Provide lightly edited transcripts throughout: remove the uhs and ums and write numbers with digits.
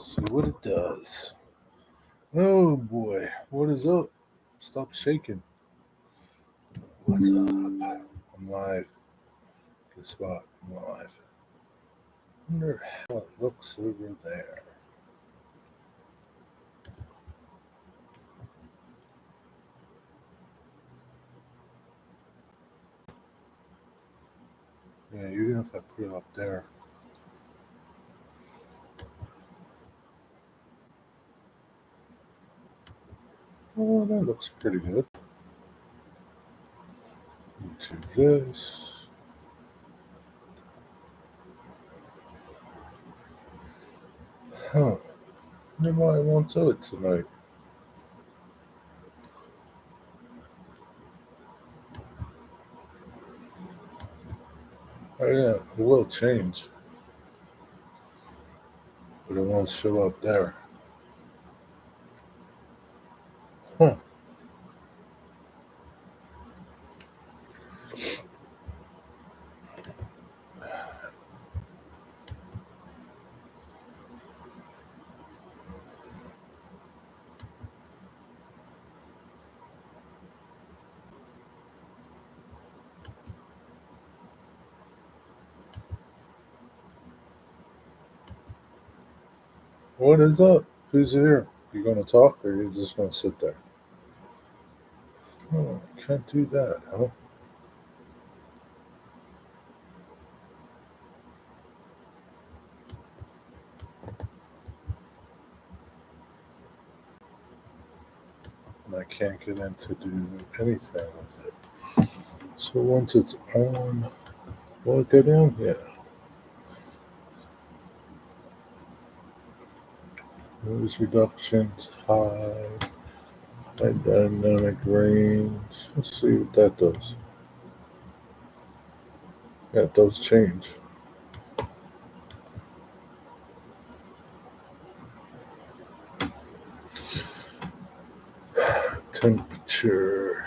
See what it does. Oh boy, what is up? Stop shaking. What's up? I'm live. Guess what? I'm live. Wonder how it looks over there. Yeah, even if I put it up there. Oh, that looks pretty good. Do this. Huh. Maybe I won't do it tonight. Oh yeah, it will change. But it won't show up there. Huh. What is up? Who's here? You gonna talk or you just gonna sit there? Oh, can't do that, huh? And I can't get in to do anything with it. So once it's on, will it go down? Yeah. Noise reductions, high, and dynamic range. Let's see what that does. Yeah, it does change. Temperature.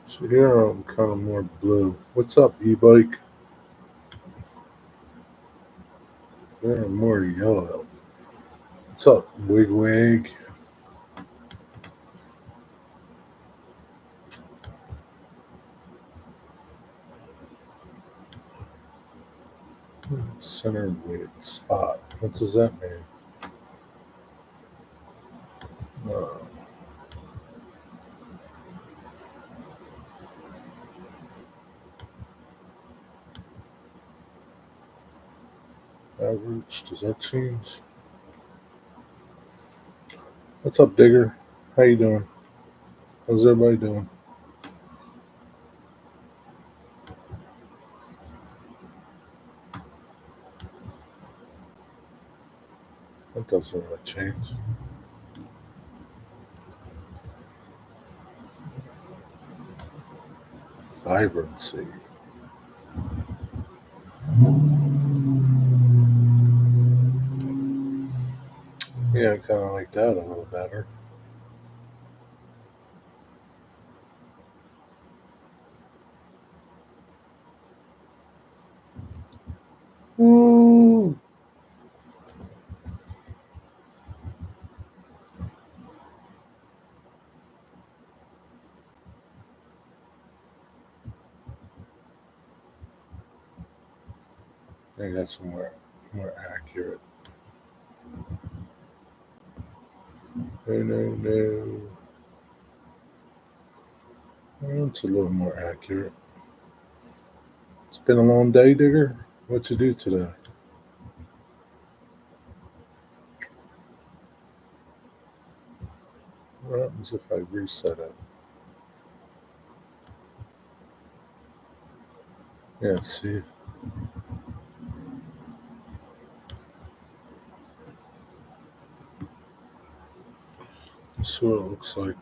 So here I'm kind of more blue. What's up, e-bike? Yeah, I'm more yellow. What's up, wig? Center weight spot. What does that mean? Uh, average. Does that change? What's up, Digger? How you doing? How's everybody doing? That doesn't really change. Vibrancy. Yeah, I kind of like that a little better. Ooh. I think that's more accurate. No. It's a little more accurate. It's been a long day, Digger. What you do today? What happens if I reset it? Yeah, see. This is what it looks like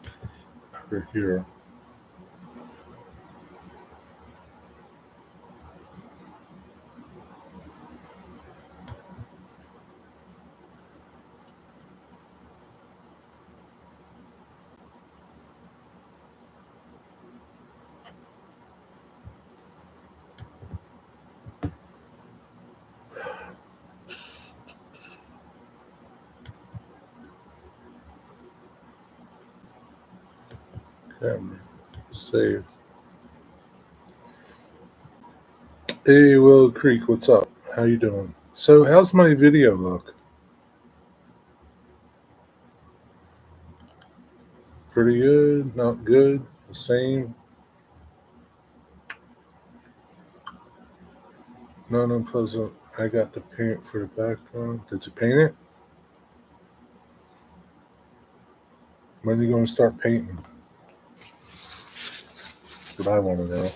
over here. Camera. Save. Hey, Willow Creek, what's up? How you doing? So, how's my video look? Pretty good? Not good? The same? Not unpleasant. I got the paint for the background. Did you paint it? When are you going to start painting? That's what I want to know.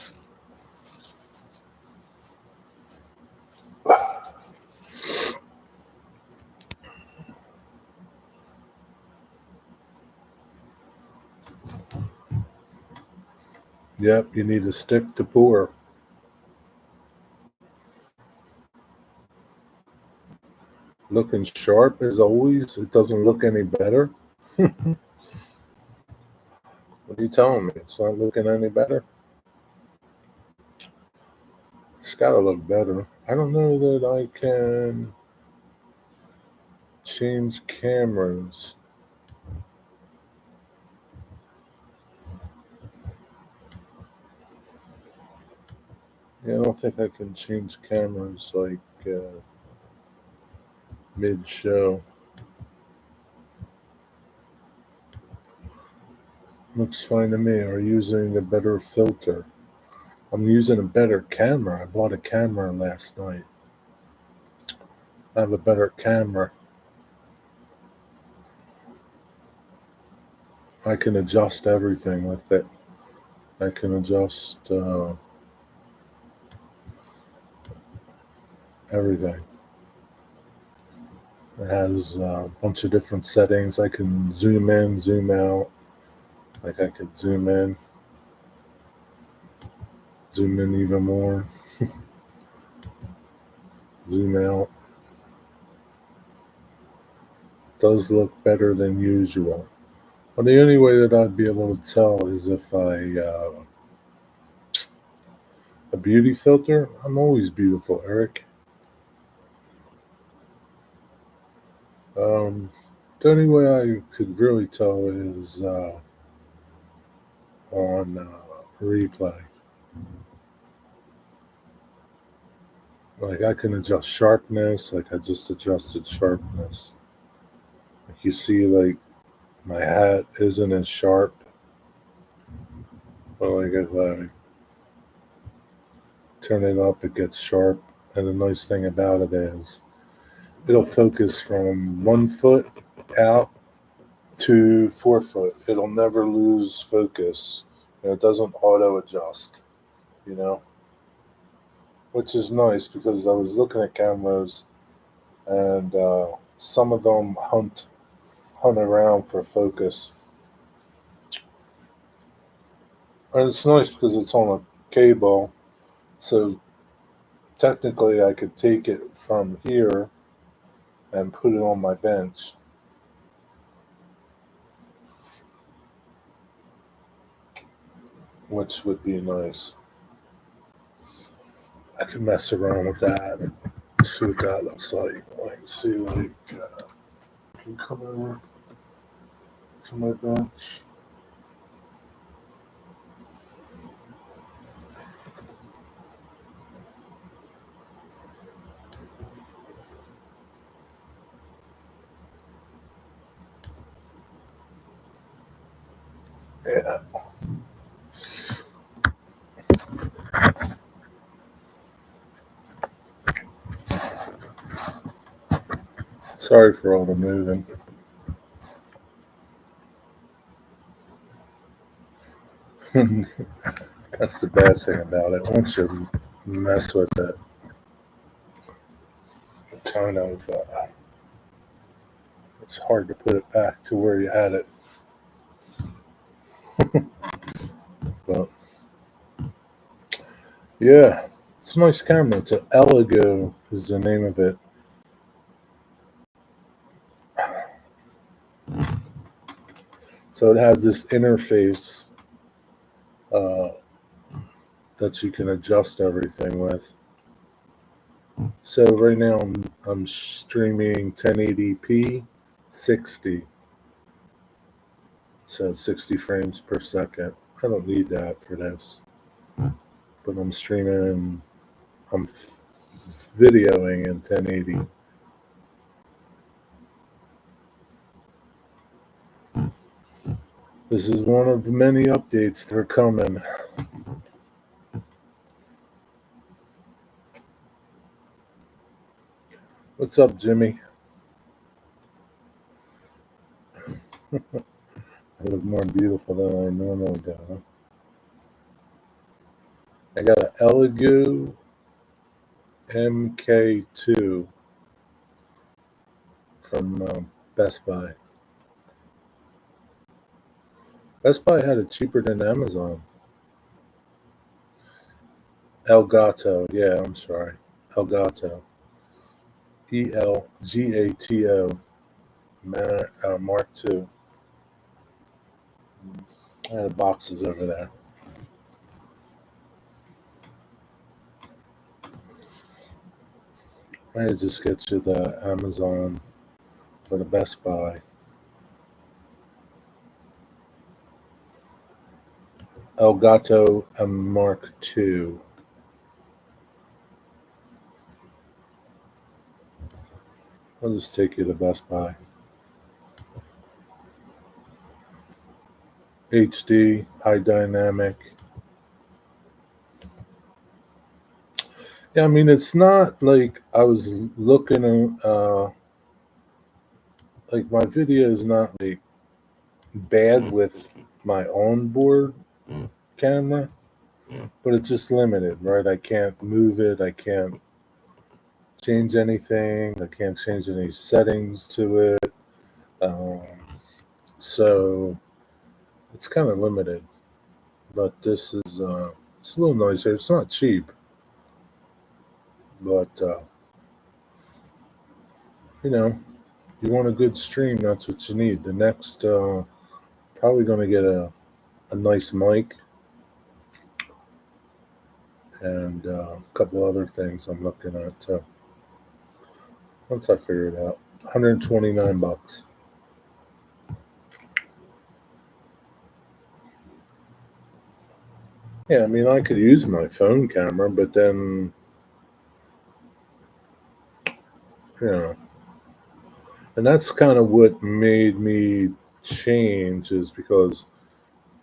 Yep, you need a stick to pour. Looking sharp as always. It doesn't look any better. What are you telling me? It's not looking any better? It's got to look better. I don't know that I can change cameras. Yeah, I don't think I can change cameras like mid-show. Looks fine to me. Are you using a better filter? I'm using a better camera. I bought a camera last night. I have a better camera. I can adjust everything with it. I can adjust everything. It has a bunch of different settings. I can zoom in, zoom out. Like I could zoom in even more, zoom out. Does look better than usual. Well, the only way that I'd be able to tell is if a beauty filter. I'm always beautiful, Eric. The only way I could really tell is on replay. Like I can adjust sharpness. Like I just adjusted sharpness. Like you see, like my hat isn't as sharp. But like if I turn it up, it gets sharp. And the nice thing about it is it'll focus from 1 foot out to 4 foot. It'll never lose focus. It doesn't auto adjust, you know, which is nice because I was looking at cameras and some of them hunt around for focus. And it's nice because it's on a cable, so technically I could take it from here and put it on my bench. Which would be nice. I can mess around with that and see what that looks like. Like, see, like, can come over to my bench. Yeah. Sorry for all the moving. That's the bad thing about it. Once you mess with it, kind of, it's hard to put it back to where you had it. But yeah, it's a nice camera. It's an Eligo is the name of it. So it has this interface uh, that you can adjust everything with. So right now I'm streaming 1080p 60. So 60 frames per second. I don't need that for this. But I'm streaming, I'm videoing in 1080. This is one of the many updates that are coming. What's up, Jimmy? I look more beautiful than I normally do. Huh? I got an Elegoo MK2 from Best Buy. Best Buy had it cheaper than Amazon. Elgato, yeah, I'm sorry. Elgato. ELGATO. Mark II. I had boxes over there. I just get you the Amazon or the Best Buy. Elgato Mark II. I'll just take you to Best Buy. HD, high dynamic. Yeah, I mean, it's not like I was looking, like my video is not like bad with my own board camera, but it's just limited, right? I can't move it. I can't change anything. I can't change any settings to it. Um, so it's kind of limited. But this is it's a little nicer. It's not cheap, but you know, you want a good stream. That's what you need. The next, probably going to get a nice mic and a couple other things I'm looking at too. Once I figure it out, $129. Yeah, I mean, I could use my phone camera, but then, you know, and that's kind of what made me change is because,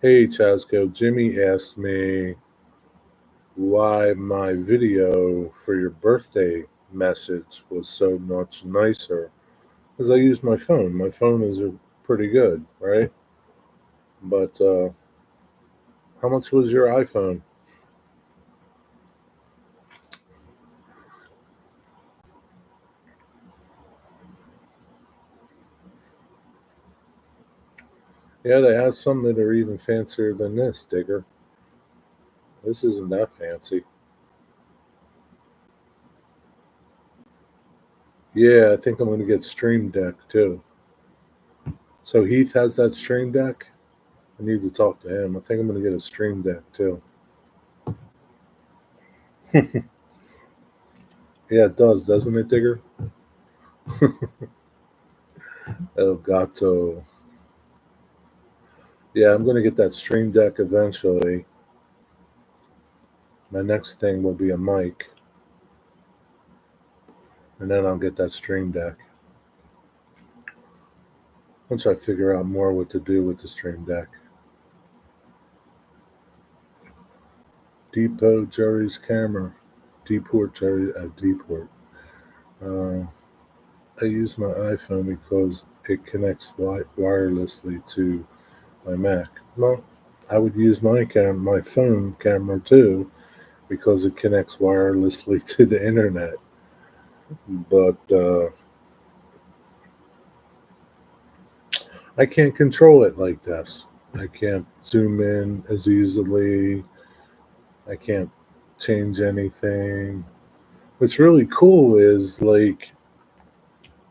hey, Chasco, Jimmy asked me why my video for your birthday message was so much nicer. Because I use my phone. My phone is pretty good, right? But how much was your iPhone? Yeah, they have some that are even fancier than this, Digger. This isn't that fancy. Yeah, I think I'm going to get Stream Deck too. So Heath has that Stream Deck. I need to talk to him. I think I'm going to get a Stream Deck too. Yeah, it does, doesn't it, Digger? El Gato. Yeah, I'm going to get that Stream Deck eventually. My next thing will be a mic. And then I'll get that Stream Deck. Once I figure out more what to do with the Stream Deck. Depot Jerry's camera. Deport Jerry at Deport. I use my iPhone because it connects wirelessly to my Mac. Well, I would use my phone camera too because it connects wirelessly to the internet. But I can't control it like this. I can't zoom in as easily. I can't change anything. What's really cool is like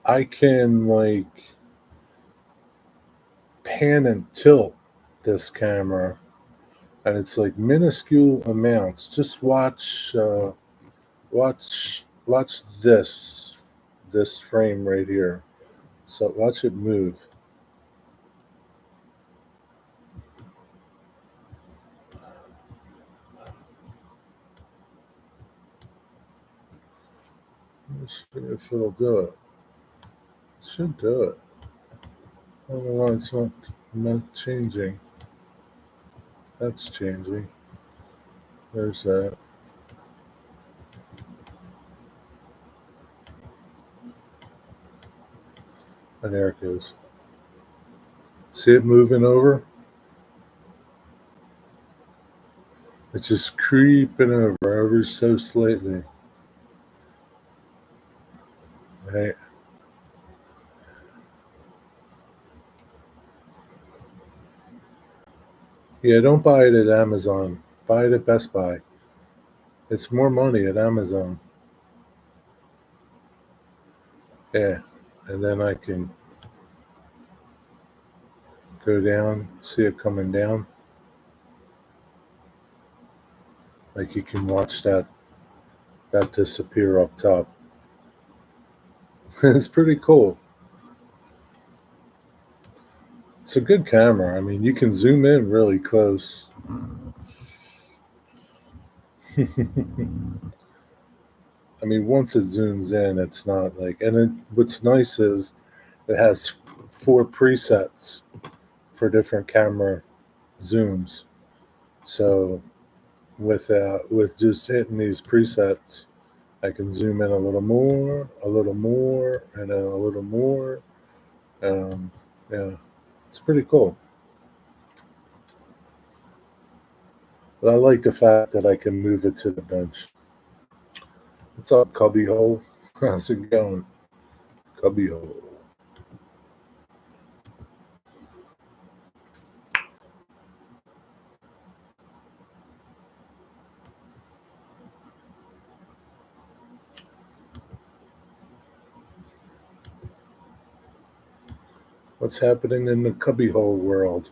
I can like pan and tilt this camera, and it's like minuscule amounts. Just watch this frame right here. So watch it move. Let's see if it'll do it. It should do it. I don't know why it's not changing. That's changing. There's that. And there it goes. See it moving over? It's just creeping over ever so slightly. Right? Yeah, don't buy it at Amazon. Buy it at Best Buy. It's more money at Amazon. Yeah. And then I can go down, see it coming down. Like you can watch that disappear up top. It's pretty cool. It's a good camera. I mean, you can zoom in really close. I mean, once it zooms in, it's not like. What's nice is it has 4 presets for different camera zooms. So with just hitting these presets, I can zoom in a little more, and then a little more. Yeah, it's pretty cool. But I like the fact that I can move it to the bench. What's up, cubbyhole? How's it going, cubbyhole? What's happening in the cubbyhole world?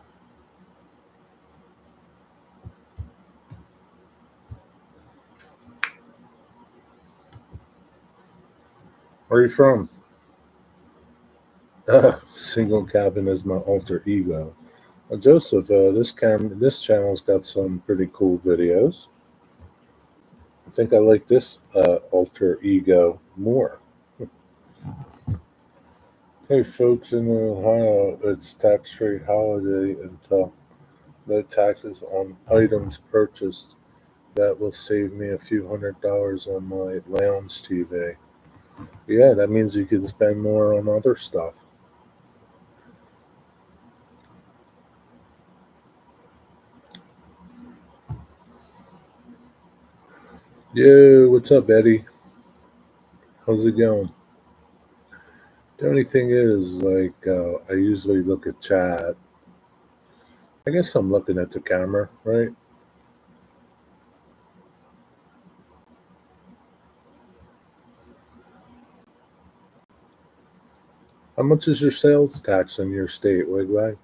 Where are you from? Single cabin is my alter ego. Joseph, this channel's got some pretty cool videos. I think I like this alter ego more. Hey, folks in Ohio, it's tax-free holiday until no taxes on items purchased. That will save me a few $100s on my lounge TV. Yeah, that means you can spend more on other stuff. Yo, what's up, Eddie? How's it going? The only thing is, I usually look at chat. I guess I'm looking at the camera, right? How much is your sales tax in your state, Wigwag?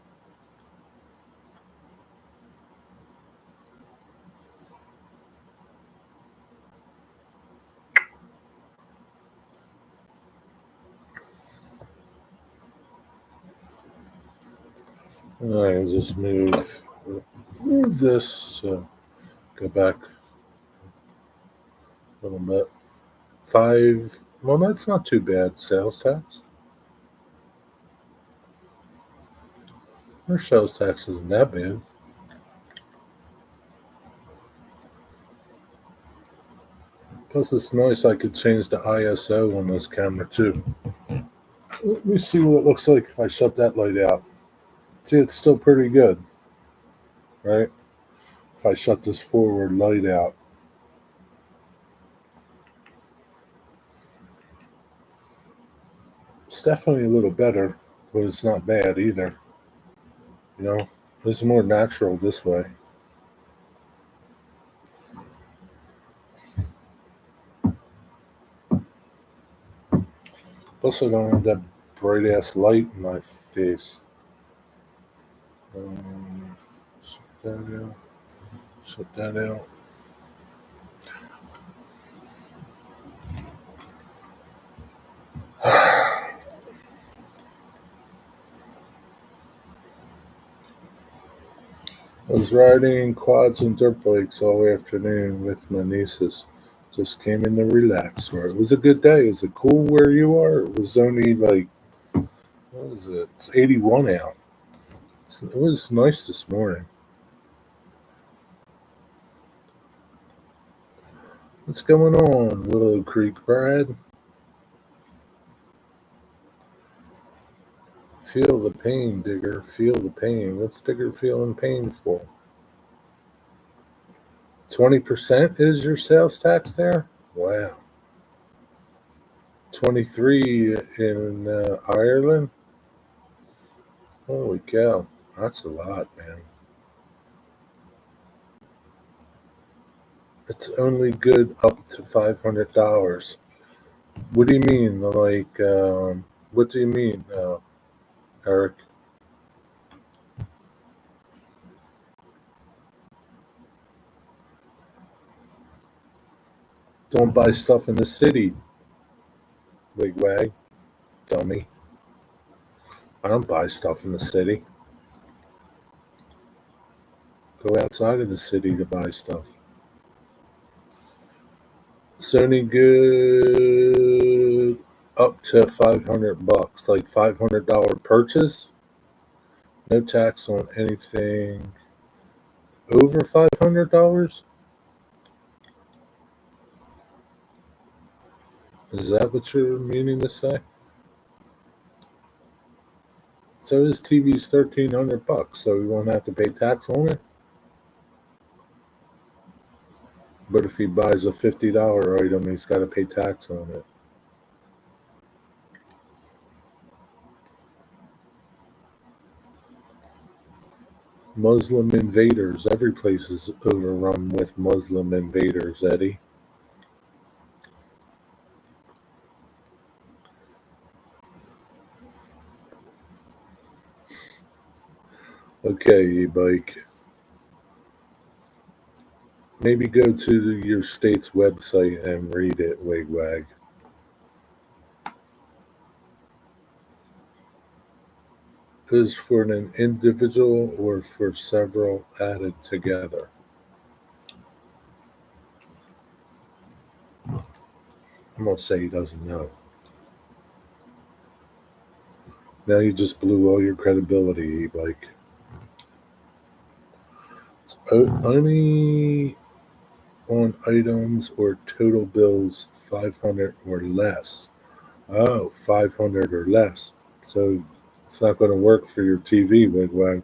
All right, just move this. Go back a little bit. 5. Well, that's not too bad. Sales tax. Our sales tax isn't that bad. Plus, it's nice. I could change the ISO on this camera too. Let me see what it looks like if I shut that light out. See, it's still pretty good, right? If I shut this forward light out. It's definitely a little better, but it's not bad either. You know, it's more natural this way. Plus, I don't have that bright ass light in my face. Shut that out. Shut that out. I was riding quads and dirt bikes all afternoon with my nieces. Just came in to relax. Where it was a good day. Is it cool where you are? It was only like, what was it? It's 81 out. It was nice this morning. What's going on, Willow Creek, Brad? Feel the pain, Digger. Feel the pain. What's Digger feeling pain for? 20% is your sales tax there? Wow. 23 in Ireland? Holy cow. That's a lot, man. It's only good up to $500. What do you mean? Like, what do you mean, Eric? Don't buy stuff in the city, big wag, dummy. I don't buy stuff in the city. Go outside of the city to buy stuff. Sony good up to $500, like $500 purchase. No tax on anything over $500. Is that what you're meaning to say? So his TV's $1,300, so he won't have to pay tax on it. But if he buys a $50 item, he's got to pay tax on it. Muslim invaders. Every place is overrun with Muslim invaders, Eddie. Okay, e-bike. Maybe go to your state's website and read it, wigwag. Is for an individual or for several added together? I'm going to say he doesn't know. Now you just blew all your credibility, e-bike. It's only on items or total bills 500 or less. Oh, 500 or less. So it's not going to work for your TV, wigwag,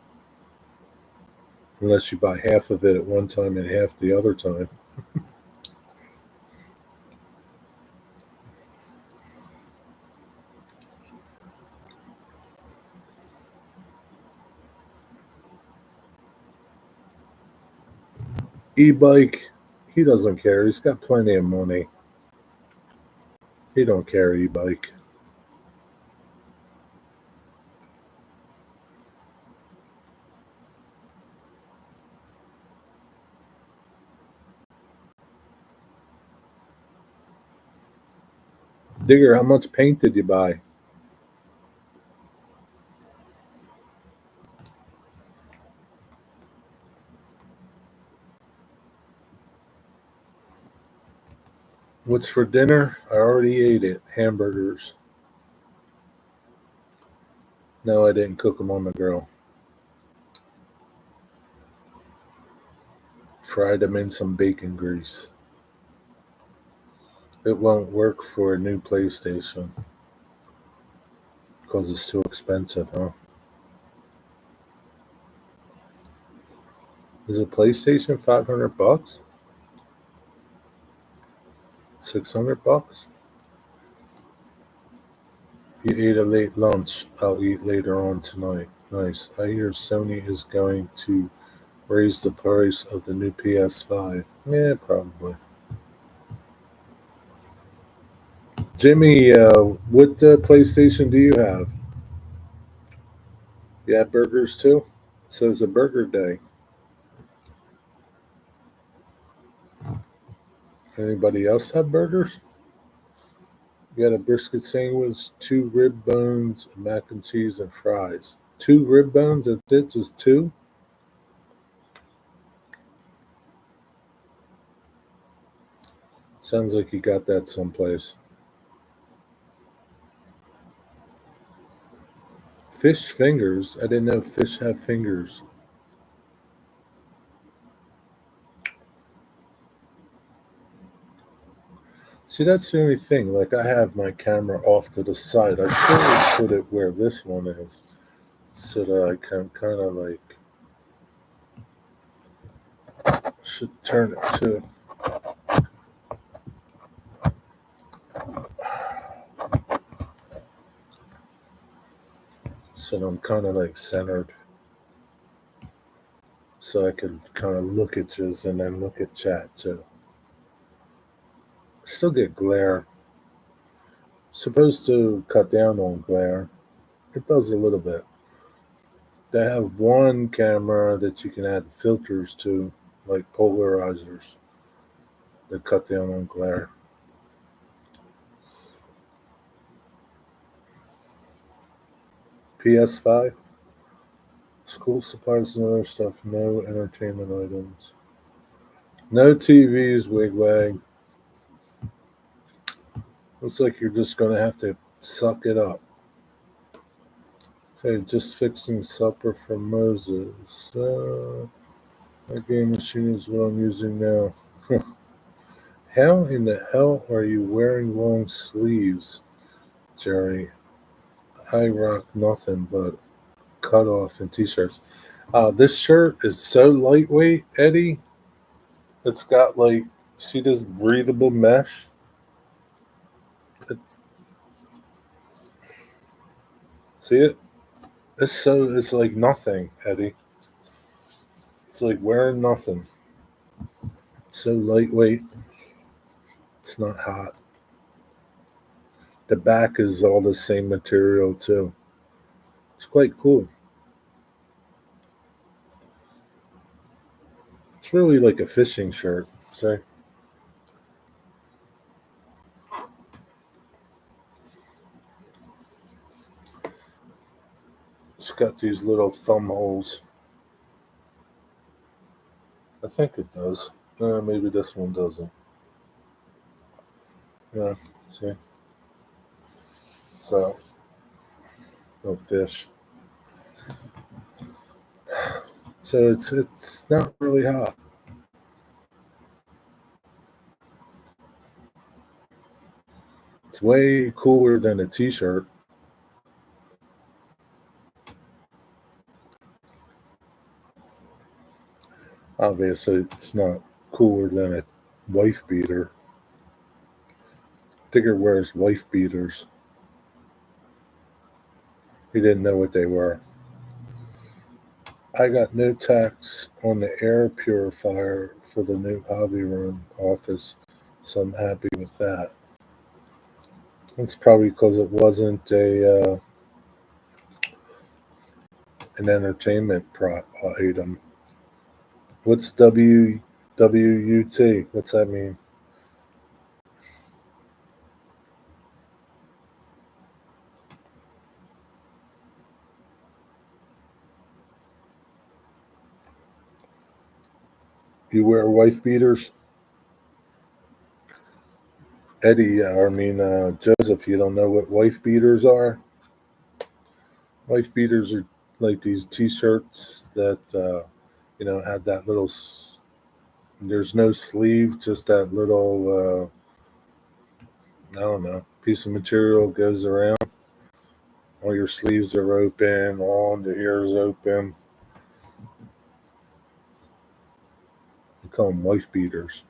unless you buy half of it at one time and half the other time. E-bike, he doesn't care. He's got plenty of money. He don't care, e-bike. Digger, how much paint did you buy? What's for dinner? I already ate it. Hamburgers. No, I didn't cook them on the grill. Fried them in some bacon grease. It won't work for a new PlayStation because it's too expensive, huh? Is a PlayStation $500? $600? You ate a late lunch. I'll eat later on tonight. Nice. I hear Sony is going to raise the price of the new PS5. Yeah, probably. Jimmy, what PlayStation do you have? You have burgers too? So it's a burger day. Anybody else have burgers? You got a brisket sandwich, 2 rib bones, mac and cheese, and fries. 2 rib bones? That's it? Just two? Sounds like you got that someplace. Fish fingers? I didn't know fish have fingers. See, that's the only thing. Like, I have my camera off to the side. I should put it where this one is so that I can kind of like, should turn it to. So I'm kind of like centered. So I could kind of look at you and then look at chat too. Still get glare. Supposed to cut down on glare. It does a little bit. They have one camera that you can add filters to, like polarizers, that cut down on glare. PS5, school supplies and other stuff, no entertainment items. No TVs, wigwag. Looks like you're just going to have to suck it up. Okay, just fixing supper for Moses. My game machine is what I'm using now. How in the hell are you wearing long sleeves, Jerry? I rock nothing but cut off and t-shirts. This shirt is so lightweight, Eddie. It's got like, see this breathable mesh? It's, see it? It's like nothing, Eddie. It's like wearing nothing. It's so lightweight. It's not hot. The back is all the same material too. It's quite cool. It's really like a fishing shirt. See? It's got these little thumb holes. I think it does. Maybe this one doesn't. Yeah, see? So, no fish. So it's not really hot. It's way cooler than a t-shirt. Obviously, it's not cooler than a wife beater. Digger wears wife beaters. He didn't know what they were. I got no tax on the air purifier for the new hobby room office, so I'm happy with that. It's probably because it wasn't a an entertainment item. What's WWUT? What's that mean? You wear wife beaters? Eddie, Joseph, you don't know what wife beaters are? Wife beaters are like these T-shirts that have that little. There's no sleeve, just that little. I don't know, piece of material goes around. All your sleeves are open, all the ears open. We call them wife beaters.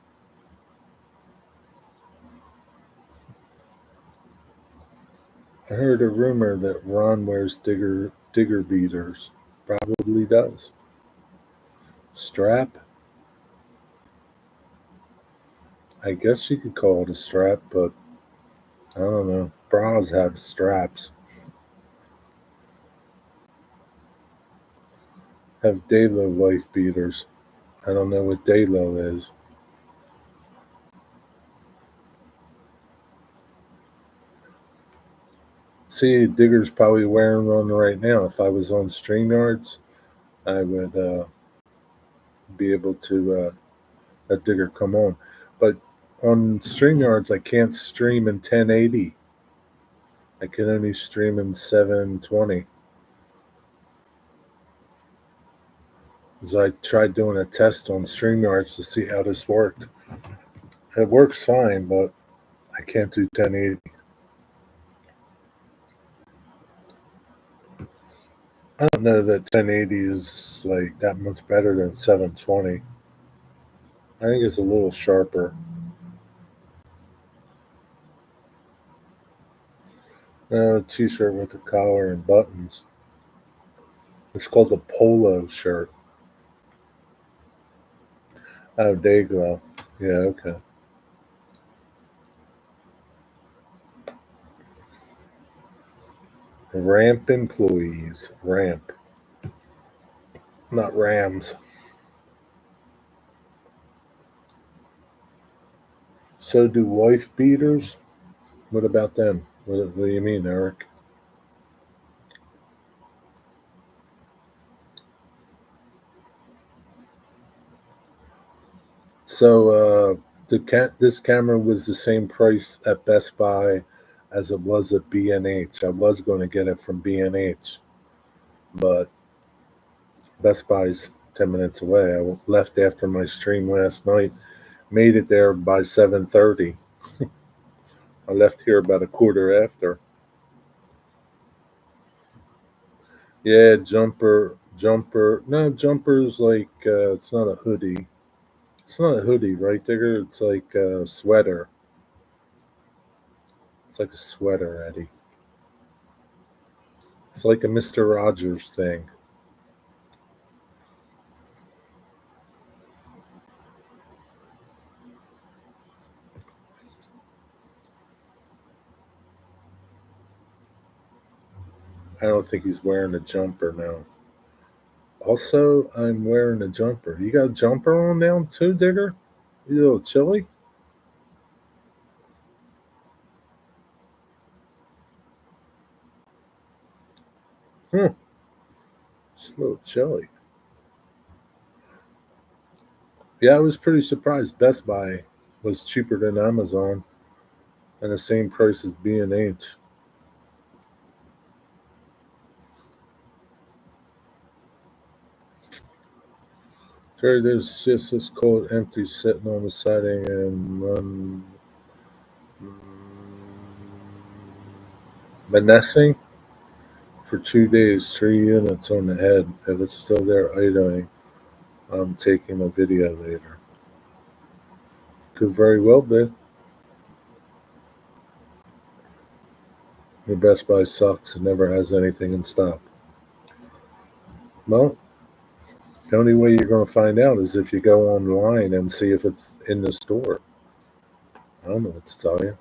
I heard a rumor that Ron wears digger beaters. Probably does. Strap? I guess you could call it a strap, but I don't know. Bras have straps. Have Daylo wife beaters. I don't know what Daylo is. See, Digger's probably wearing one right now. If I was on StreamYards, I would be able to let Digger come on. But On StreamYards, I can't stream in 1080. I can only stream in 720. As I tried doing a test on StreamYards to see how this worked. It works fine, but I can't do 1080. I don't know that 1080 is like that much better than 720. I think it's a little sharper. A t-shirt with a collar and buttons. It's called a polo shirt. Oh, Dayglow. Yeah, okay. Ramp employees. Ramp. Not Rams. So do wife beaters? What about them? What do you mean, Eric? So this camera was the same price at Best Buy as it was at B&H. I was going to get it from B&H, but Best Buy's 10 minutes away. I left after my stream last night, made it there by 7:30. I left here about a quarter after. Yeah, jumper. No, jumper's like it's not a hoodie. It's not a hoodie, right, Digger? It's like a sweater. It's like a sweater, Eddie. It's like a Mr. Rogers thing. I don't think he's wearing a jumper now. Also, I'm wearing a jumper. You got a jumper on now too, Digger? You a little chilly? It's a little chilly. Yeah, I was pretty surprised. Best Buy was cheaper than Amazon and the same price as B&H. Jerry, there's just this cold empty sitting on the siding and menacing for 2 days, 3 units on the head. If it's still there idling, I'm taking a video later. Could very well be. The Best Buy sucks and never has anything in stock. Well, the only way you're going to find out is if you go online and see if it's in the store. I don't know what to tell you.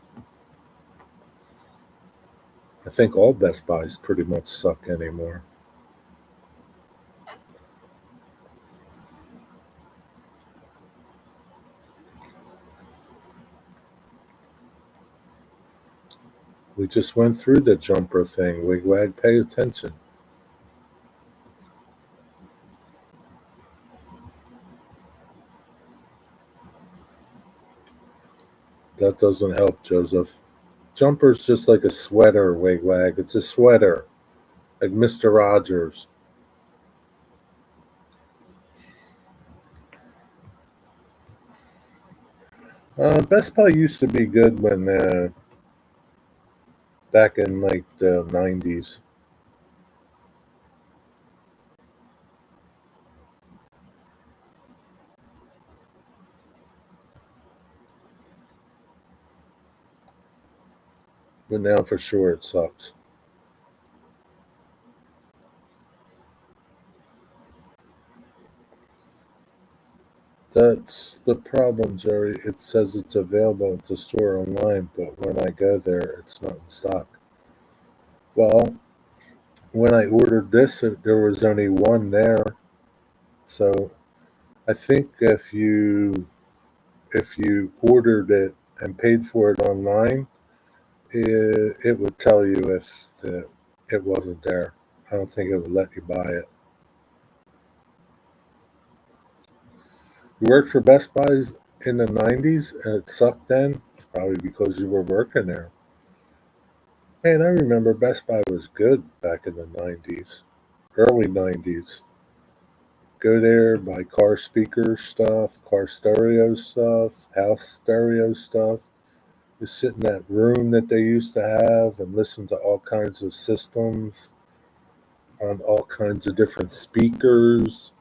I think all Best Buys pretty much suck anymore. We just went through the jumper thing. Wigwag, pay attention. That doesn't help, Joseph. Jumper's just like a sweater, Wigwag. It's a sweater, like Mr. Rogers. Best Buy used to be good when back in like the 90s. But now for sure it sucks. That's the problem, Jerry. It says it's available at the store online, but when I go there, it's not in stock. Well, when I ordered this, there was only one there. So I think if you ordered it and paid for it online, it would tell you if it wasn't there. I don't think it would let you buy it. You work for Best Buy, in the 90s and it sucked then? It's probably because you were working there. Man, I remember Best Buy was good back in the 90s, early 90s. Go there, buy car speaker stuff, car stereo stuff, house stereo stuff. You sit in that room that they used to have and listen to all kinds of systems on all kinds of different speakers,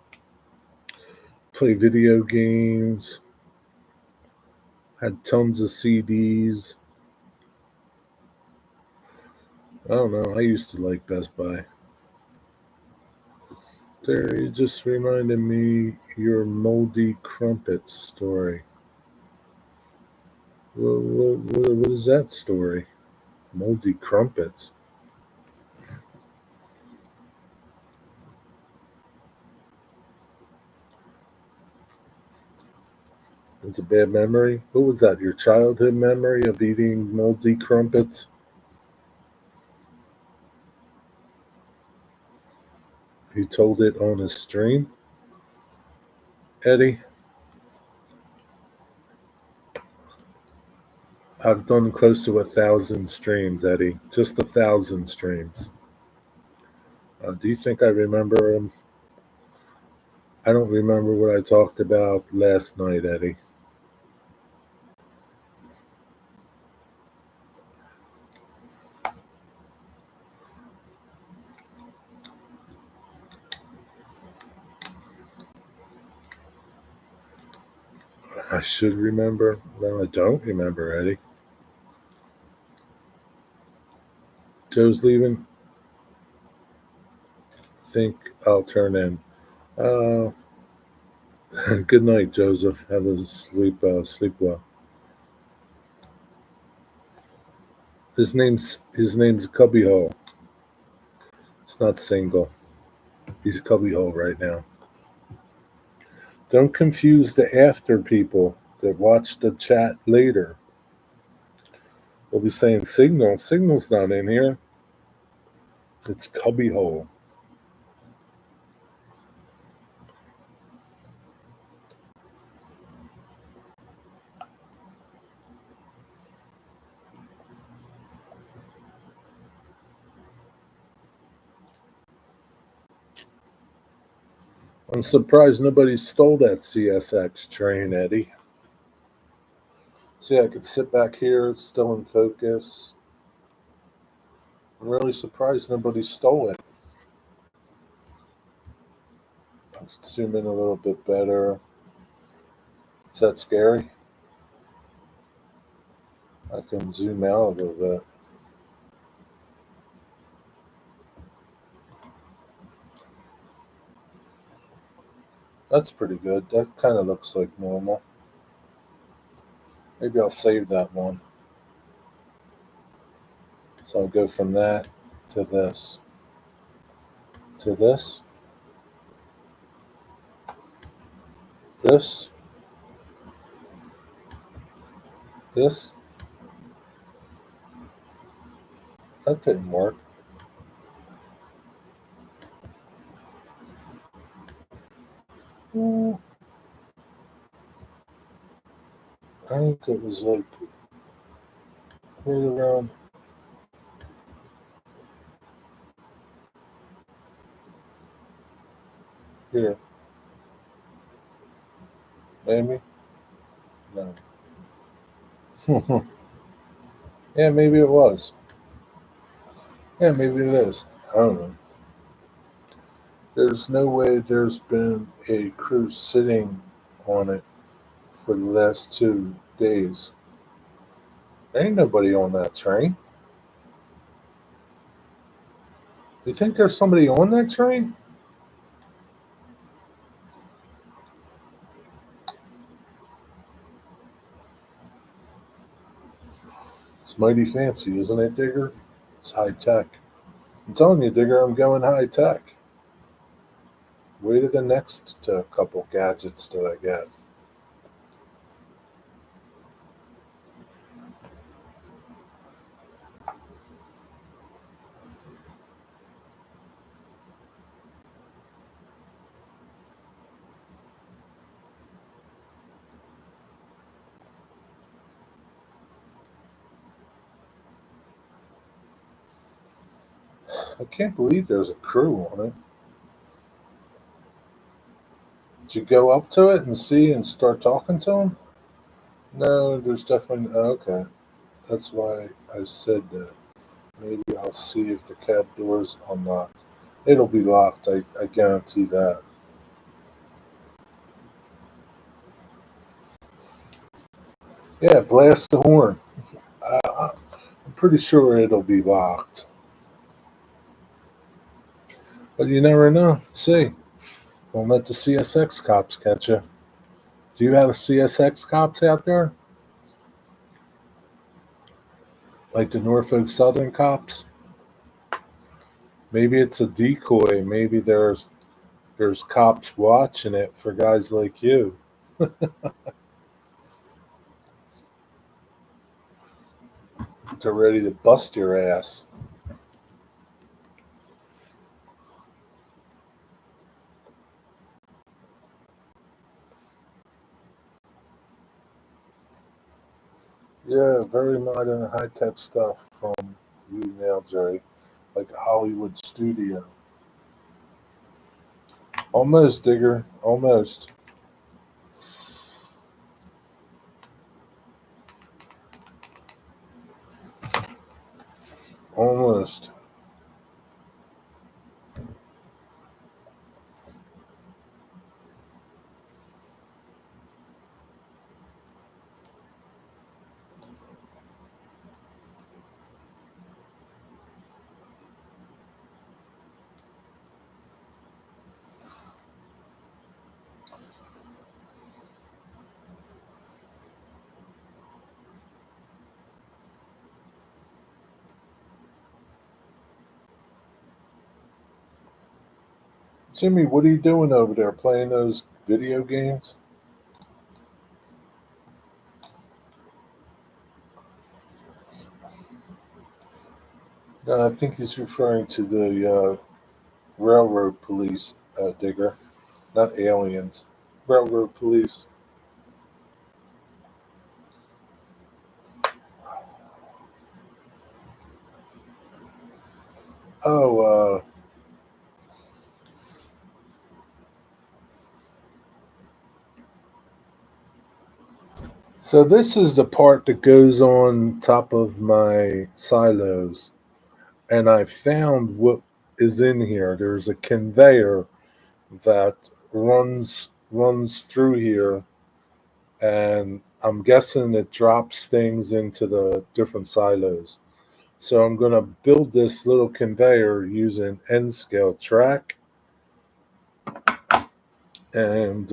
play video games, had tons of CDs. I don't know. I used to like Best Buy. There, you just reminded me your moldy crumpets story. What is that story? Moldy crumpets. It's a bad memory. What was that? Your childhood memory of eating moldy crumpets? You told it on a stream, Eddie. I've done close to 1,000 streams, Eddie. Just 1,000 streams. Do you think I remember them? I don't remember what I talked about last night, Eddie. I should remember. No, I don't remember, Eddie. Joe's leaving. Think I'll turn in. Uh, good night, Joseph. Have a sleep well. His name's Cubbyhole. It's not single. He's a Cubbyhole right now. Don't confuse the after people that watch the chat later. We'll be saying Signal. Signal's not in here. It's Cubbyhole. I'm surprised nobody stole that CSX train, Eddie. See, I could sit back here, still in focus. I'm really surprised nobody stole it. Let's zoom in a little bit better. Is that scary? I can zoom out a little bit. That's pretty good. That kind of looks like normal. Maybe I'll save that one. So I'll go from that to this, to this, this. That didn't work. Mm, I think it was like right around here. Maybe? No. Yeah, maybe it was. Yeah, maybe it is. I don't know. There's no way there's been a crew sitting on it for the last 2 days. There ain't nobody on that train. You think there's somebody on that train? It's mighty fancy, isn't it, Digger? It's high tech. I'm telling you, Digger, I'm going high tech. Wait to the next couple gadgets that I get. I can't believe there's a crew on it. Did you go up to it and see and start talking to him? No, there's definitely okay. That's why I said that. Maybe I'll see if the cab doors unlocked. It'll be locked. I guarantee that. Yeah, blast the horn. I'm pretty sure it'll be locked. But you never know. See, don't let the CSX cops catch you. Do you have CSX cops out there? Like the Norfolk Southern cops? Maybe it's a decoy. Maybe there's cops watching it for guys like you. They're ready to bust your ass. Yeah, very modern, high tech stuff from you now, Jerry. Like a Hollywood studio. Almost, Digger. Almost. Almost. Jimmy, what are you doing over there? Playing those video games? No, I think he's referring to the railroad police, Digger, not aliens. Railroad police. Oh, so this is the part that goes on top of my silos, and I found what is in here. There's a conveyor that runs through here, and I'm guessing it drops things into the different silos. So I'm gonna build this little conveyor using N scale track, and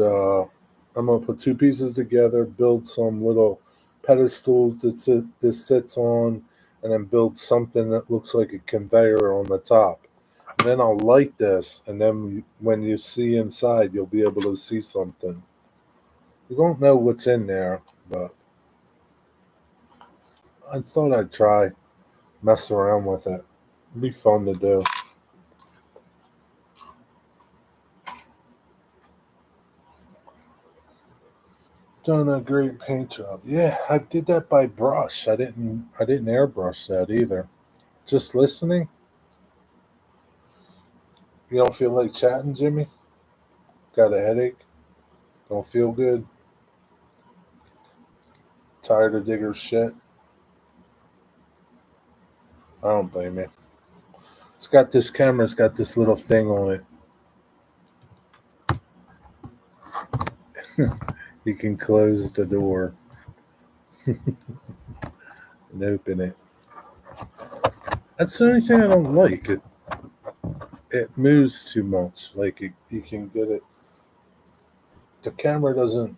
I'm gonna put two pieces together, build some little pedestals this sits on, and then build something that looks like a conveyor on the top. And then I'll light this, and then when you see inside, you'll be able to see something. You won't know what's in there, but I thought I'd try mess around with it. It'd be fun to do. Done a great paint job. Yeah, I did that by brush. I didn't airbrush that either. Just listening. You don't feel like chatting, Jimmy? Got a headache? Don't feel good? Tired of digger shit? I don't blame you. It's got this camera's got this little thing on it. You can close the door and open it. That's the only thing I don't like. It moves too much. Like you can get it. The camera doesn't.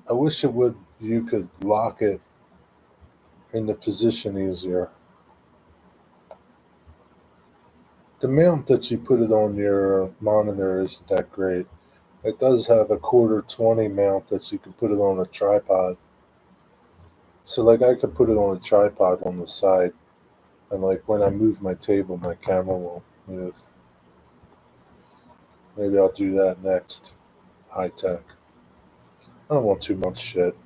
I wish it would. You could lock it in the position easier. The mount that you put it on your monitor isn't that great. It does have a quarter 20 mount that you can put it on a tripod. So like I could put it on a tripod on the side, and like when I move my table, my camera won't move. Maybe I'll do that next. High tech. I don't want too much shit.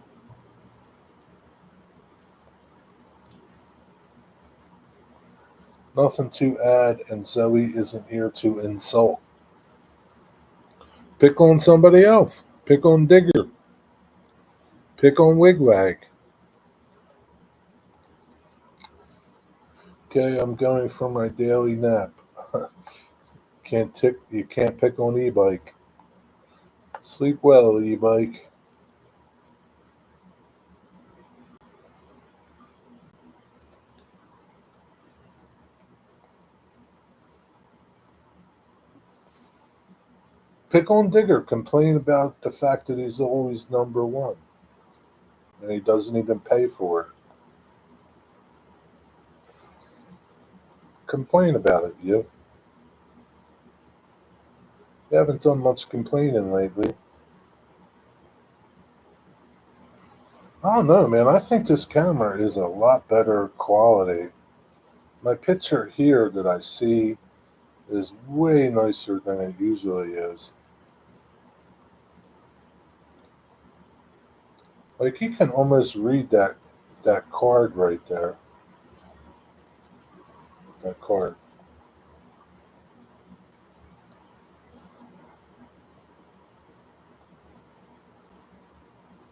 Nothing to add, and Zoe isn't here to insult. Pick on somebody else. Pick on Digger. Pick on Wigwag. Okay, I'm going for my daily nap. You can't pick on e-bike. Sleep well, e-bike. Pick on Digger. Complain about the fact that he's always number one and he doesn't even pay for it. Complain about it, you. You haven't done much complaining lately. I don't know, man. I think this camera is a lot better quality. My picture here that I see is way nicer than it usually is. Like you can almost read that card right there. That card.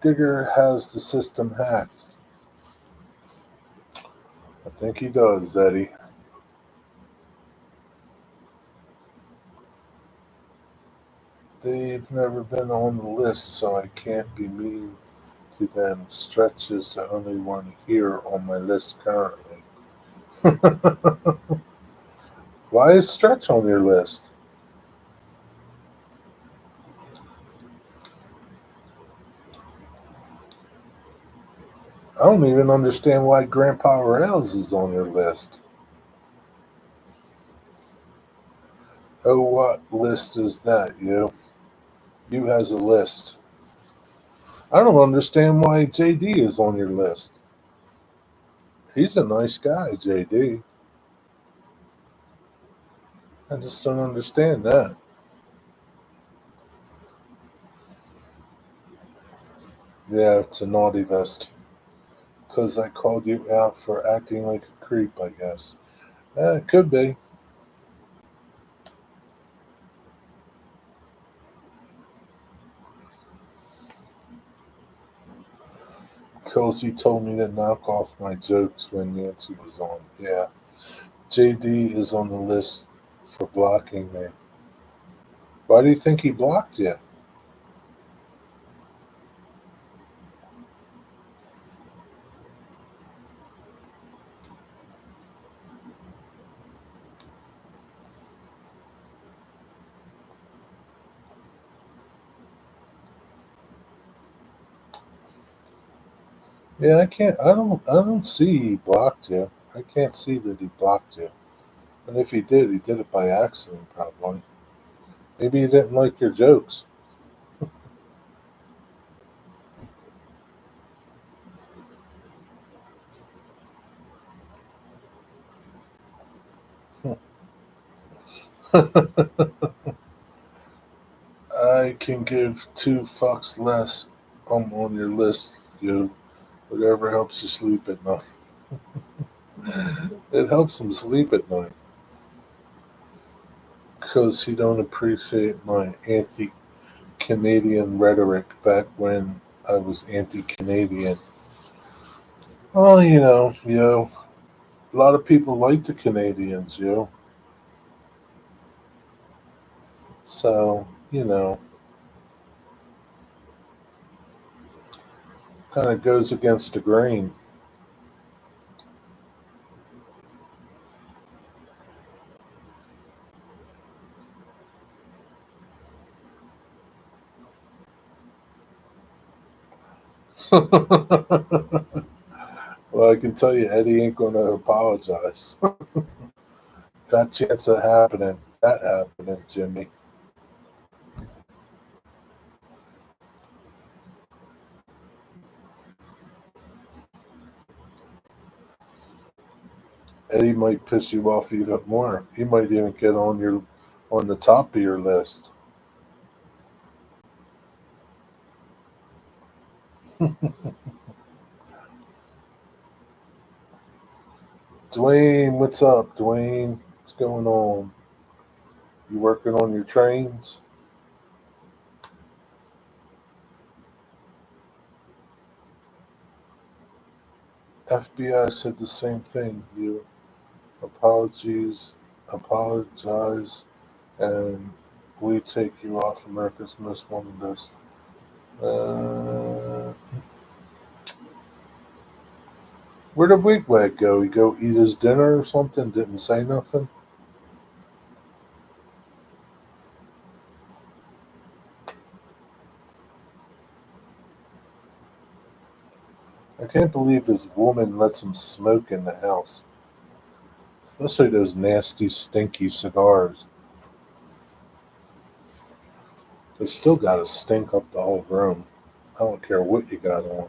Digger has the system hacked. I think he does, Eddie. They've never been on the list, so I can't be mean to them. Stretch is the only one here on my list currently. Why is Stretch on your list? I don't even understand why Grandpa Rails is on your list. Oh, what list is that, you? You has a list. I don't understand why JD is on your list. He's a nice guy, JD. I just don't understand that. Yeah, it's a naughty list. Because I called you out for acting like a creep, I guess. It could be. Because you told me to knock off my jokes when Nancy was on. Yeah. JD is on the list for blocking me. Why do you think he blocked you? Yeah, I can't. I don't see he blocked you. I can't see that he blocked you. And if he did it by accident, probably. Maybe he didn't like your jokes. I can give two fucks less. I'm on your list, you. Whatever helps you sleep at night. It helps him sleep at night. Because he don't appreciate my anti-Canadian rhetoric back when I was anti-Canadian. Well, a lot of people like the Canadians, So, kind of goes against the grain. Well, I can tell you, Eddie ain't going to apologize. Fat chance of that happening, Jimmy. Eddie might piss you off even more. He might even get on the top of your list. Dwayne, what's up, Dwayne? What's going on? You working on your trains? FBI said the same thing. You apologize, and we take you off America's Most Wanted list. Uh, where did Wigwag go? He go eat his dinner or something? Didn't say nothing? I can't believe his woman lets him smoke in the house. Especially those nasty, stinky cigars. They still got to stink up the whole room. I don't care what you got on.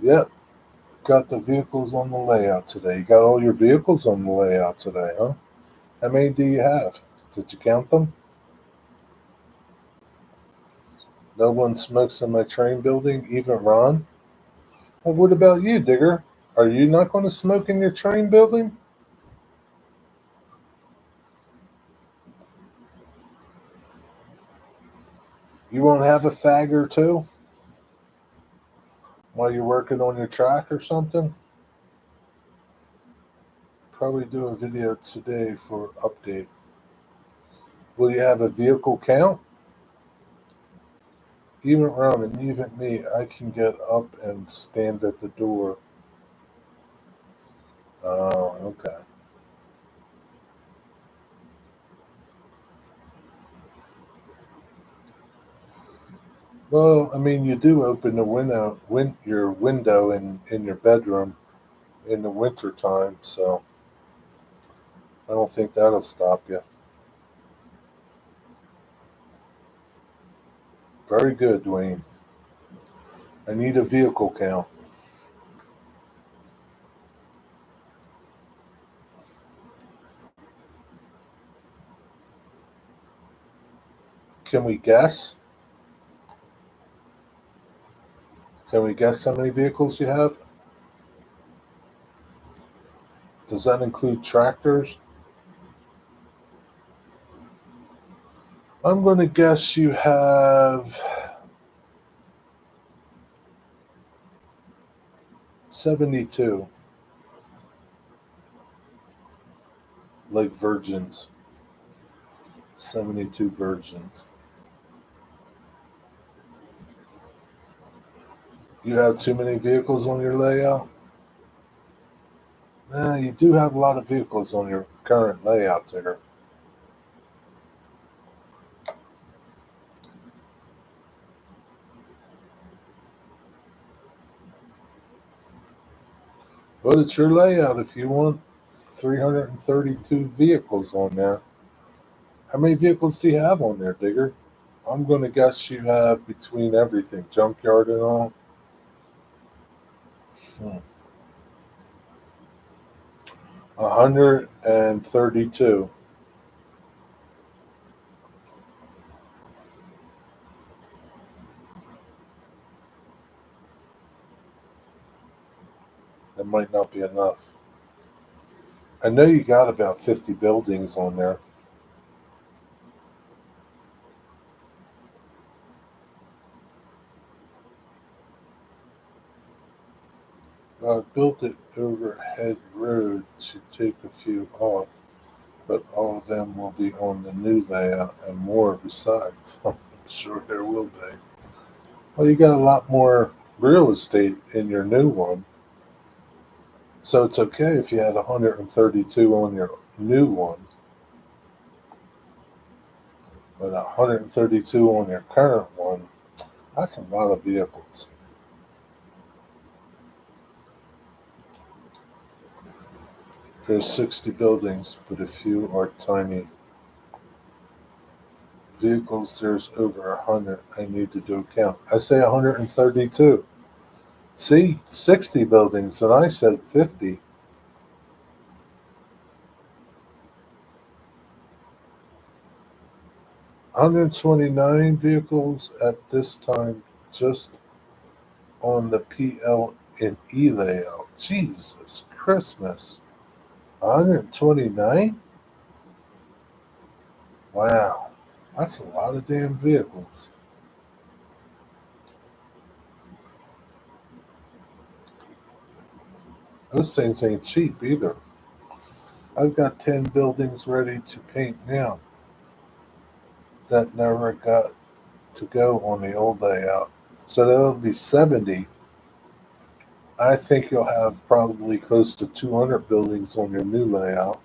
Yep, got the vehicles on the layout today. You got all your vehicles on the layout today, huh? How many do you have? Did you count them? No one smokes in my train building, even Ron? Well, what about you, Digger? Are you not going to smoke in your train building? You won't have a fag or two while you're working on your track or something? Probably do a video today for update. Will you have a vehicle count? Even Ron and even me, I can get up and stand at the door. Oh, okay. Well, I mean, you do open the your window in your bedroom in the winter time, so I don't think that'll stop you. Very good, Dwayne. I need a vehicle count. Can we guess? Can we guess how many vehicles you have? Does that include tractors? I'm going to guess you have 72, like virgins. 72 virgins. You have too many vehicles on your layout? You do have a lot of vehicles on your current layout there. But it's your layout if you want 332 vehicles on there. How many vehicles do you have on there, Digger? I'm going to guess you have between everything, junkyard and all. 132. That might not be enough. I know you got about 50 buildings on there. I built it overhead road to take a few off, but all of them will be on the new layout and more besides. I'm sure there will be. Well, you got a lot more real estate in your new one, so it's okay if you had 132 on your new one, but 132 on your current one, that's a lot of vehicles. There's 60 buildings, but a few are tiny. Vehicles, there's over 100. I need to do a count. I say 132. See, 60 buildings, and I said 50. 129 vehicles at this time just on the PL and E layout. Jesus Christmas. 129? Wow. That's a lot of damn vehicles. Those things ain't cheap either. I've got 10 buildings ready to paint now that never got to go on the old layout. So that'll be 70. I think you'll have probably close to 200 buildings on your new layout.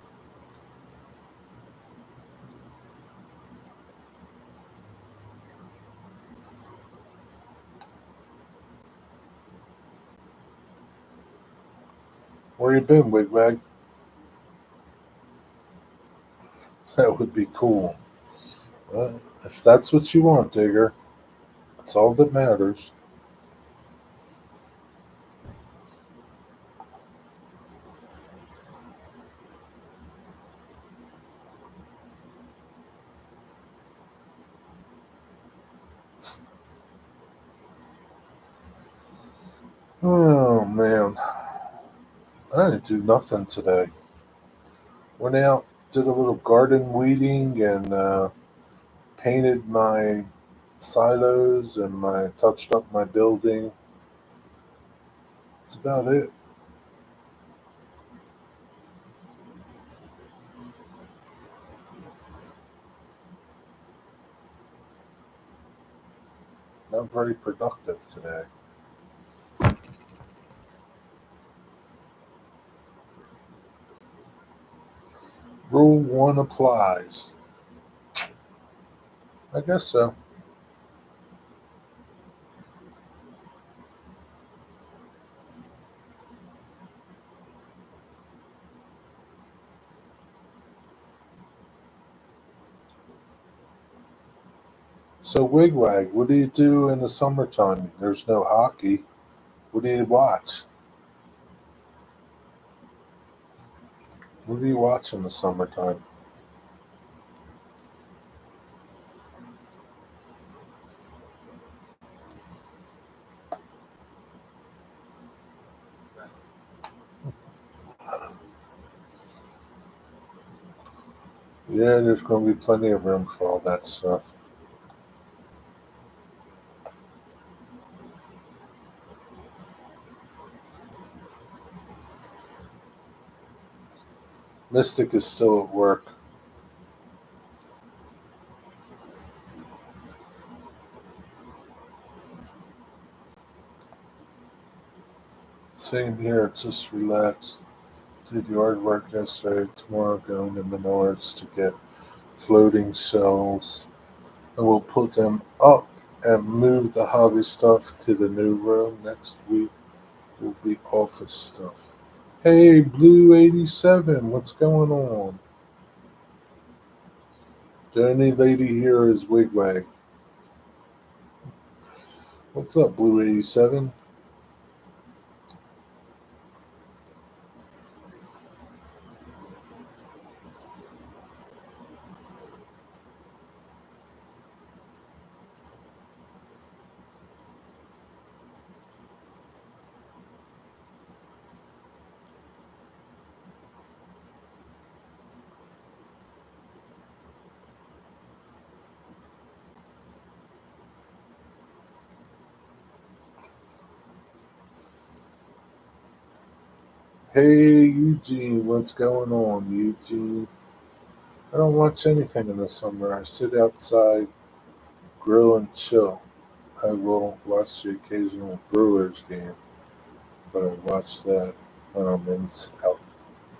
Where you been, Wigwag? That would be cool. If that's what you want, Digger, that's all that matters. Oh man, I didn't do nothing today. Went out, did a little garden weeding, and painted my silos and my touched up my building. That's about it. Not very productive today. Rule one applies. I guess so. So Wigwag, what do you do in the summertime? There's no hockey. What do you watch? What do you watch in the summertime? Yeah, there's going to be plenty of room for all that stuff. Mystic is still at work. Same here, just relaxed. Did yard work yesterday. Tomorrow going to Menards to get floating shelves. And we'll put them up and move the hobby stuff to the new room. Next week will be office stuff. Hey, Blue 87, what's going on? The only lady here is Wigwag. What's up, Blue 87? Hey, Eugene, what's going on, Eugene? I don't watch anything in the summer. I sit outside, grill, and chill. I will watch the occasional Brewers game, but I watch that when I'm out.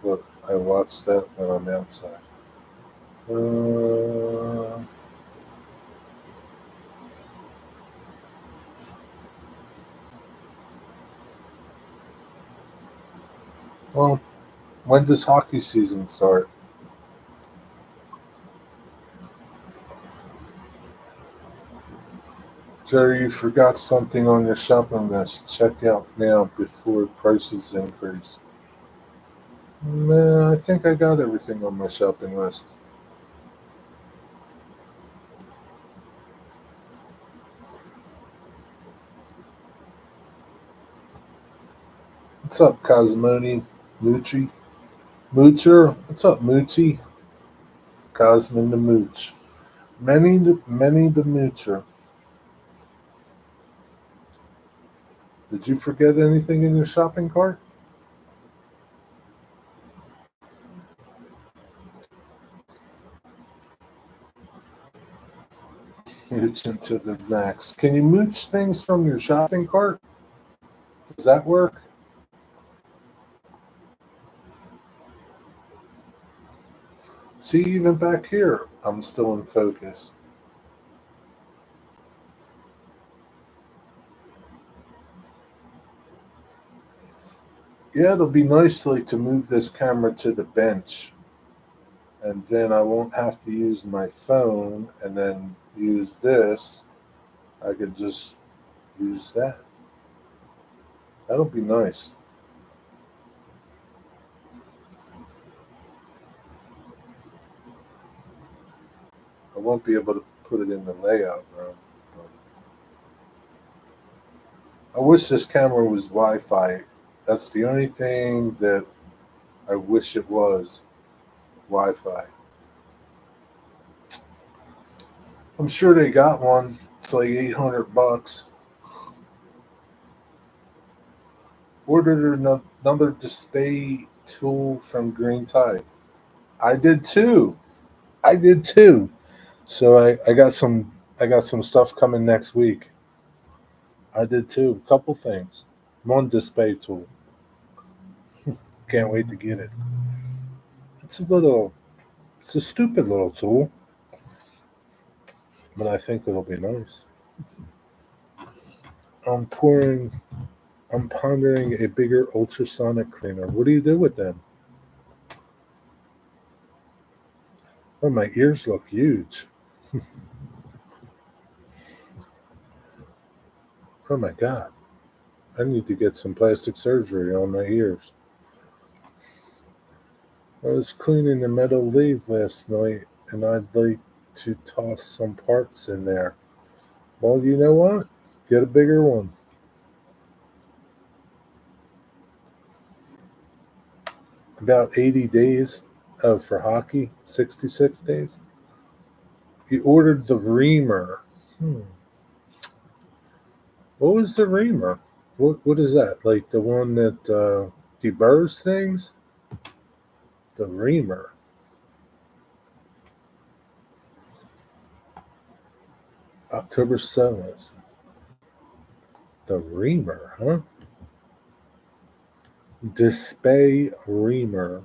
But I watch that when I'm outside. Uh, well, when does hockey season start? Jerry, you forgot something on your shopping list. Check out now before prices increase. Man, I think I got everything on my shopping list. What's up, Cosmoni? Moochie? Moocher? What's up, Moochie? Cosmin the Mooch. Many the Moocher. Did you forget anything in your shopping cart? Mooch into the max. Can you mooch things from your shopping cart? Does that work? See, even back here, I'm still in focus. Yeah, it'll be nice like to move this camera to the bench, and then I won't have to use my phone and then use this. I could just use that. That'll be nice. I won't be able to put it in the layout room. But I wish this camera was Wi-Fi. That's the only thing that I wish it was Wi-Fi. I'm sure they got one. It's like $800. Ordered another display tool from Green Tide. I did too. I did too. So I got some stuff coming next week. I did too. Couple things. One display tool. Can't wait to get it. It's a little it's a stupid little tool, but I think it'll be nice. I'm pouring I'm pondering a bigger ultrasonic cleaner. What do you do with them? Oh, my ears look huge. Oh my god. I need to get some plastic surgery on my ears. I was cleaning the metal lathe last night and I'd like to toss some parts in there. Well, you know what? Get a bigger one. About 80 days for hockey, 66 days. He ordered the reamer. What was the reamer? What is that? Like the one that deburrs things? The reamer. October 7th. The reamer, huh? Display reamer.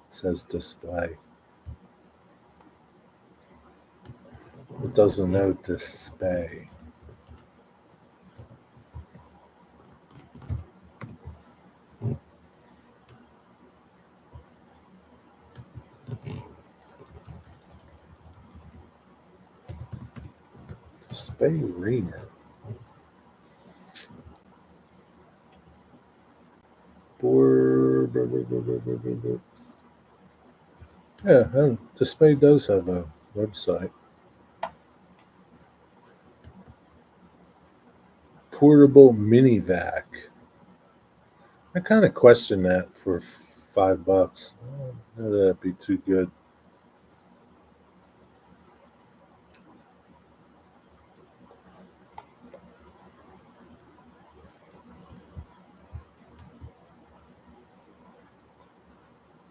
Says display. It doesn't know display. Display reamer. Yeah, Display does have a website. Portable mini vac. I kind of question that for $5. That'd be too good.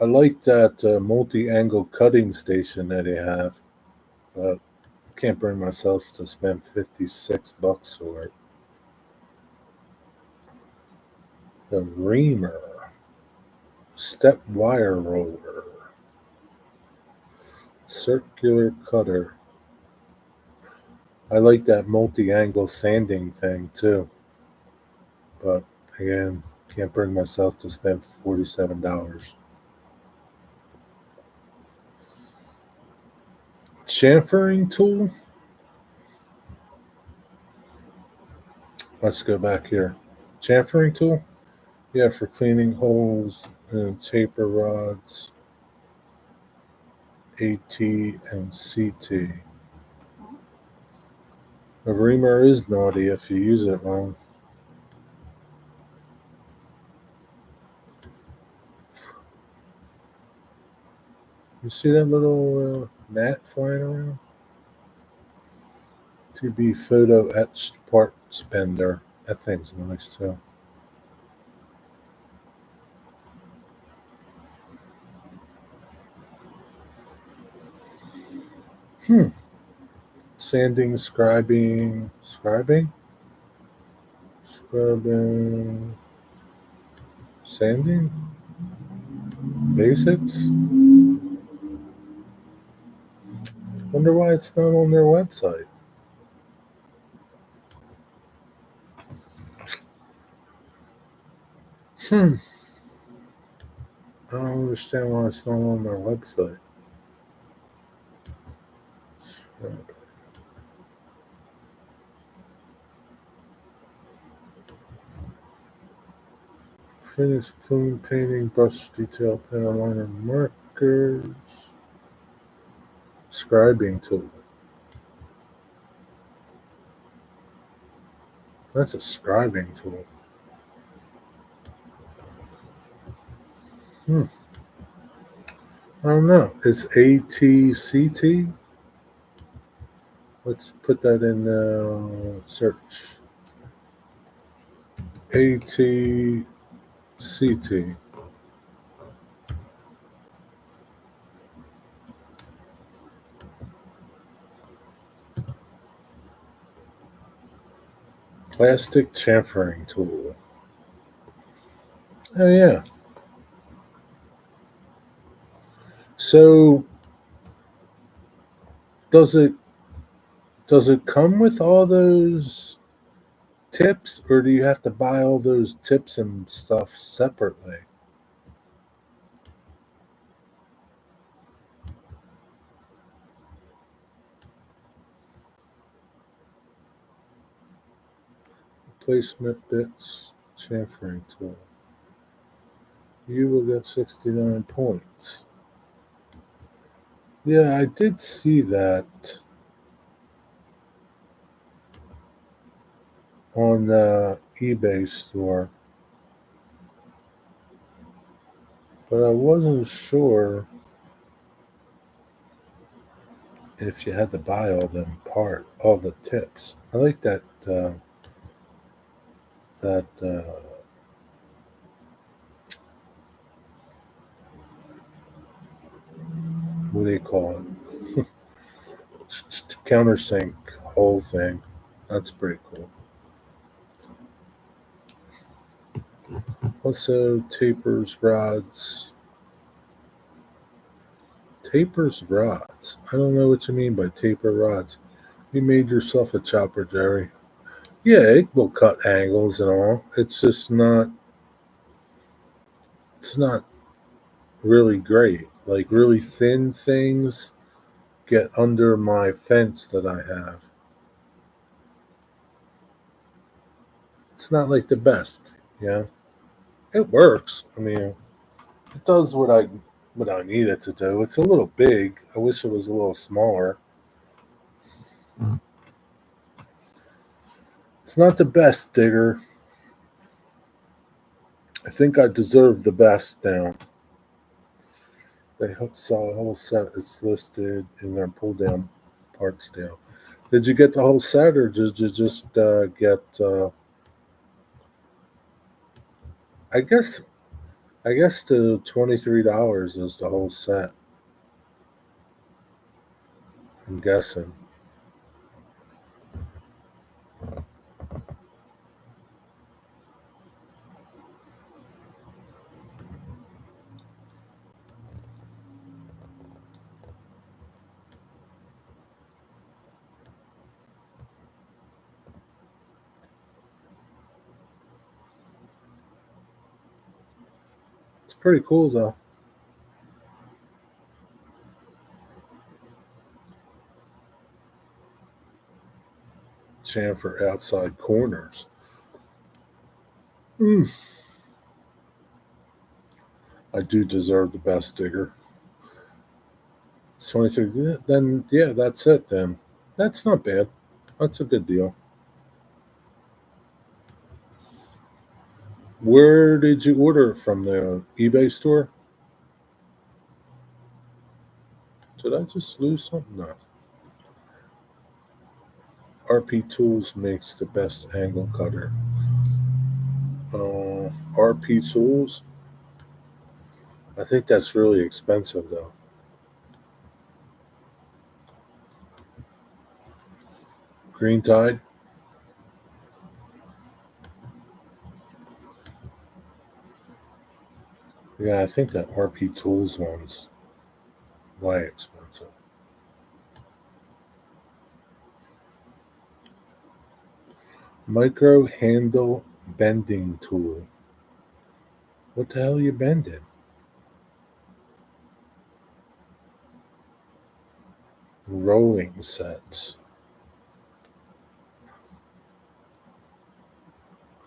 I like that multi-angle cutting station that they have, but I can't bring myself to spend $56 for it. The reamer, step wire roller, circular cutter. I like that multi-angle sanding thing too, but again, can't bring myself to spend $47. Chamfering tool. Let's go back here. Chamfering tool. Yeah, for cleaning holes and taper rods, AT and CT. A reamer is naughty if you use it wrong. You see that little gnat flying around? To be photo etched part spender. That thing's nice too. Sanding, scrubbing, sanding, basics. Wonder why it's not on their website. I don't understand why it's not on their website. Finish plume painting, brush detail, pen, liner, markers. Scribing tool. That's a scribing tool. I don't know. It's ATCT. Let's put that in search. ATCT. Plastic chamfering tool. Oh yeah. So does it come with all those tips, or do you have to buy all those tips and stuff separately? Placement bits, chamfering tool. You will get 69 points. Yeah, I did see that on the eBay store, but I wasn't sure if you had to buy all the tips. I like that what do you call it? Countersink whole thing. That's pretty cool. Also, tapers rods. I don't know what you mean by taper rods. You made yourself a chopper, Jerry. Yeah, it will cut angles and all. It's just not. It's not really great. Like really thin things get under my fence that I have. It's not like the best. Yeah, it works. I mean, it does what I need it to do. It's a little big. I wish it was a little smaller. It's not the best digger. I think I deserve the best now. They saw a whole set. It's listed in their pull down parts deal. Did you get the whole set, or did you just get? I guess the $23 is the whole set. I'm guessing. It's pretty cool though. Chamfer outside corners. Mm, I do deserve the best digger. 23. Then yeah, that's it. Then that's not bad. That's a good deal. Where did you order it from? The eBay store? Did I just lose something? No. RP Tools makes the best angle cutter. RP Tools? I think that's really expensive though. Green Tide? Yeah, I think that RP Tools one's way expensive. Micro handle bending tool. What the hell are you bending? Rolling sets.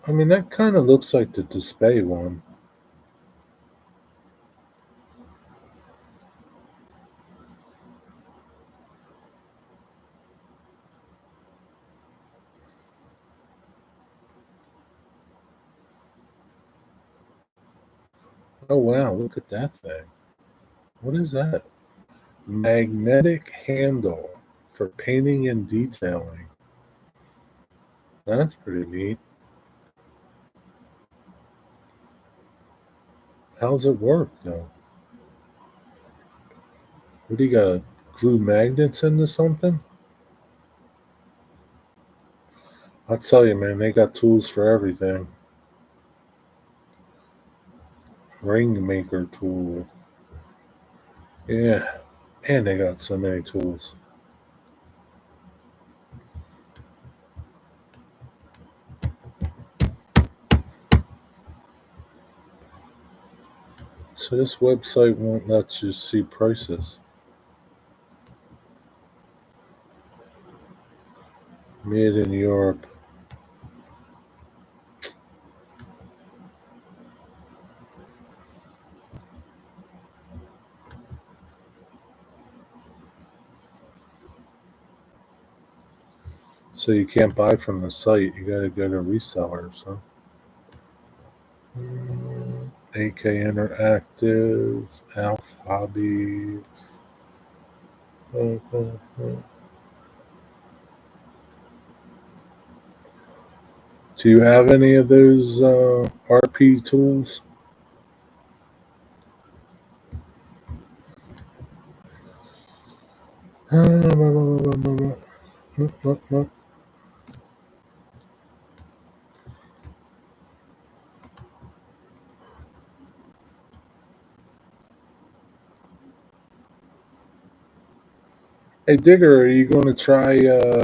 I mean, that kind of looks like the display one. Oh, wow, look at that thing. What is that? Magnetic handle for painting and detailing. That's pretty neat. How's it work, though? What do you got? Glue magnets into something? I'll tell you, man, they got tools for everything. Ring maker tool. Yeah, and they got so many tools. So this website won't let you see prices. Made in Europe. So you can't buy from the site. You gotta go to resellers, huh? AK Interactive, Alf Hobbies. Do you have any of those RP tools? Hey Digger, are you going to try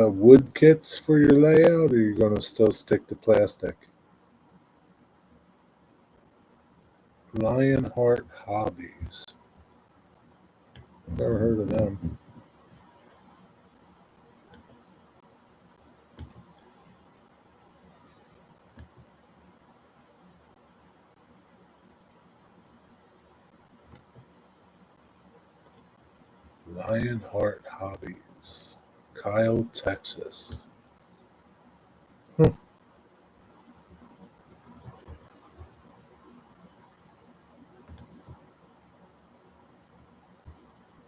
wood kits for your layout, or are you going to still stick to plastic? Lionheart Hobbies. Never heard of them. Lionheart Hobbies, Kyle, Texas. Hmm.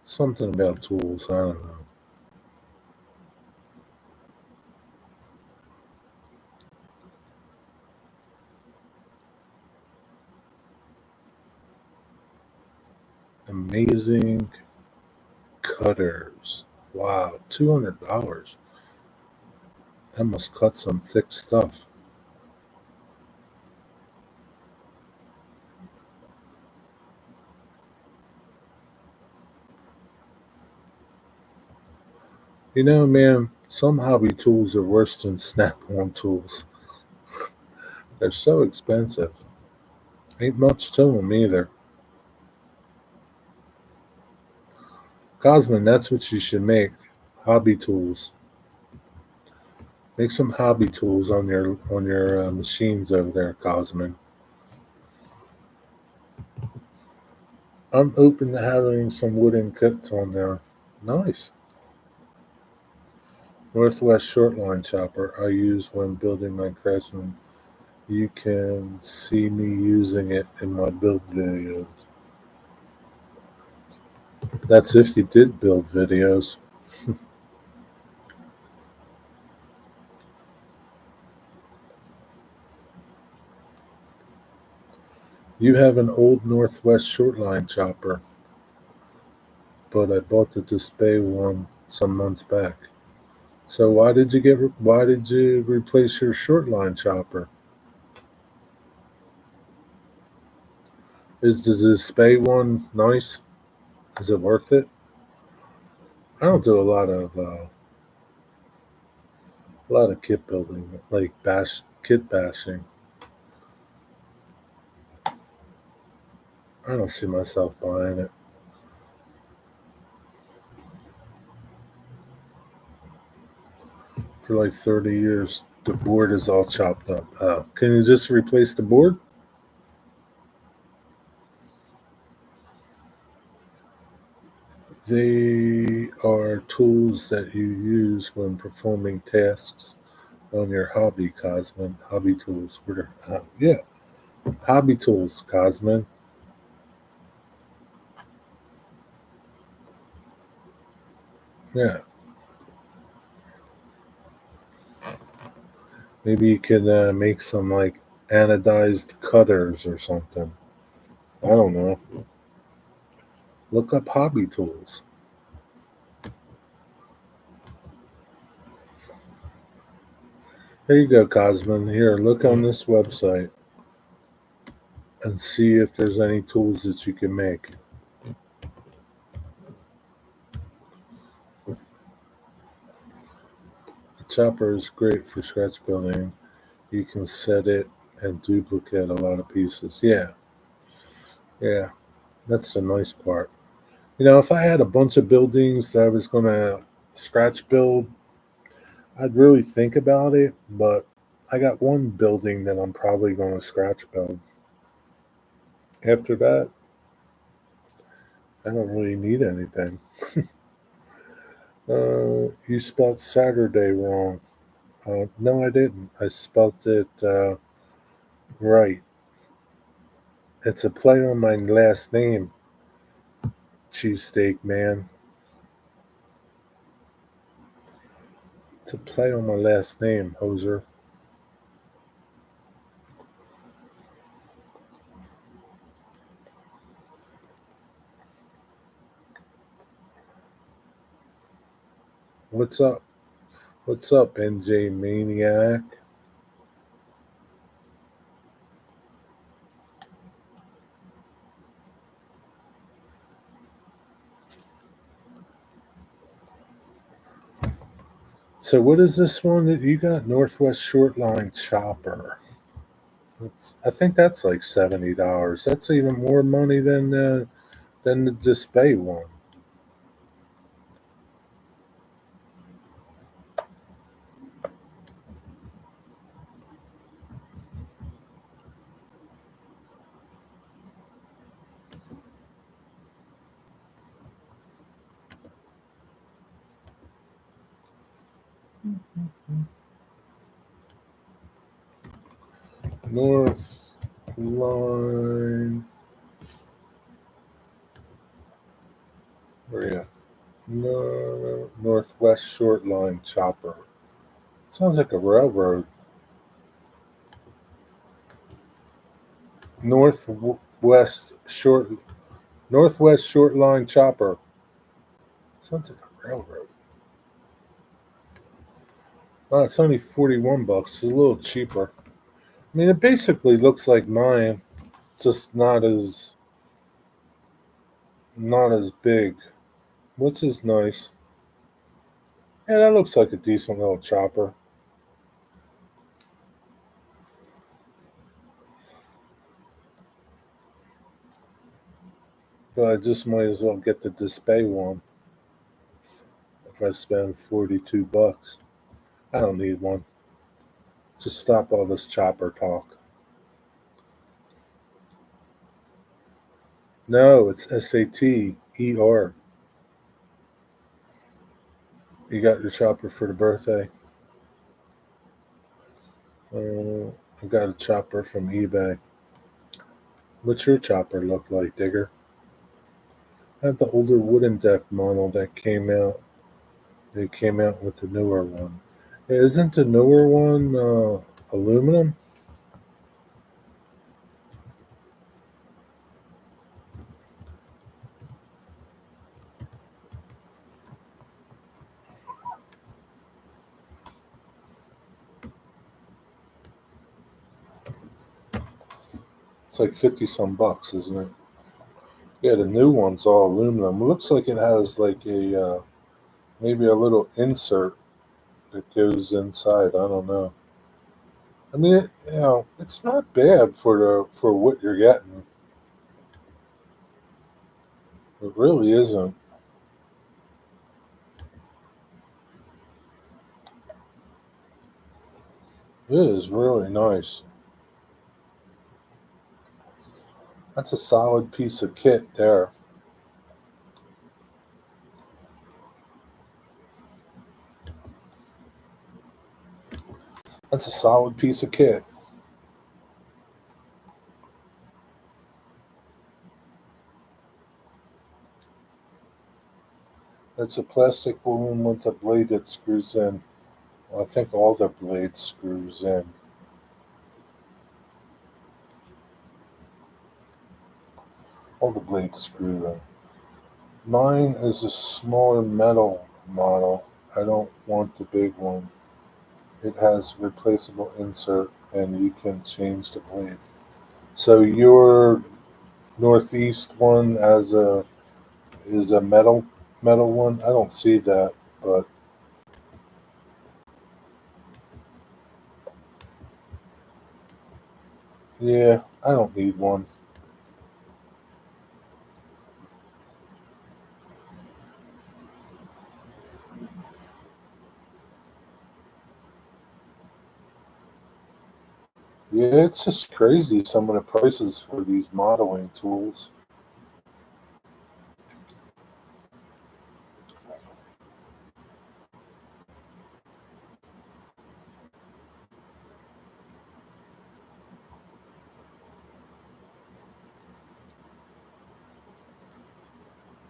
Something about tools. I don't know. Amazing cutters. Wow, $200. That must cut some thick stuff. You know, man, some hobby tools are worse than snap-on tools. They're so expensive. Ain't much to them either. Cosmin, that's what you should make. Hobby tools. Make some hobby tools on your machines over there, Cosmin. I'm open to having some wooden kits on there. Nice. Northwest Shortline chopper I use when building my Craftsman. You can see me using it in my build videos. That's if you did build videos. You have an old Northwest shortline chopper, but I bought the display one some months back. So why did you replace your shortline chopper? Is the display one nice? Is it worth it? I don't do a lot of kit building, like kit bashing. I don't see myself buying it. For like 30 years, the board is all chopped up. Can you just replace the board? They are tools that you use when performing tasks on your hobby, Cosmin. Hobby tools. Yeah, hobby tools, Cosmin. Yeah, maybe you can make some like anodized cutters or something. I don't know. Look up hobby tools. Here you go, Cosmin. Here, look on this website and see if there's any tools that you can make. The chopper is great for scratch building. You can set it and duplicate a lot of pieces. Yeah, that's the nice part. You know, if I had a bunch of buildings that I was going to scratch build, I'd really think about it. But I got one building that I'm probably going to scratch build. After that, I don't really need anything. You spelled Saturday wrong. No, I didn't. I spelled it right. It's a play on my last name, cheesesteak man. It's a play on my last name, hoser. What's up? What's up, NJ Maniac? So, what is this one that you got? Northwest Shortline Chopper. I think that's like $70. That's even more money than the display one. North Line. Where you at? No, Northwest Shortline Chopper. Sounds like a railroad. Northwest Short Northwest Shortline Chopper. Sounds like a railroad. Oh, it's only 41 bucks. It's a little cheaper. I mean, it basically looks like mine, just not as big. What's this nice? Yeah, that looks like a decent little chopper. But I just might as well get the display one if I spend 42 bucks. I don't need one. Just stop all this chopper talk. No, it's SaterDay. You got your chopper for the birthday? I got a chopper from eBay. What's your chopper look like, Digger? I have the older wooden deck model that came out. They came out with the newer one. Isn't the newer one aluminum? It's like 50 some bucks, isn't it? Yeah, the new one's all aluminum. It looks like it has like a maybe a little insert that goes inside. I don't know. I mean, it's not bad for what you're getting. It really isn't. It is really nice. That's a solid piece of kit there. That's a solid piece of kit. It's a plastic balloon with a blade that screws in. Well, I think all the blades screws in. All the blades screw in. Mine is a smaller metal model. I don't want the big one. It has replaceable insert and you can change the blade. So your northeast one has a is a metal one. I don't see that, but yeah, I don't need one. Yeah, it's just crazy some of the prices for these modeling tools.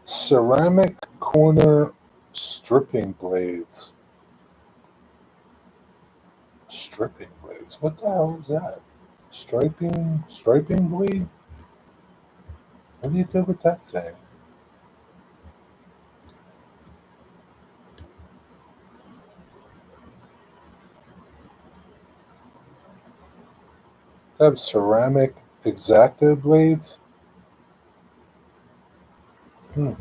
Ceramic corner stripping blades. Stripping blades. What the hell is that? Striping blade? What do you do with that thing? They have ceramic exacto blades? Hmm.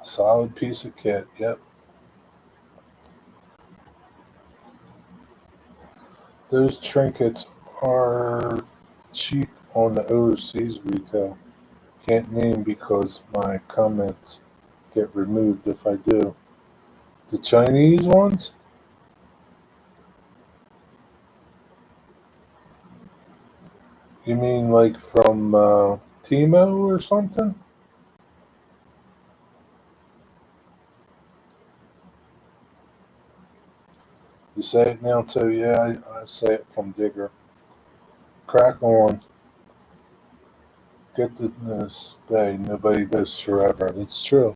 Solid piece of kit. Yep. Those trinkets are cheap on the overseas retail. Can't name because my comments get removed if I do. The Chinese ones? You mean like from Timo or something? You say it now too? Yeah, I say it from Digger. Crack on. Get the spay. Nobody lives forever. That's true.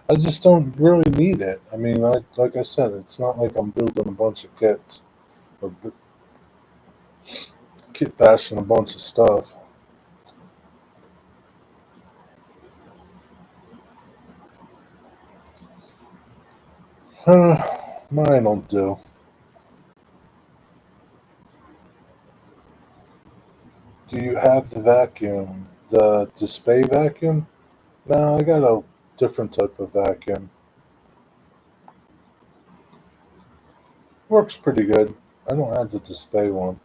I just don't really need it. I mean, like I said, it's not like I'm building a bunch of kits or kit bashing a bunch of stuff. Mine don't do. Do you have the vacuum? The display vacuum? No, I got a different type of vacuum. Works pretty good. I don't have the display one.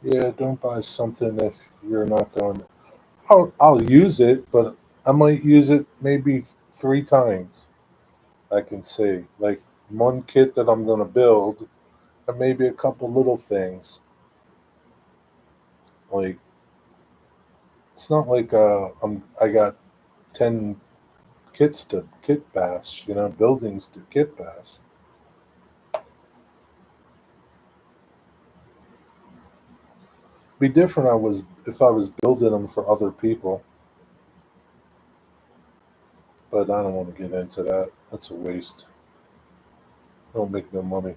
Yeah, don't buy something if you're not going. I'll use it, but I might use it maybe 3 times. I can see like one kit that I'm going to build, and maybe a couple little things like It's not like I got 10 kits to kit bash, buildings to kit bash. Be different. I was if I was building them for other people, but I don't want to get into that. That's a waste. I don't make no money.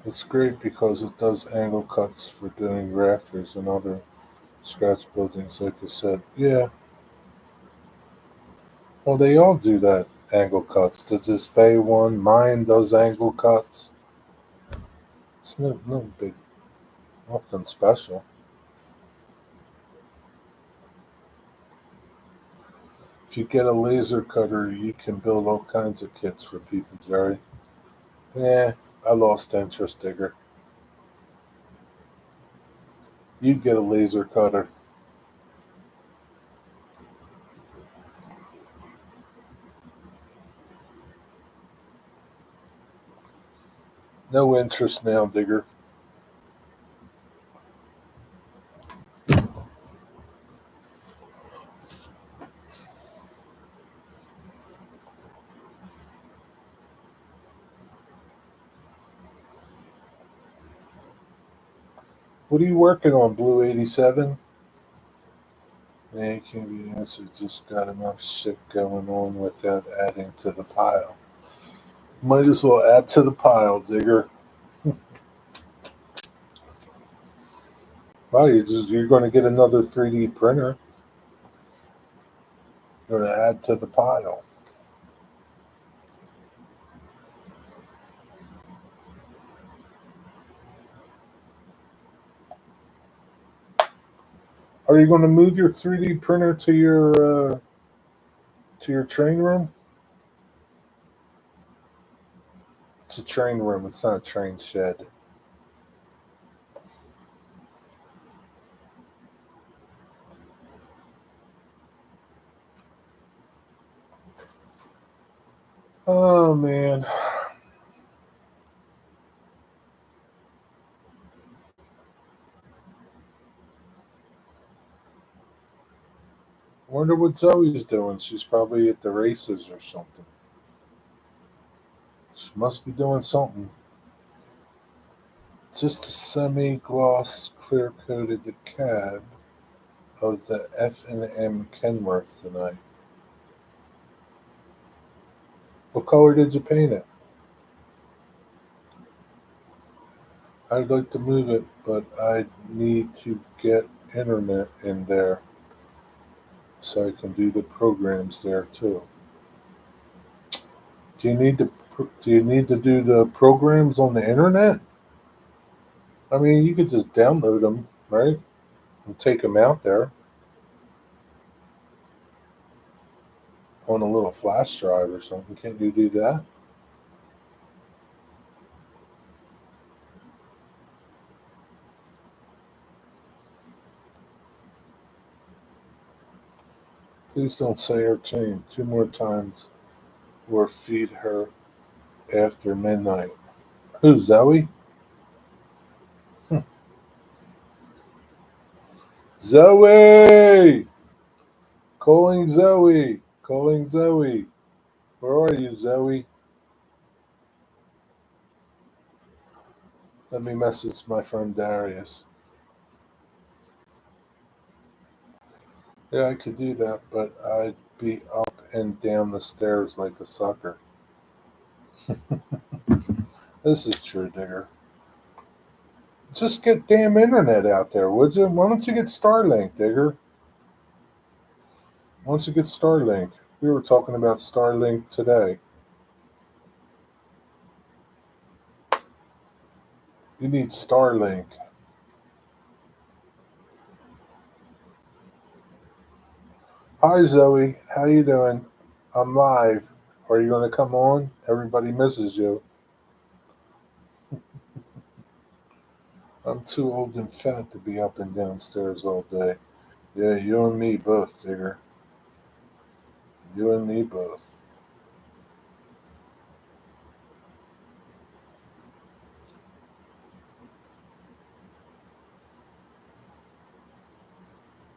It's great because it does angle cuts for doing rafters and other scratch buildings, like I said. Yeah, well, they all do that angle cuts. The display one, mine does angle cuts. It's no big, nothing special. If you get a laser cutter, you can build all kinds of kits for people, Jerry. Yeah, I lost interest, Digger. You get a laser cutter. No interest now, Digger. What are you working on, Blue 87? Man, you can't be answered. Just got enough shit going on without adding to the pile. Might as well add to the pile, Digger. Well, you're going to get another 3D printer. You're going to add to the pile. Are you going to move your 3D printer to your train room? It's a train room. It's not a train shed. Oh man, wonder what Zoe's doing. She's probably at the races or something. She must be doing something. Just a semi-gloss, clear-coated the cab of the F&M Kenworth tonight. What color did you paint it? I'd like to move it, but I need to get internet in there so I can do the programs there too. Do you need to do the programs on the internet? I mean, you could just download them, right? And take them out there on a little flash drive or something. Can't you do that? Please don't say her name 2 more times or feed her after midnight. Who, Zoe? Hmm. Zoe! Calling Zoe! Calling Zoe! Where are you, Zoe? Let me message my friend Darius. Yeah, I could do that, but I'd be up and down the stairs like a sucker. This is true, Digger. Just get damn internet out there, would you? Why don't you get Starlink, Digger? Why don't you get Starlink? We were talking about Starlink today. You need Starlink. Hi, Zoe. How you doing? I'm live. Are you going to come on? Everybody misses you. I'm too old and fat to be up and downstairs all day. Yeah, you and me both, Digger. You and me both.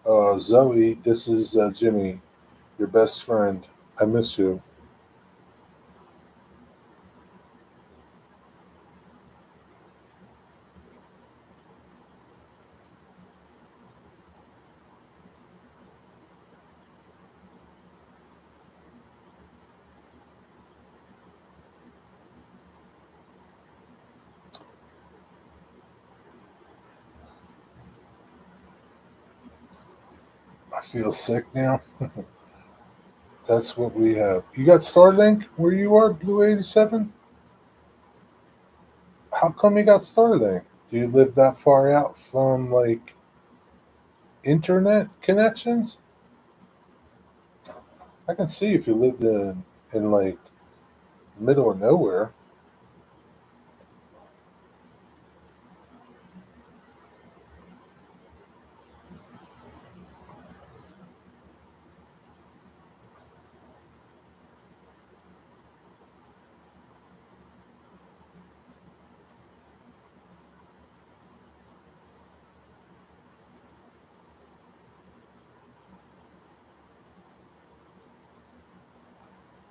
Zoe, this is Jimmy, your best friend. I miss you. I feel sick now. That's what we have. You got Starlink where you are, Blue 87? How come you got Starlink? Do you live that far out from like internet connections? I can see if you lived in like middle of nowhere.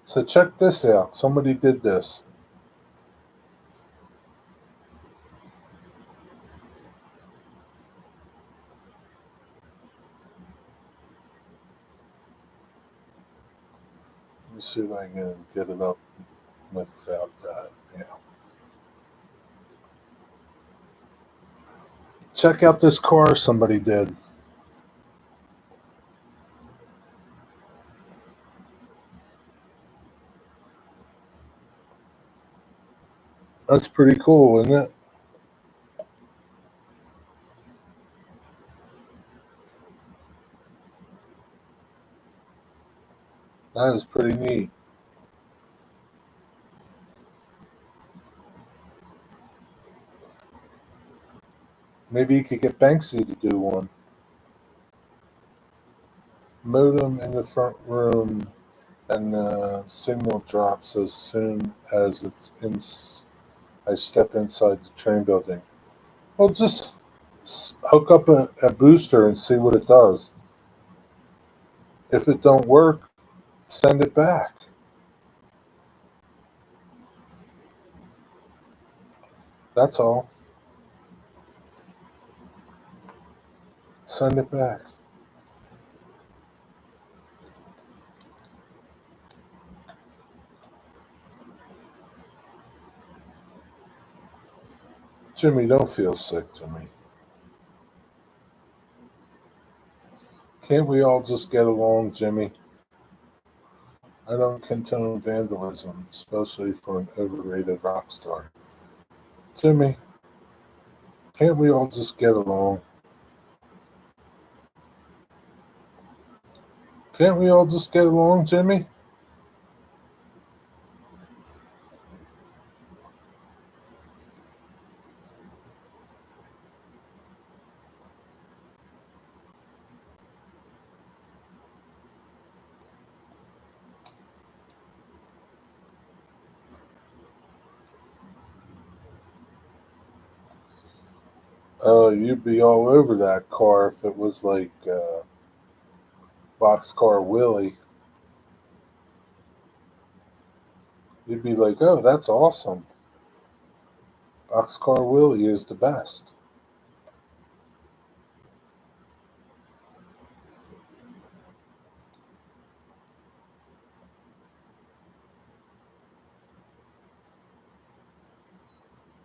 So check this out. Somebody did this. Let me see if I can get it up without that. Yeah. Check out this car somebody did. That's pretty cool, isn't it? That is pretty neat. Maybe you could get Banksy to do one. Modem in the front room, and signal drops as soon as I step inside the train building. Well, just hook up a booster and see what it does. If it don't work, send it back. That's all. Send it back. Jimmy, don't feel sick, Jimmy. Can't we all just get along, Jimmy? I don't condone vandalism, especially for an overrated rock star. Jimmy, can't we all just get along? Can't we all just get along, Jimmy? Oh, you'd be all over that car if it was like Boxcar Willie. You'd be like, oh, that's awesome. Boxcar Willie is the best.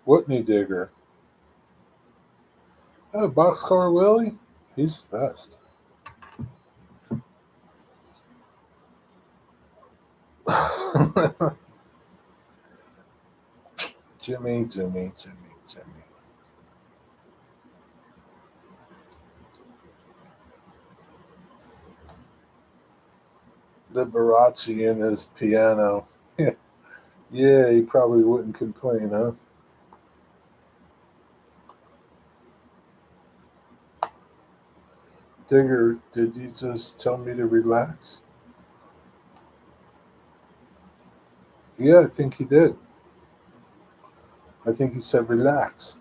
Whitney Digger. Oh, Boxcar Willie? He's the best. Jimmy, Jimmy, Jimmy, Jimmy. Liberace and his piano. Yeah, he probably wouldn't complain, huh? Digger, did you just tell me to relax? Yeah, I think he did. I think he said relax.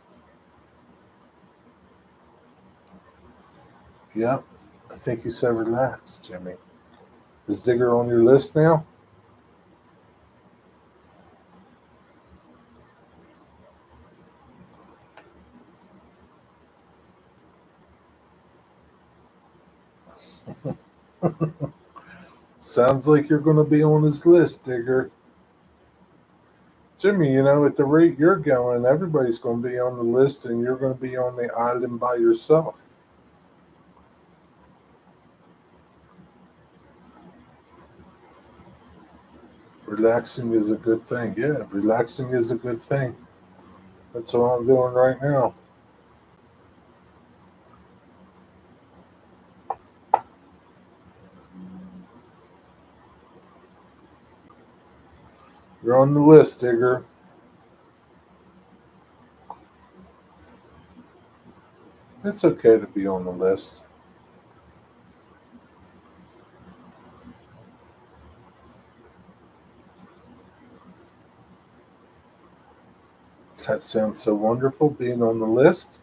Yep. think you said relax, Jimmy. Is Digger on your list now? Sounds like you're going to be on his list, Digger. Jimmy, at the rate you're going, everybody's going to be on the list and you're going to be on the island by yourself. Relaxing is a good thing. Yeah, relaxing is a good thing. That's what I'm doing right now. You're on the list, Digger. It's okay to be on the list. That sounds so wonderful, being on the list.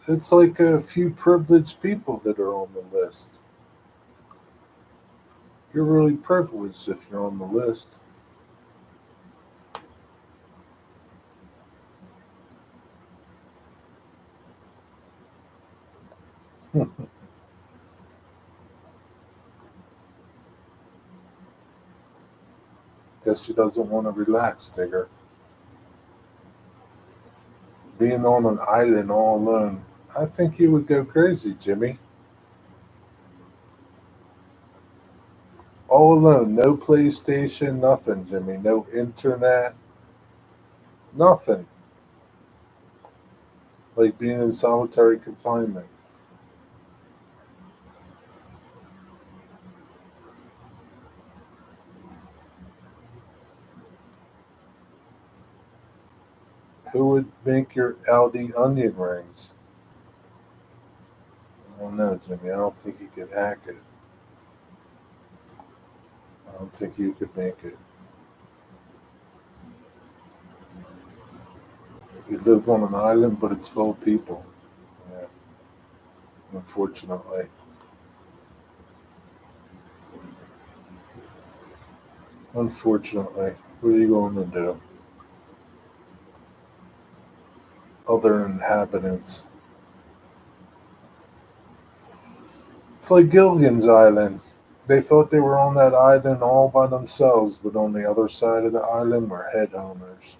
It's like a few privileged people that are on the list. You're really privileged if you're on the list. Guess he doesn't want to relax, Digger. Being on an island all alone, I think you would go crazy, Jimmy. All alone, no PlayStation, nothing, Jimmy. No internet, nothing. Like being in solitary confinement. Who would make your Aldi onion rings? I don't know, Jimmy. I don't think you could hack it. I don't think you could make it. You live on an island, but it's full of people. Yeah, unfortunately. Unfortunately. What are you going to do? Other inhabitants. It's like Gilligan's Island. They thought they were on that island all by themselves, but on the other side of the island were head owners.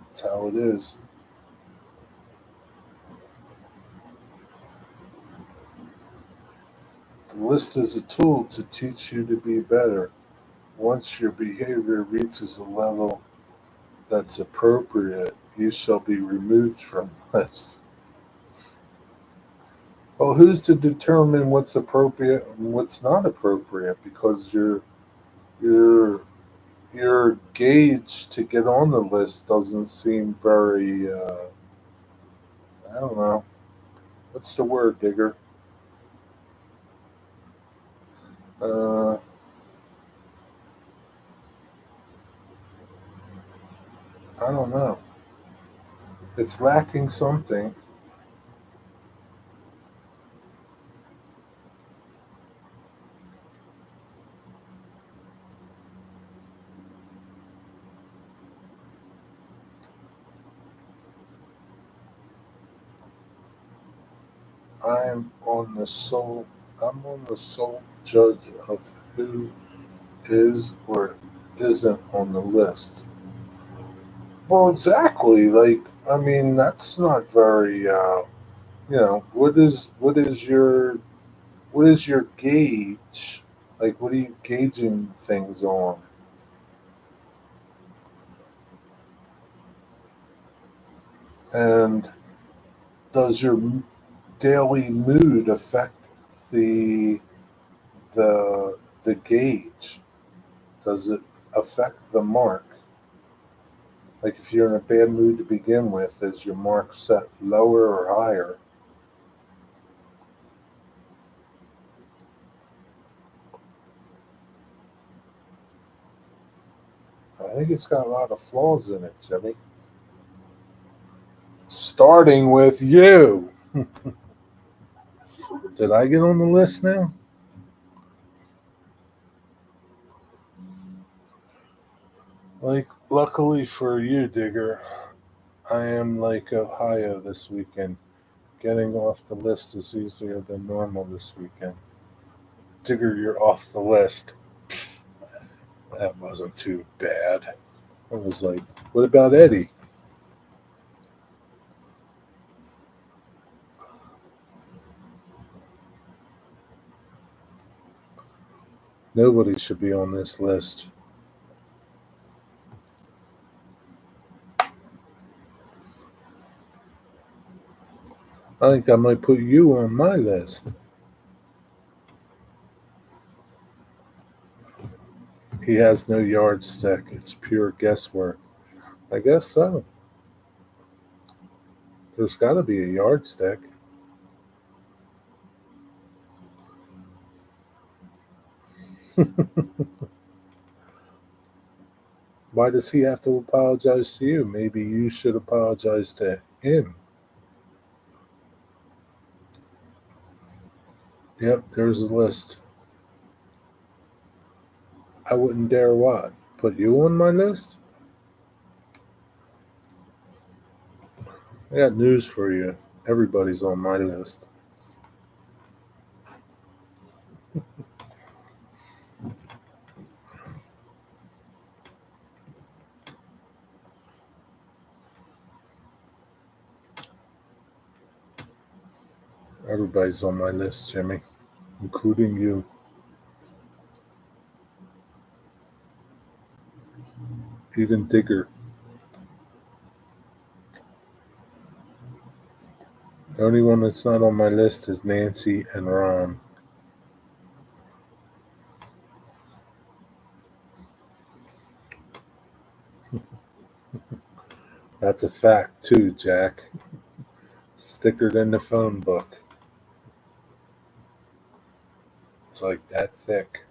That's how it is. The list is a tool to teach you to be better. Once your behavior reaches a level that's appropriate, you shall be removed from the list. Well, who's to determine what's appropriate and what's not appropriate? Because your your gauge to get on the list doesn't seem very. I don't know. What's the word, Digger? Uh, I don't know. It's lacking something. I'm on the sole. I'm on the sole judge of who is or isn't on the list. Well, exactly. Like, I mean, that's not very. What is your gauge? Like, what are you gauging things on? And does your daily mood affect the the gauge? Does it affect the mark? Like, if you're in a bad mood to begin with, is your mark set lower or higher? I think it's got a lot of flaws in it, Jimmy. Starting with you. Did I get on the list now? Like, luckily for you, Digger, I am like Ohio this weekend. Getting off the list is easier than normal this weekend. Digger, you're off the list. That wasn't too bad. I was like, what about Eddie? Nobody should be on this list. I think I might put you on my list. He has no yardstick. It's pure guesswork. I guess so. There's got to be a yardstick. Why does he have to apologize to you? Maybe you should apologize to him. Yep, there's a list. I wouldn't dare what? Put you on my list? I got news for you. Everybody's on my list. Everybody's on my list, Jimmy, including you. Even Digger. The only one that's not on my list is Nancy and Ron. That's a fact, too, Jack. It's thicker than the phone book. It's like that thick.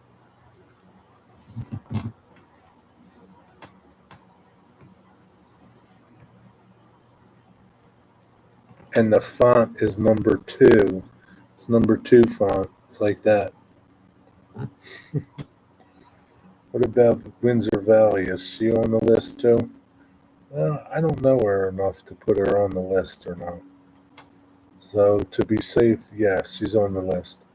And the font is number 2. It's number 2 font. It's like that. What about Windsor Valley? Is she on the list too? I don't know her enough to put her on the list or not. So to be safe, yes, she's on the list.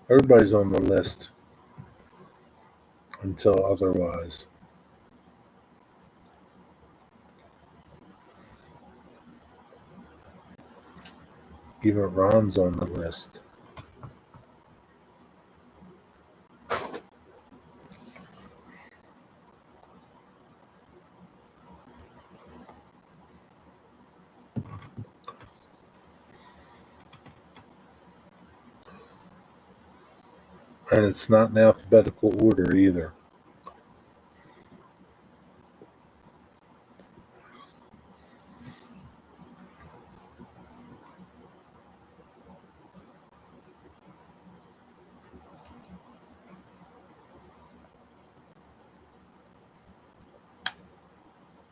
Everybody's on the list until otherwise. Even Ron's on the list. And it's not in alphabetical order either.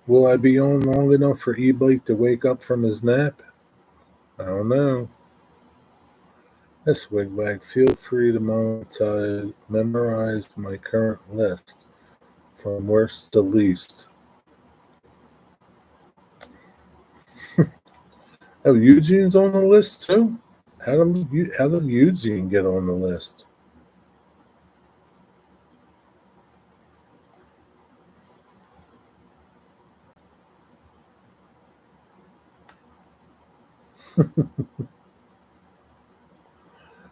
Will I be on long enough for E-Bike to wake up from his nap? I don't know. Yes, Wigwag, feel free to memorize my current list from worst to least. Oh, Eugene's on the list too? How did Eugene get on the list?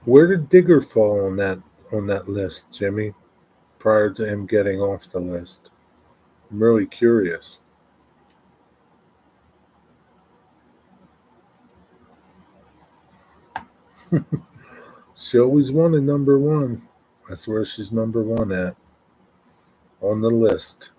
Where did Digger fall on that list, Jimmy? Prior to him getting off the list, I'm really curious. She always wanted number 1. That's where she's number 1 at on the list.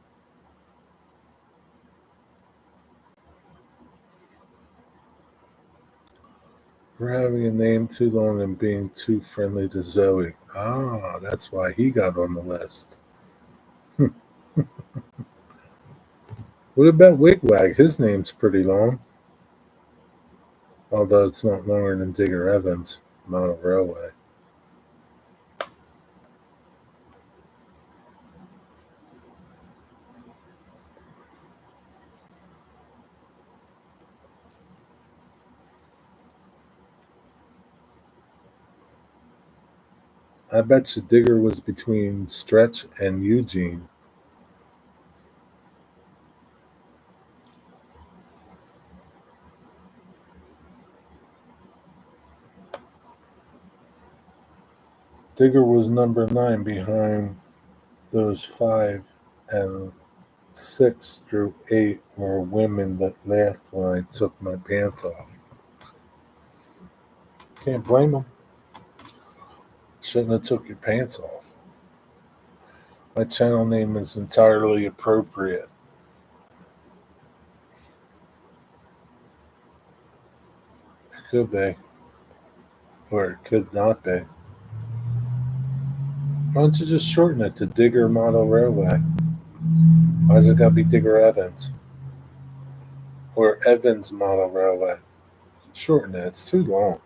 For having a name too long and being too friendly to Zoe. Ah, that's why he got on the list. What about Wigwag? His name's pretty long, although it's not longer than Digger Evans, Model Railway. I bet you Digger was between Stretch and Eugene. Digger was number 9 behind those 5, and 6 through 8 were women that laughed when I took my pants off. Can't blame them. Shouldn't have took your pants off. My channel name is entirely appropriate. It could be, or it could not be. Why don't you just shorten it to Digger Model Railway? Why's it gotta be Digger Evans? Or Evans Model Railway? Shorten it, it's too long.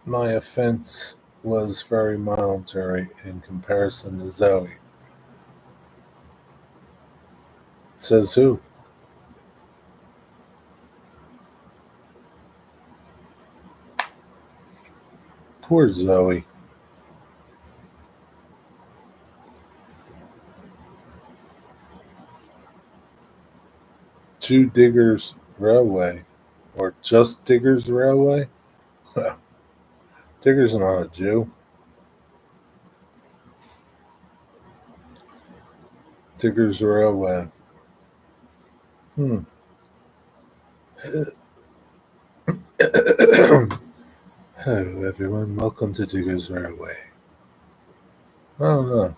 My offense was very military in comparison to Zoe. Says who? Poor Zoe. Jew Diggers Railway. Or just Diggers Railway? Digger's not a Jew. Diggers Railway. Hello, everyone. Welcome to Diggers Railway. I don't know.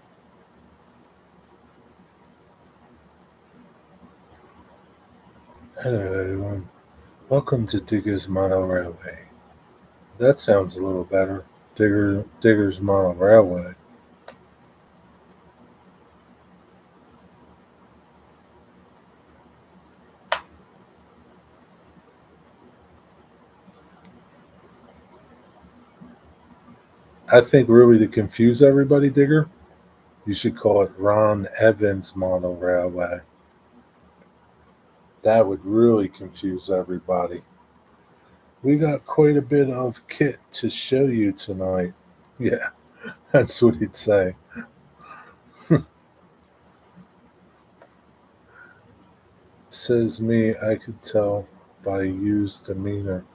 Hello, everyone. Welcome to Diggers Model Railway. That sounds a little better. Diggers Model Railway. I think really to confuse everybody, Digger, you should call it Ron Evans Model Railway. That would really confuse everybody. We got quite a bit of kit to show you tonight. Yeah, that's what he'd say. Says me, I could tell by Yu's demeanor,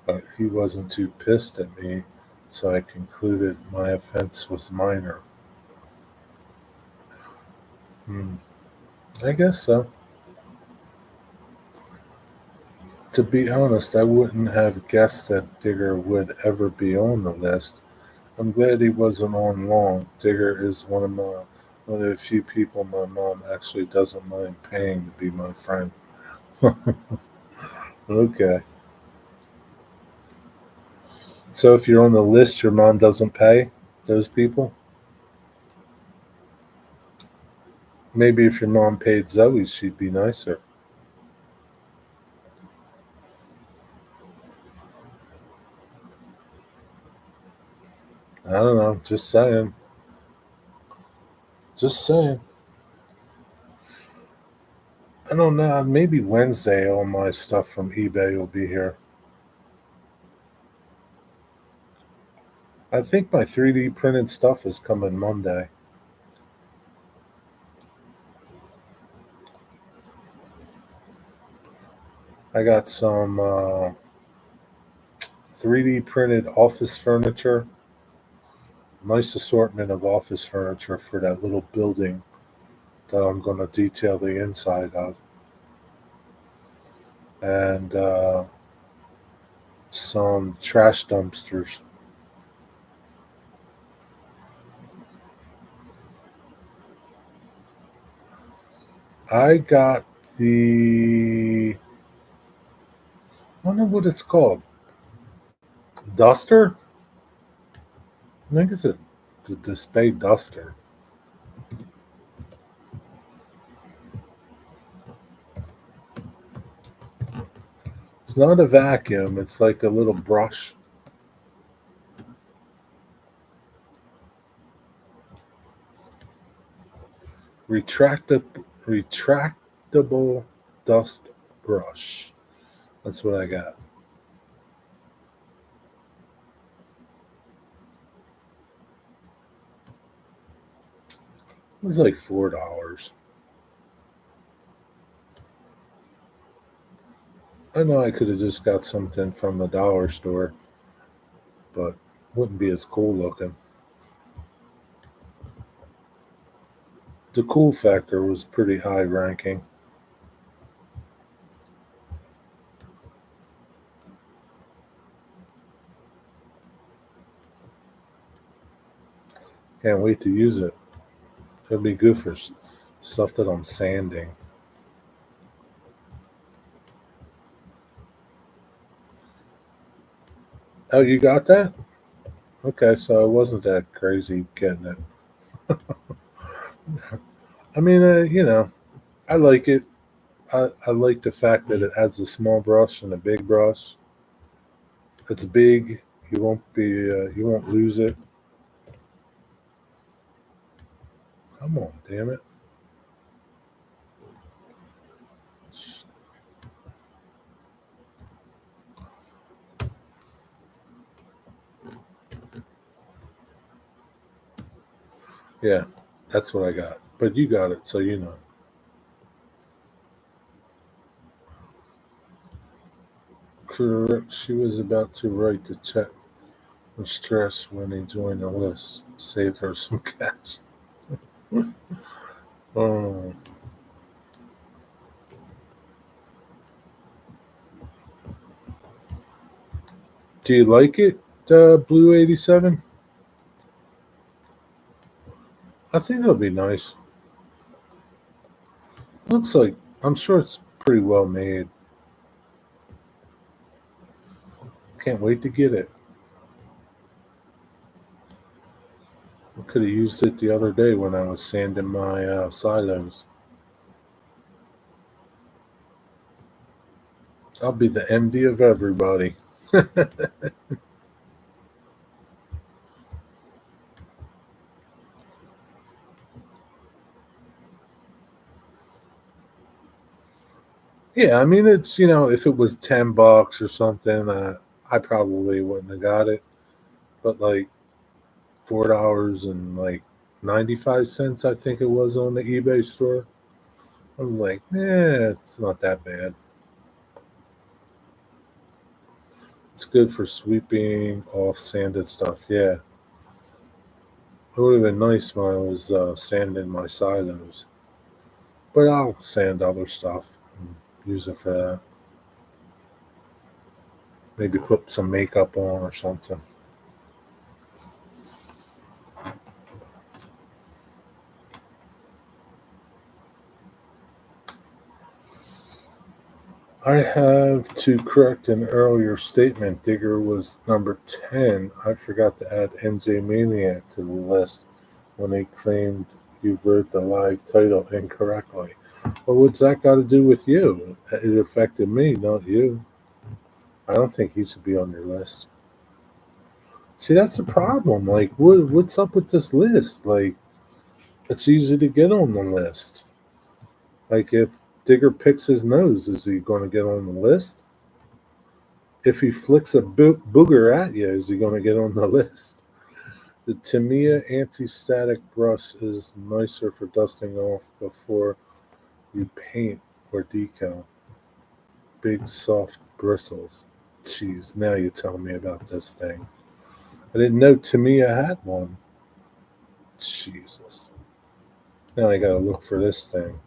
but he wasn't too pissed at me, so I concluded my offense was minor. I guess so. To be honest, I wouldn't have guessed that Digger would ever be on the list. I'm glad he wasn't on long. Digger is one of the few people my mom actually doesn't mind paying to be my friend. Okay. So if you're on the list, your mom doesn't pay those people? Maybe if your mom paid Zoe, she'd be nicer. I don't know. Just saying. Just saying. I don't know. Maybe Wednesday all my stuff from eBay will be here. I think my 3D printed stuff is coming Monday. I got some 3D printed office furniture. Nice assortment of office furniture for that little building that I'm going to detail the inside of. And some trash dumpsters. I got the I don't know what it's called. Duster? I think it's a display duster. It's not a vacuum. It's like a little brush. Retractable dust brush. That's what I got. It was like $4. I know I could have just got something from the dollar store, but wouldn't be as cool looking. The cool factor was pretty high ranking. Can't wait to use it. It'll be good for stuff that I'm sanding. Oh, you got that? Okay, so it wasn't that crazy getting it. I mean, I like it. I like the fact that it has a small brush and a big brush. It's big. You won't lose it. Come on, damn it. Yeah, that's what I got. But you got it, so you know. Correct. She was about to write the check with stress when he joined the list. Save her some cash. Oh, do you like it, Blue 87? I think it'll be nice. Looks like I'm sure it's pretty well made. Can't wait to get it. I could have used it the other day when I was sanding my silos. I'll be the envy of everybody. Yeah, I mean it's if it was $10 or something, I probably wouldn't have got it. But like $4 and like 95 cents, I think it was on the eBay store. I was like, it's not that bad. It's good for sweeping off sanded stuff. Yeah, it would have been nice when I was sanding my silos, but I'll sand other stuff and use it for that. Maybe put some makeup on or something. I have to correct an earlier statement. Digger was number 10. I forgot to add NJ Maniac to the list when they claimed you wrote the live title incorrectly. Well, what's that got to do with you? It affected me, not you. I don't think he should be on your list. See, that's the problem. Like, what's up with this list? Like, it's easy to get on the list. Like, if Digger picks his nose, is he going to get on the list? If he flicks a booger at you, is he going to get on the list? The Tamiya anti-static brush is nicer for dusting off before you paint or decal. Big soft bristles. Jeez, now you tell me about this thing. I didn't know Tamiya had one. Jesus. Now I gotta look for this thing.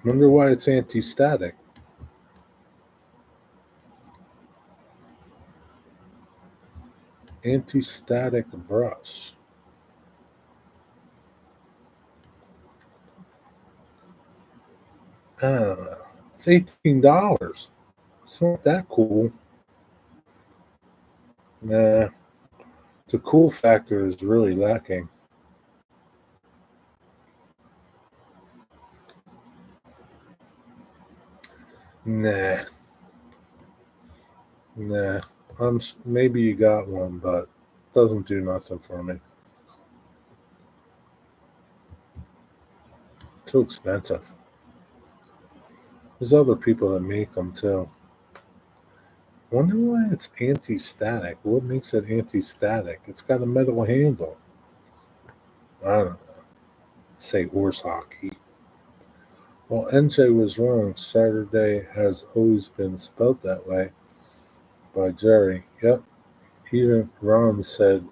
Wonder why it's anti-static. Anti-static brush. Ah, It's $18. It's not that cool. Nah, the cool factor is really lacking. Nah. Maybe you got one, but it doesn't do nothing for me. Too expensive. There's other people that make them too. Wonder why it's anti-static. What makes it anti-static? It's got a metal handle. I don't know. Say horse hockey. Well, NJ was wrong. SaterDay has always been spelled that way by Jerry. Yep. Even Ron said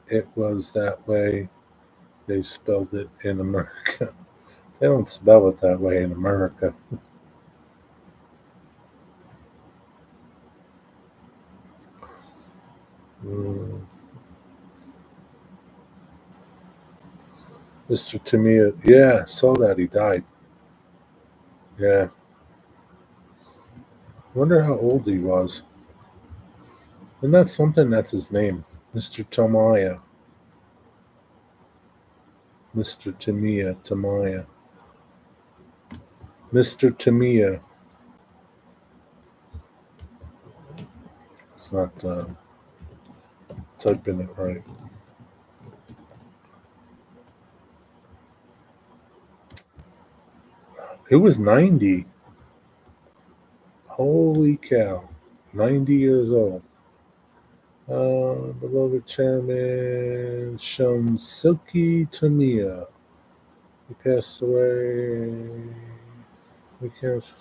it was that way they spelled it in America. They don't spell it that way in America. Mr. Tamiya, yeah, saw that he died. Yeah. Wonder how old he was. And that's something that's his name. Mr. Tamaya. Mr. Tamiya. Tamaya. Mr. Tamiya. It's not typing it right. It was 90. Holy cow. 90 years old. Beloved Chairman Shunsuke Tamiya. He passed away. We can't.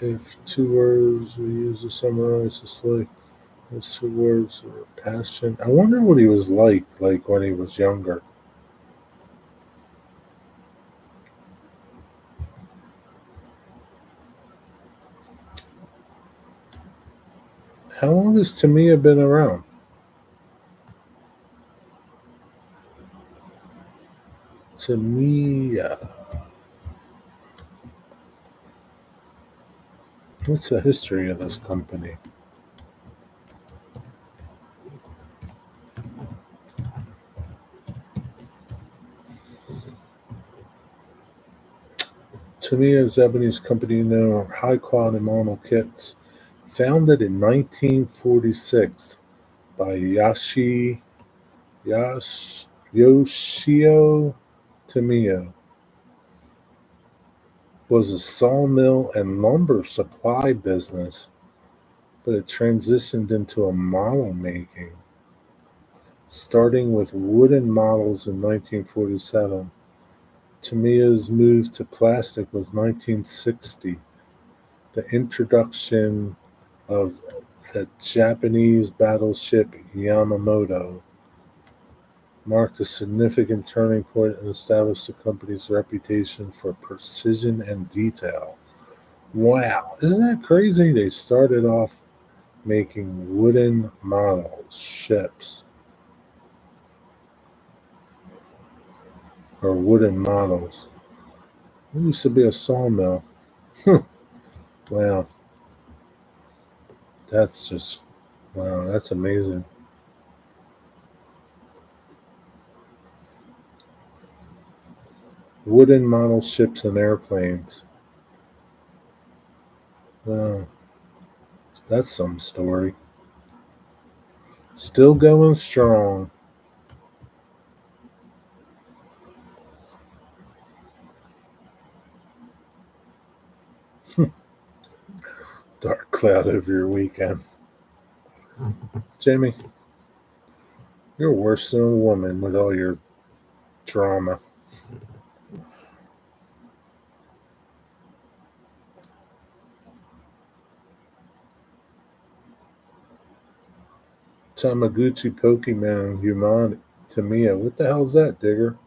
If two words we use to summarize this life, those two words are passion. I wonder what he was like when he was younger. How long has Tamiya been around? Tamiya. What's the history of this company? Tamiya is Japanese company known for high quality model kits. Founded in 1946 by Yoshio Tamiya, was a sawmill and lumber supply business, but it transitioned into a model making, starting with wooden models in 1947. Tamiya's move to plastic was 1960. The introduction of the Japanese battleship Yamamoto marked a significant turning point and established the company's reputation for precision and detail. Wow, isn't that crazy? They started off making wooden models, ships, or wooden models. It used to be a sawmill. Wow, that's amazing. Wooden model ships and airplanes. Wow, that's some story. Still going strong. Dark cloud over your weekend. Jamie, you're worse than a woman with all your drama. Tamaguchi Pokemon Human Tamiya. What the hell's that, Digger?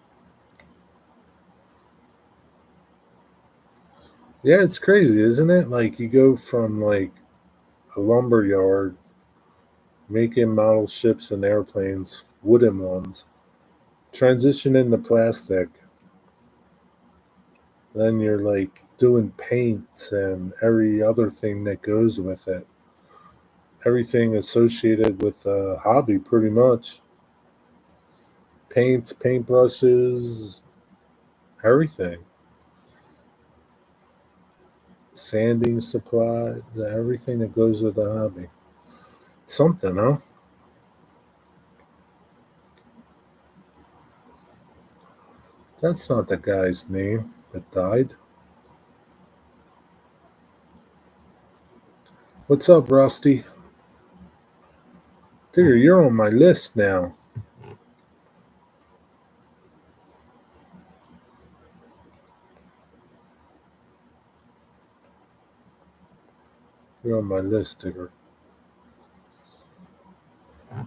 Yeah, it's crazy, isn't it? Like you go from like a lumber yard making model ships and airplanes, wooden ones, transition into plastic. Then you're like doing paints and every other thing that goes with it. Everything associated with a hobby, pretty much. Paints, paintbrushes, everything. Sanding supplies, everything that goes with a hobby. Something, huh? That's not the guy's name that died. What's up, Rusty? Dude, you're on my list now. You're on my list, Digger.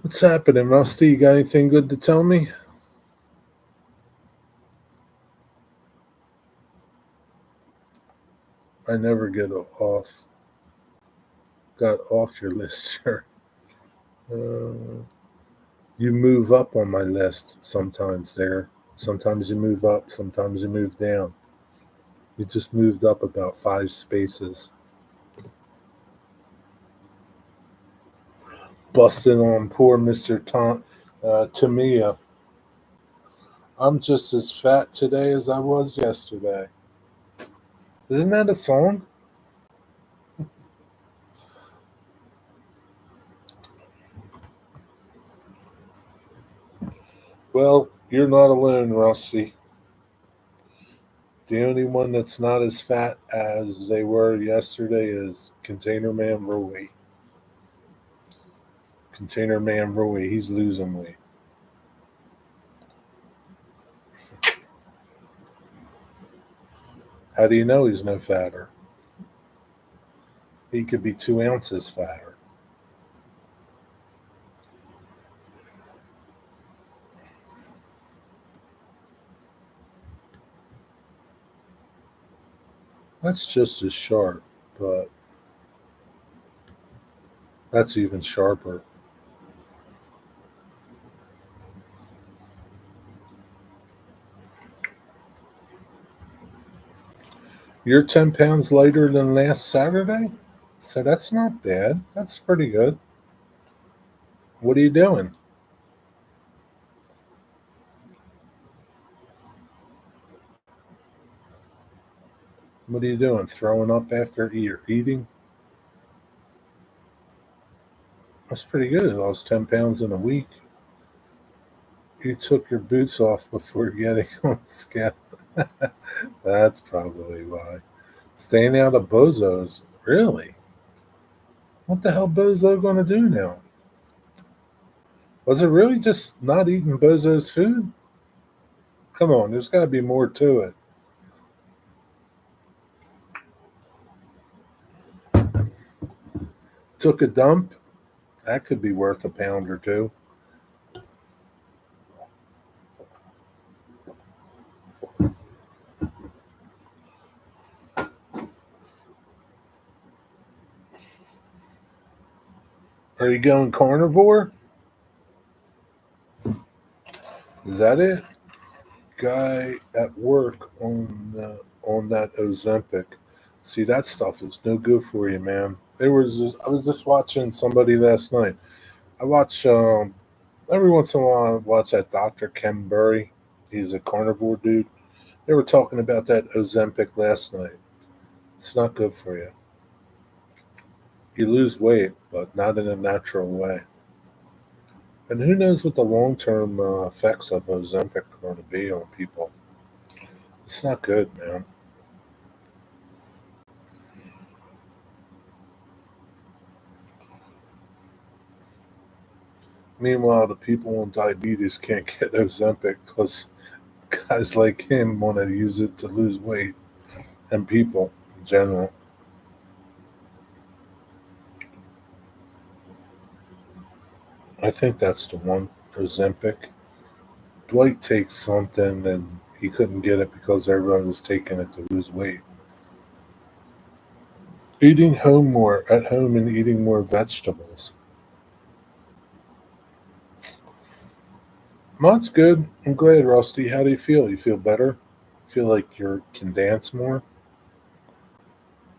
What's happening, Rusty? You got anything good to tell me? I never get off. Got off your list, sir. Uh, you move up on my list sometimes there. Sometimes you move up, sometimes you move down. You just moved up about 5 spaces. Busting on poor Mr. Tamiya. I'm just as fat today as I was yesterday. Isn't that a song? Well, you're not alone, Rusty. The only one that's not as fat as they were yesterday is Container Man Rui. Container Man Rui, he's losing weight. How do you know he's no fatter? He could be 2 ounces fatter. That's just as sharp, but that's even sharper. You're 10 pounds lighter than last Saturday? So that's not bad. That's pretty good. What are you doing? What are you doing? Throwing up after you're eating? That's pretty good. You lost 10 pounds in a week. You took your boots off before getting on the scale. That's probably why. Staying out of bozos. Really? What the hell bozo gonna do now? Was it really just not eating bozo's food? Come on, there's gotta be more to it. Took a dump? That could be worth a pound or two. Are you going carnivore? Is that it? Guy at work on that Ozempic. See, that stuff is no good for you, man. I was just watching somebody last night. I watch every once in a while. I watch that Dr. Ken Burry. He's a carnivore dude. They were talking about that Ozempic last night. It's not good for you. You lose weight, but not in a natural way. And who knows what the long term effects of Ozempic are going to be on people? It's not good, man. Meanwhile, the people on diabetes can't get Ozempic because guys like him want to use it to lose weight, and people in general. I think that's the one, Ozempic. Dwight takes something and he couldn't get it because everyone was taking it to lose weight. Eating home more at home and eating more vegetables. Well, that's good. I'm glad, Rusty. How do you feel? You feel better? Feel like you can dance more.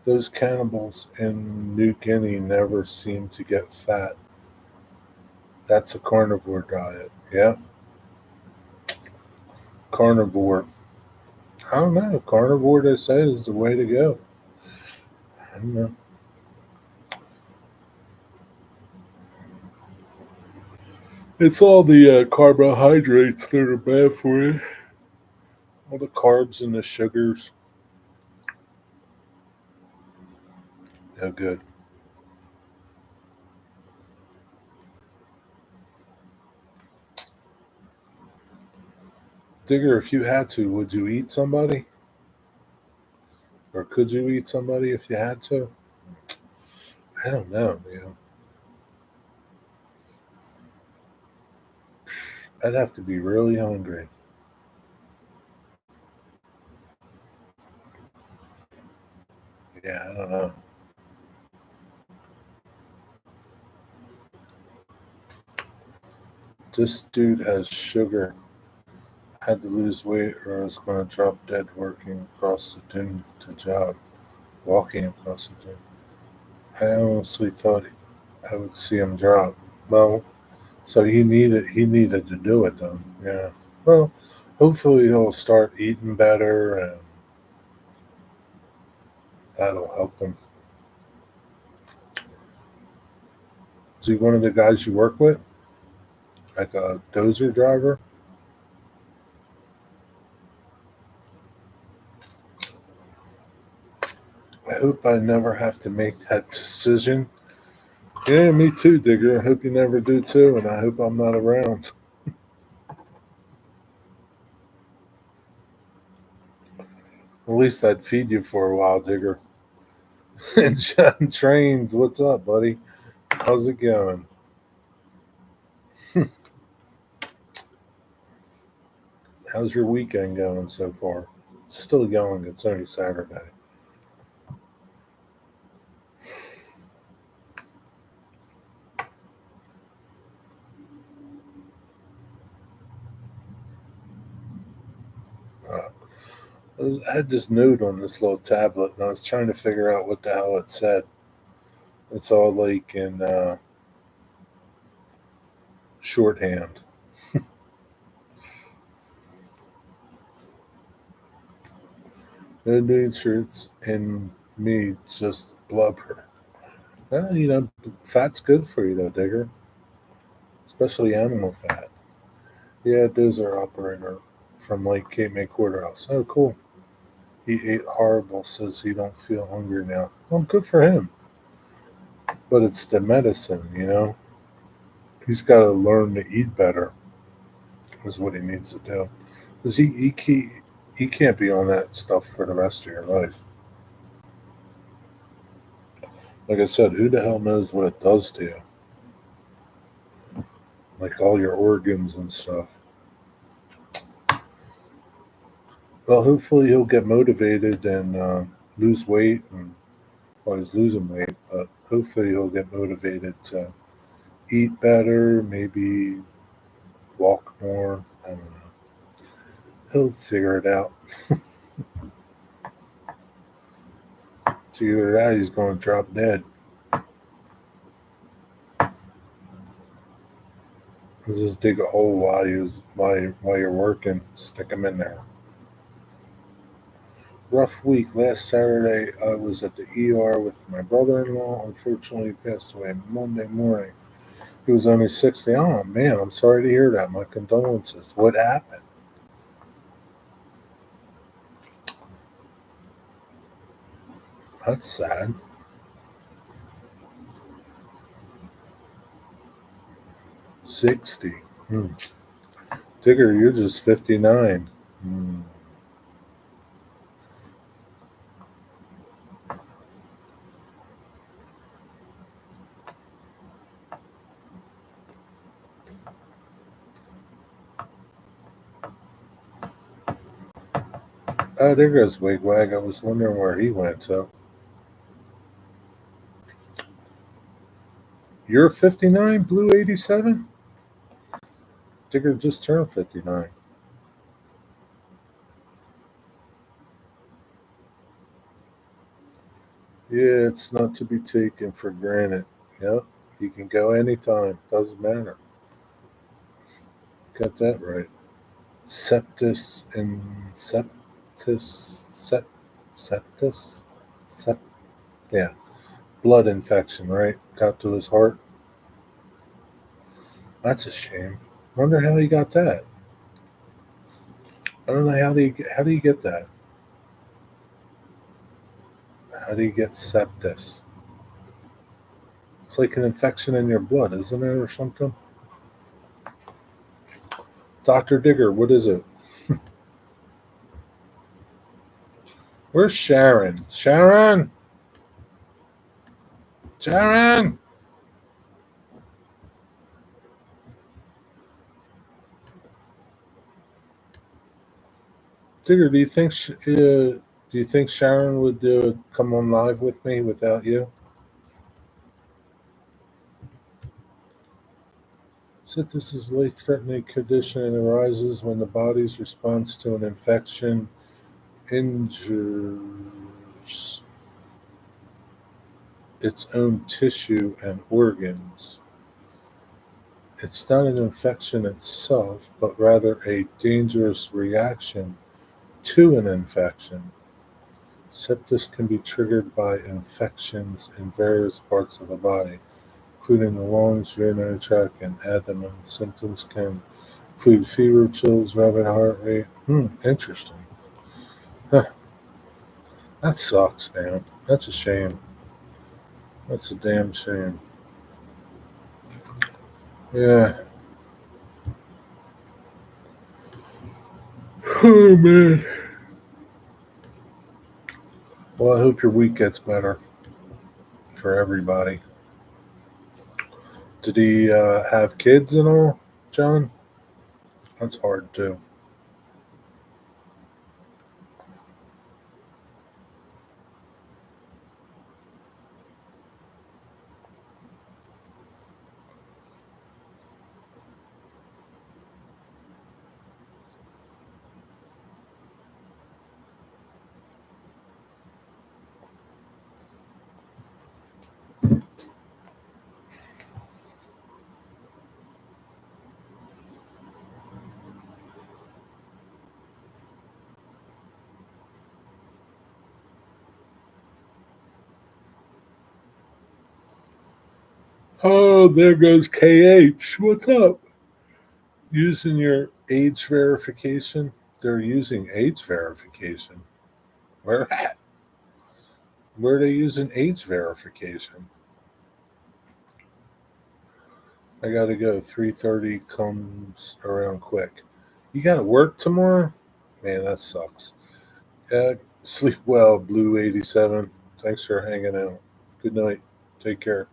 Those cannibals in New Guinea never seem to get fat. That's a carnivore diet. Yeah, carnivore. I don't know. Carnivore, they say, is the way to go. I don't know. It's all the carbohydrates that are bad for you. All the carbs and the sugars. No good. Digger, if you had to, would you eat somebody? Or could you eat somebody if you had to? I don't know, man. I'd have to be really hungry. Yeah, I don't know. This dude has sugar. Had to lose weight or I was going to drop dead working across the dune to job. Walking across the dune. I honestly thought I would see him drop. Well, so he needed to do it then. Yeah. Well, hopefully he'll start eating better and that'll help him. Is he one of the guys you work with? Like a dozer driver? I hope I never have to make that decision. Yeah, me too, Digger. I hope you never do too, and I hope I'm not around. At least I'd feed you for a while, Digger. And John Trains, what's up, buddy? How's it going? How's your weekend going so far? It's still young. It's only Saturday. Uh, I had this note on this little tablet, and I was trying to figure out what the hell it said. It's all like in shorthand. No nutrients in me, just blubber. Well, fat's good for you, though, Digger, especially animal fat. Yeah, dozer operator from Lake Cape May Courthouse. Oh, cool. He ate horrible, says he don't feel hungry now. Well, good for him. But it's the medicine. He's got to learn to eat better, is what he needs to do. Because he can't be on that stuff for the rest of your life. Like I said, who the hell knows what it does to you? Like all your organs and stuff. Well, hopefully he'll get motivated and lose weight. And well, he's losing weight, but hopefully he'll get motivated to eat better, maybe walk more. I don't know. He'll figure it out. It's either that or he's going to drop dead. Just dig a hole while you're working. Stick him in there. Rough week. Last Saturday, I was at the ER with my brother-in-law. Unfortunately, he passed away Monday morning. He was only 60. Oh man, I'm sorry to hear that. My condolences. What happened? That's sad. 60. Hmm. Digger, you're just 59. Hmm. Oh, there goes Wigwag. I was wondering where he went. So you're 59, Blue 87? Digger just turned 59. Yeah, it's not to be taken for granted. Yep, you can go anytime. Doesn't matter. Got that right. Septus and septus, sept, yeah, blood infection, right? Got to his heart. That's a shame. Wonder how he got that. I don't know how do you get that? How do you get septus? It's like an infection in your blood, isn't it, or something? Doctor Digger, what is it? Where's Sharon? Sharon, Sharon. Digger, do you think Sharon would come on live with me without you? Sepsis is a life-threatening condition and arises when the body's response to an infection injures its own tissue and organs. It's not an infection itself, but rather a dangerous reaction to an infection. Sepsis can be triggered by infections in various parts of the body, including the lungs, urinary tract, and abdomen. Symptoms can include fever, chills, rapid heart rate. Interesting. Huh, that sucks, man. That's a shame. That's a damn shame. Yeah. Oh, man. Well, I hope your week gets better for everybody. Did he have kids and all, John? That's hard, too. Oh, there goes KH. What's up? Using your age verification? They're using age verification. Where at? Where are they using age verification? I gotta go. 3:30 comes around quick. You gotta work tomorrow? Man, that sucks. Sleep well, Blue 87. Thanks for hanging out. Good night. Take care.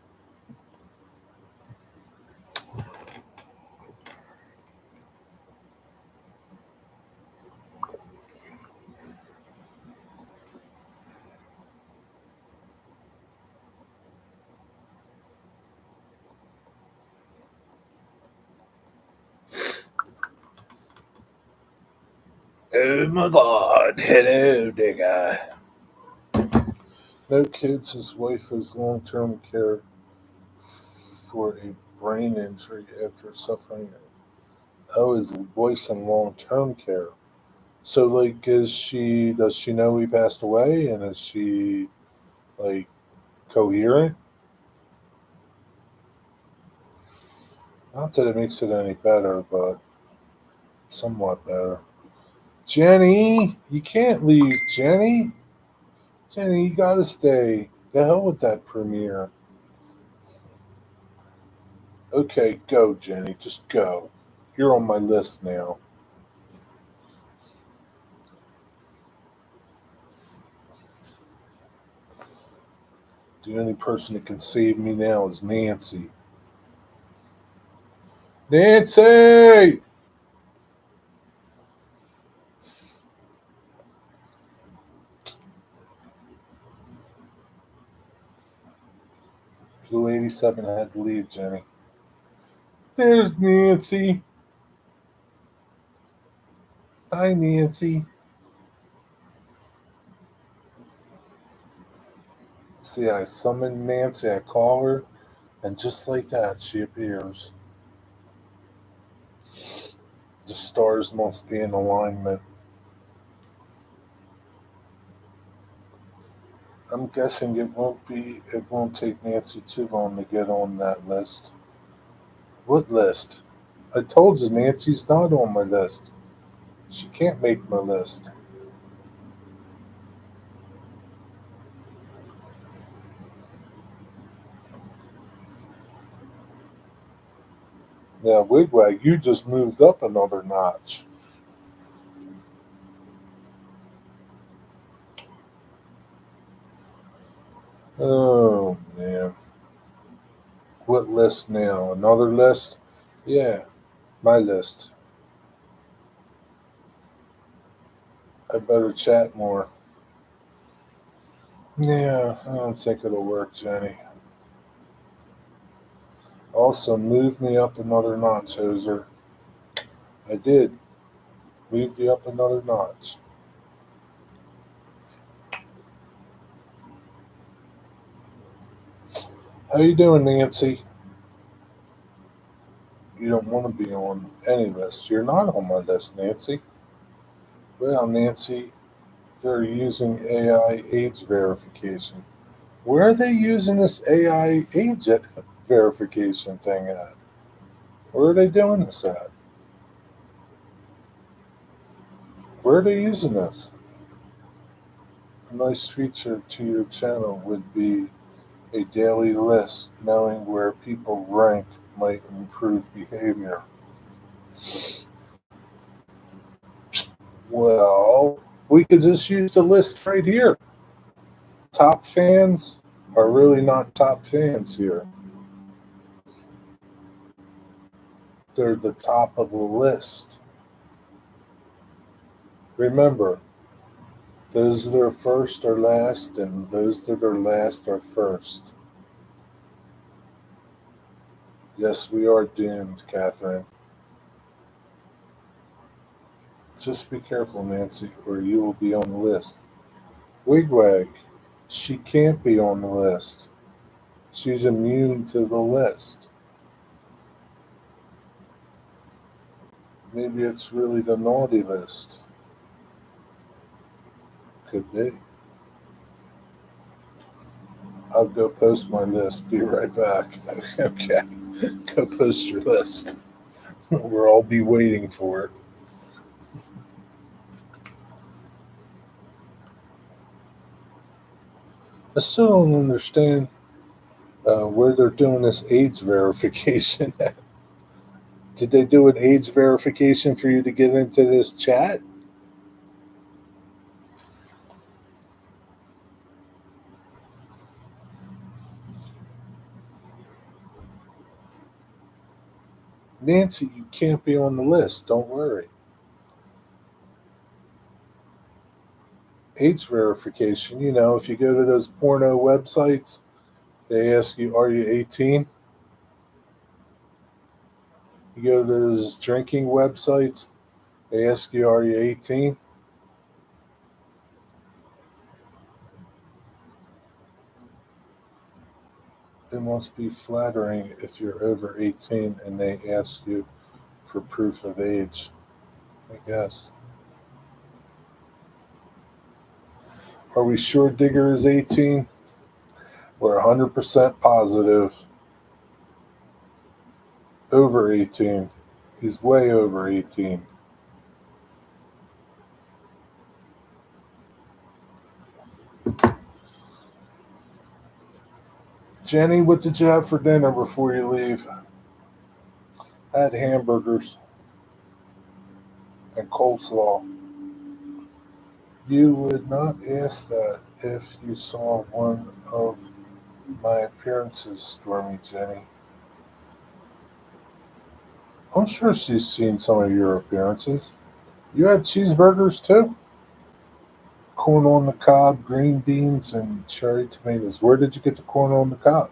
Oh my god. Hello, digger. No kids. His wife has long term care for a brain injury after suffering. Oh, his wife's in long term care. So, like, does she know he passed away? And is she, like, coherent? Not that it makes it any better, but somewhat better. Jenny, you can't leave, Jenny. Jenny, you gotta stay. The hell with that premiere. Okay, go, Jenny. Just go. You're on my list now. The only person that can save me now is Nancy. Nancy! Blue 87 had to leave, Jenny. There's Nancy. Hi, Nancy. See, I summon Nancy, I call her, and just like that, she appears. The stars must be in alignment. I'm guessing it won't take Nancy too long to get on that list. What list? I told you Nancy's not on my list. She can't make my list. Now, Wigwag, you just moved up another notch. Oh, man. What list now? Another list? Yeah, my list. I better chat more. Yeah, I don't think it'll work, Jenny. Also, move me up another notch, Hoser. I did. Moved you up another notch. How you doing, Nancy? You don't want to be on any list. You're not on my list, Nancy. Well, Nancy, they're using AI age verification. Where are they using this AI age verification thing at? Where are they doing this at? Where are they using this? A nice feature to your channel would be a daily list. Knowing where people rank might improve behavior. Well, we could just use the list right here. Top fans are really not top fans here. They're the top of the list. Remember, those that are first are last, and those that are last are first. Yes, we are doomed, Catherine. Just be careful, Nancy, or you will be on the list. Wigwag, she can't be on the list. She's immune to the list. Maybe it's really the naughty list. Could be. I'll go post my list. Be right back. Okay. Go post your list. We'll all be waiting for it. I still don't understand where they're doing this age verification. Did they do an age verification for you to get into this chat? Nancy, you can't be on the list. Don't worry. Age verification, if you go to those porno websites, they ask you, are you 18? You go to those drinking websites, they ask you, are you 18? It must be flattering if you're over 18 and they ask you for proof of age, I guess. Are we sure Digger is 18? We're 100% positive. Over 18. He's way over 18. Jenny, what did you have for dinner before you leave? I had hamburgers and coleslaw. You would not ask that if you saw one of my appearances, Stormy Jenny. I'm sure she's seen some of your appearances. You had cheeseburgers too? Corn on the cob, green beans, and cherry tomatoes. Where did you get the corn on the cob?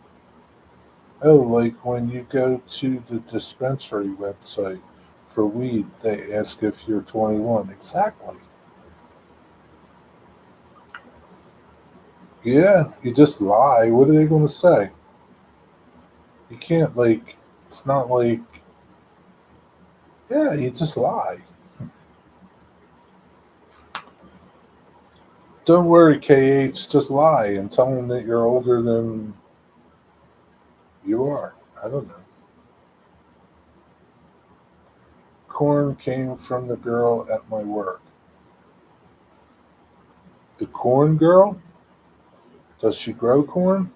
Oh, like when you go to the dispensary website for weed, they ask if you're 21. Exactly. Yeah, you just lie. What are they going to say? You can't, like, it's not like, yeah, you just lie. Don't worry, KH, just lie and tell them that you're older than you are. I don't know. Corn came from the girl at my work. The corn girl? Does she grow corn?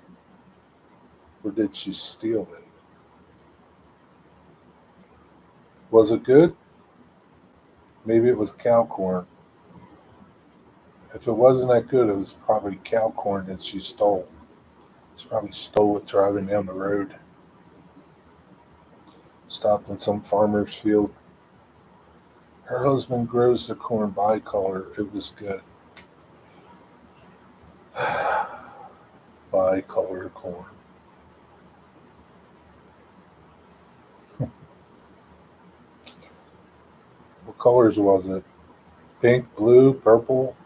Or did she steal it? Was it good? Maybe it was cow corn. If it wasn't that good, it was probably cow corn that she stole. She probably stole it driving down the road. Stopped in some farmer's field. Her husband grows the corn bicolor. It was good. Bicolor corn. What colors was it? Pink, blue, purple?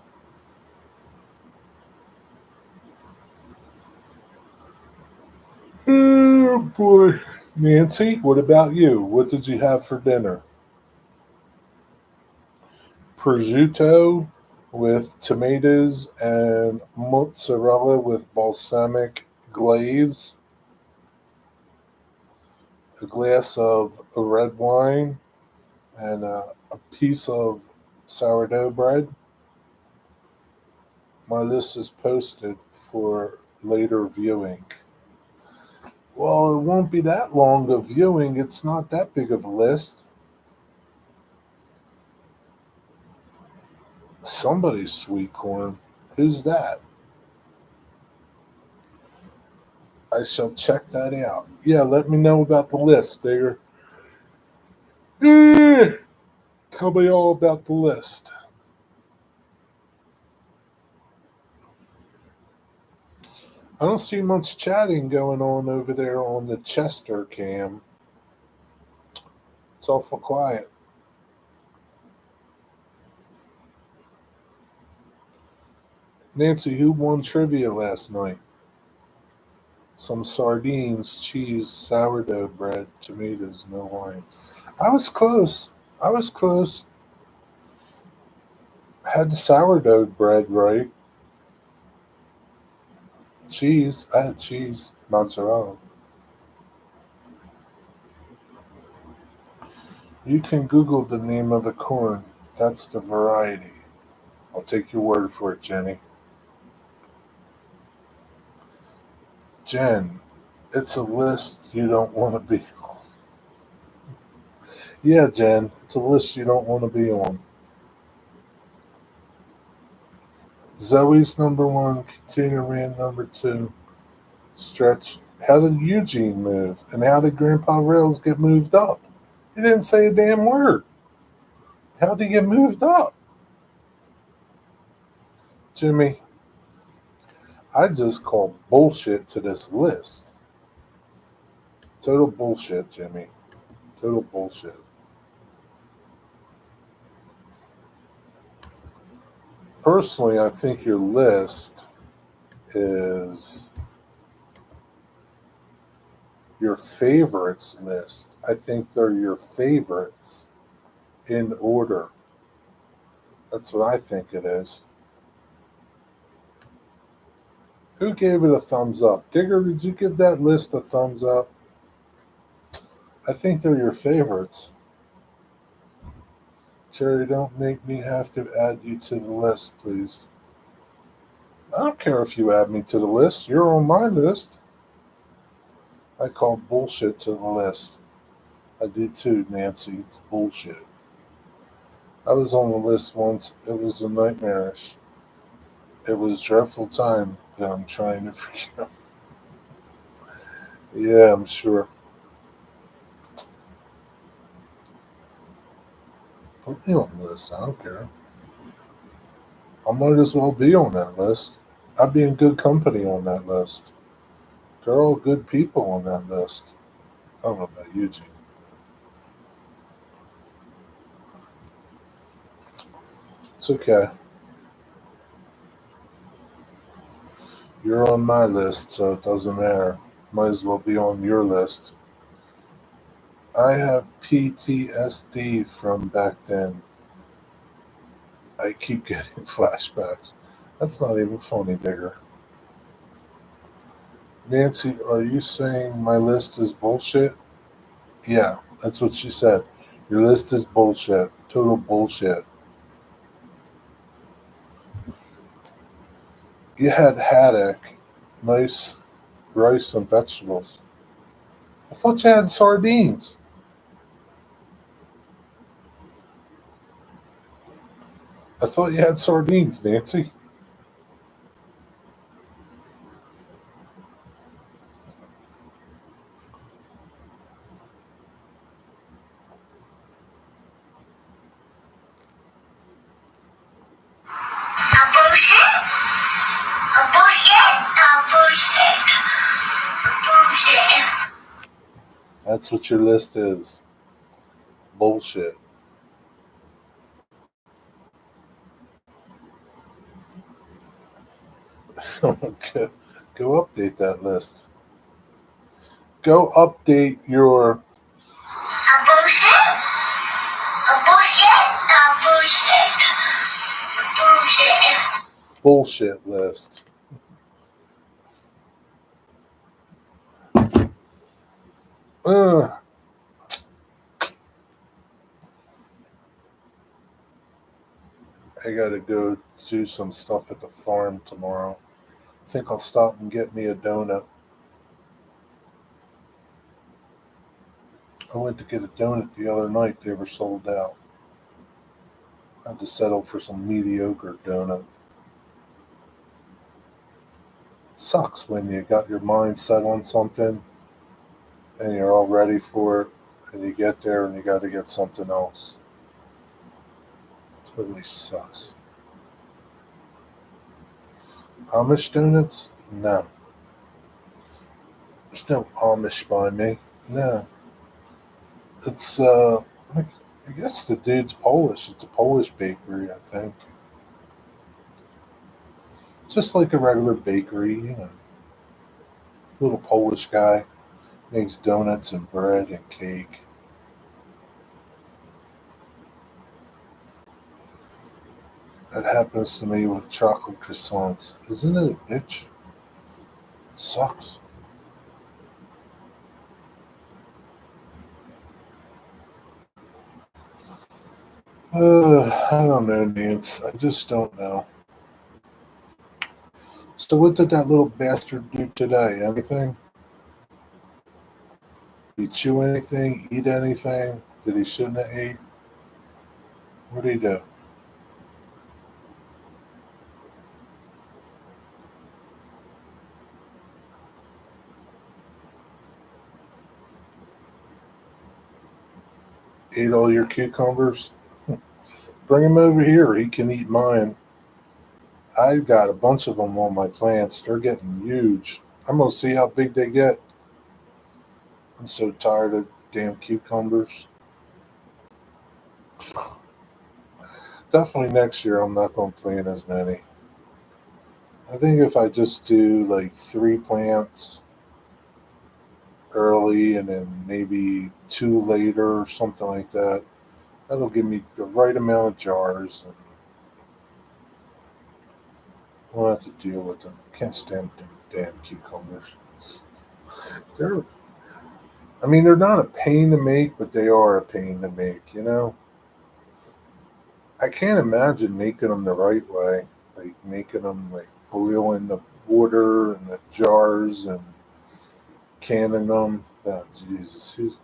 Oh boy. Nancy, what about you? What did you have for dinner? Prosciutto with tomatoes and mozzarella with balsamic glaze, a glass of red wine, and a piece of sourdough bread. My list is posted for later viewing. Well, it won't be that long of viewing. It's not that big of a list. Somebody's sweet corn. Who's that? I shall check that out. Yeah, let me know about the list, Digger. Tell me all about the list. I don't see much chatting going on over there on the Chester cam. It's awful quiet. Nancy, who won trivia last night? Some sardines, cheese, sourdough bread, tomatoes, no wine. I was close. I was close. I had the sourdough bread right. Cheese. I had cheese. Mozzarella. You can Google the name of the corn. That's the variety. I'll take your word for it, Jenny. Jen, it's a list you don't want to be. Yeah, Jen, it's a list you don't want to be on. Zoe's number one, Katina ran number two. Stretch. How did Eugene move? And how did Grandpa Rails get moved up? He didn't say a damn word. How did he get moved up? Jimmy, I just call bullshit to this list. Total bullshit, Jimmy. Total bullshit. Personally, I think your list is your favorites list. I think they're your favorites in order. That's what I think it is. Who gave it a thumbs up? Digger, did you give that list a thumbs up? I think they're your favorites. Jerry, don't make me have to add you to the list, please. I don't care if you add me to the list. You're on my list. I call bullshit to the list. I did too, Nancy. It's bullshit. I was on the list once. It was a nightmarish. It was dreadful time that I'm trying to forget. Yeah, I'm sure. Put me on the list. I don't care. I might as well be on that list. I'd be in good company on that list. They're all good people on that list. I don't know about Eugene. It's okay. You're on my list, so it doesn't matter. Might as well be on your list. I have PTSD from back then. I keep getting flashbacks. That's not even funny, Digger. Nancy, are you saying my list is bullshit? Yeah, that's what she said. Your list is bullshit. Total bullshit. You had haddock, nice rice and vegetables. I thought you had sardines. I thought you had sardines, Nancy. A bullshit? A bullshit? A bullshit? A bullshit. That's what your list is. Bullshit. go, go update that list. Go update your A bullshit? A bullshit? A bullshit? A bullshit. bullshit list. Ugh. I gotta go do some stuff at the farm tomorrow. I think I'll stop and get me a donut. I went to get a donut the other night. They were sold out. I had to settle for some mediocre donut. Sucks when you got your mind set on something and you're all ready for it, and you get there and you got to get something else. Totally sucks. Amish donuts? No. There's no Amish by me. No. It's I guess the dude's Polish. It's a Polish bakery, I think. Just like a regular bakery, Little Polish guy makes donuts and bread and cake. That happens to me with chocolate croissants. Isn't it a bitch? Sucks. I don't know, Nance. I just don't know. So what did that little bastard do today? Anything? Did he chew anything? Eat anything that he shouldn't have ate? What did he do? Ate all your cucumbers? Bring him over here. He can eat mine. I've got a bunch of them on my plants. They're getting huge. I'm going to see how big they get. I'm so tired of damn cucumbers. Definitely next year, I'm not going to plant as many. I think if I just do like 3 plants early and then maybe two later or something like that, that'll give me the right amount of jars and I won't have to deal with them. Can't stand them damn cucumbers. They're, I mean, they're not a pain to make, but they are a pain to make. I can't imagine making them the right way, like making them like boiling the water and the jars and canning them. Oh, Jesus, who's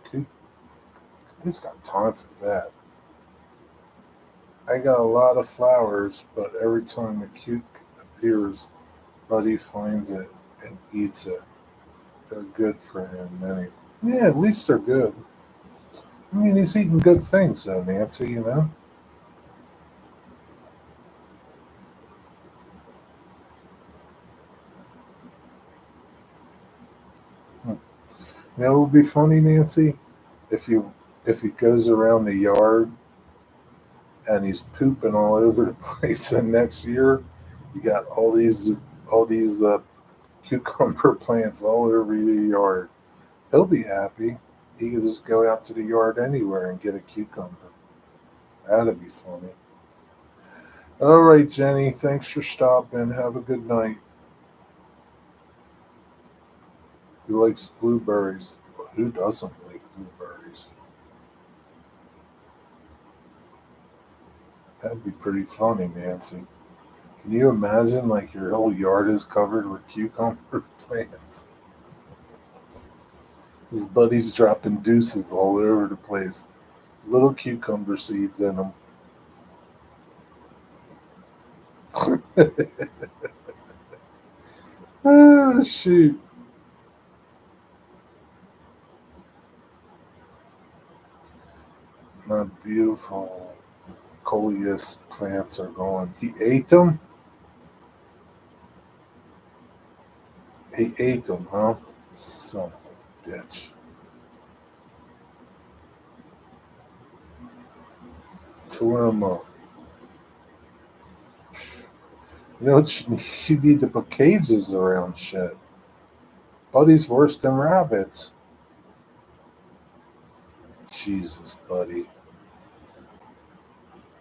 got time for that? I got a lot of flowers, but every time a cuke appears, Buddy finds it and eats it. They're good for him, anyway. Yeah, at least they're good. I mean, he's eating good things, though, Nancy. Hmm. It would be funny, Nancy, if you if he goes around the yard and he's pooping all over the place, and next year you got all these cucumber plants all over your yard. He'll be happy. He can just go out to the yard anywhere and get a cucumber. That'd be funny. All right, Jenny. Thanks for stopping. Have a good night. Who likes blueberries? Well, who doesn't like blueberries? That'd be pretty funny, Nancy. Can you imagine like your whole yard is covered with cucumber plants? His buddies dropping deuces all over the place. Little cucumber seeds in them. Ah, shoot. My beautiful coleus plants are going. He ate them? He ate them, huh? Son of a bitch. Tore them up. You know what you need? You need to put cages around shit. Buddy's worse than rabbits. Jesus, buddy.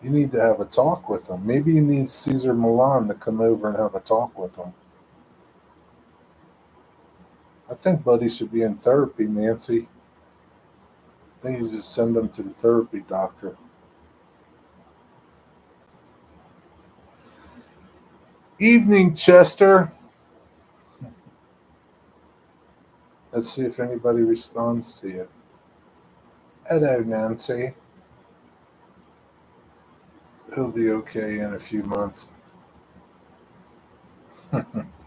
You need to have a talk with him. Maybe you need Caesar Milan to come over and have a talk with him. I think Buddy should be in therapy, Nancy. I think you just send him to the therapy doctor. Evening, Chester. Let's see if anybody responds to you. Hello, Nancy. He'll be okay in a few months.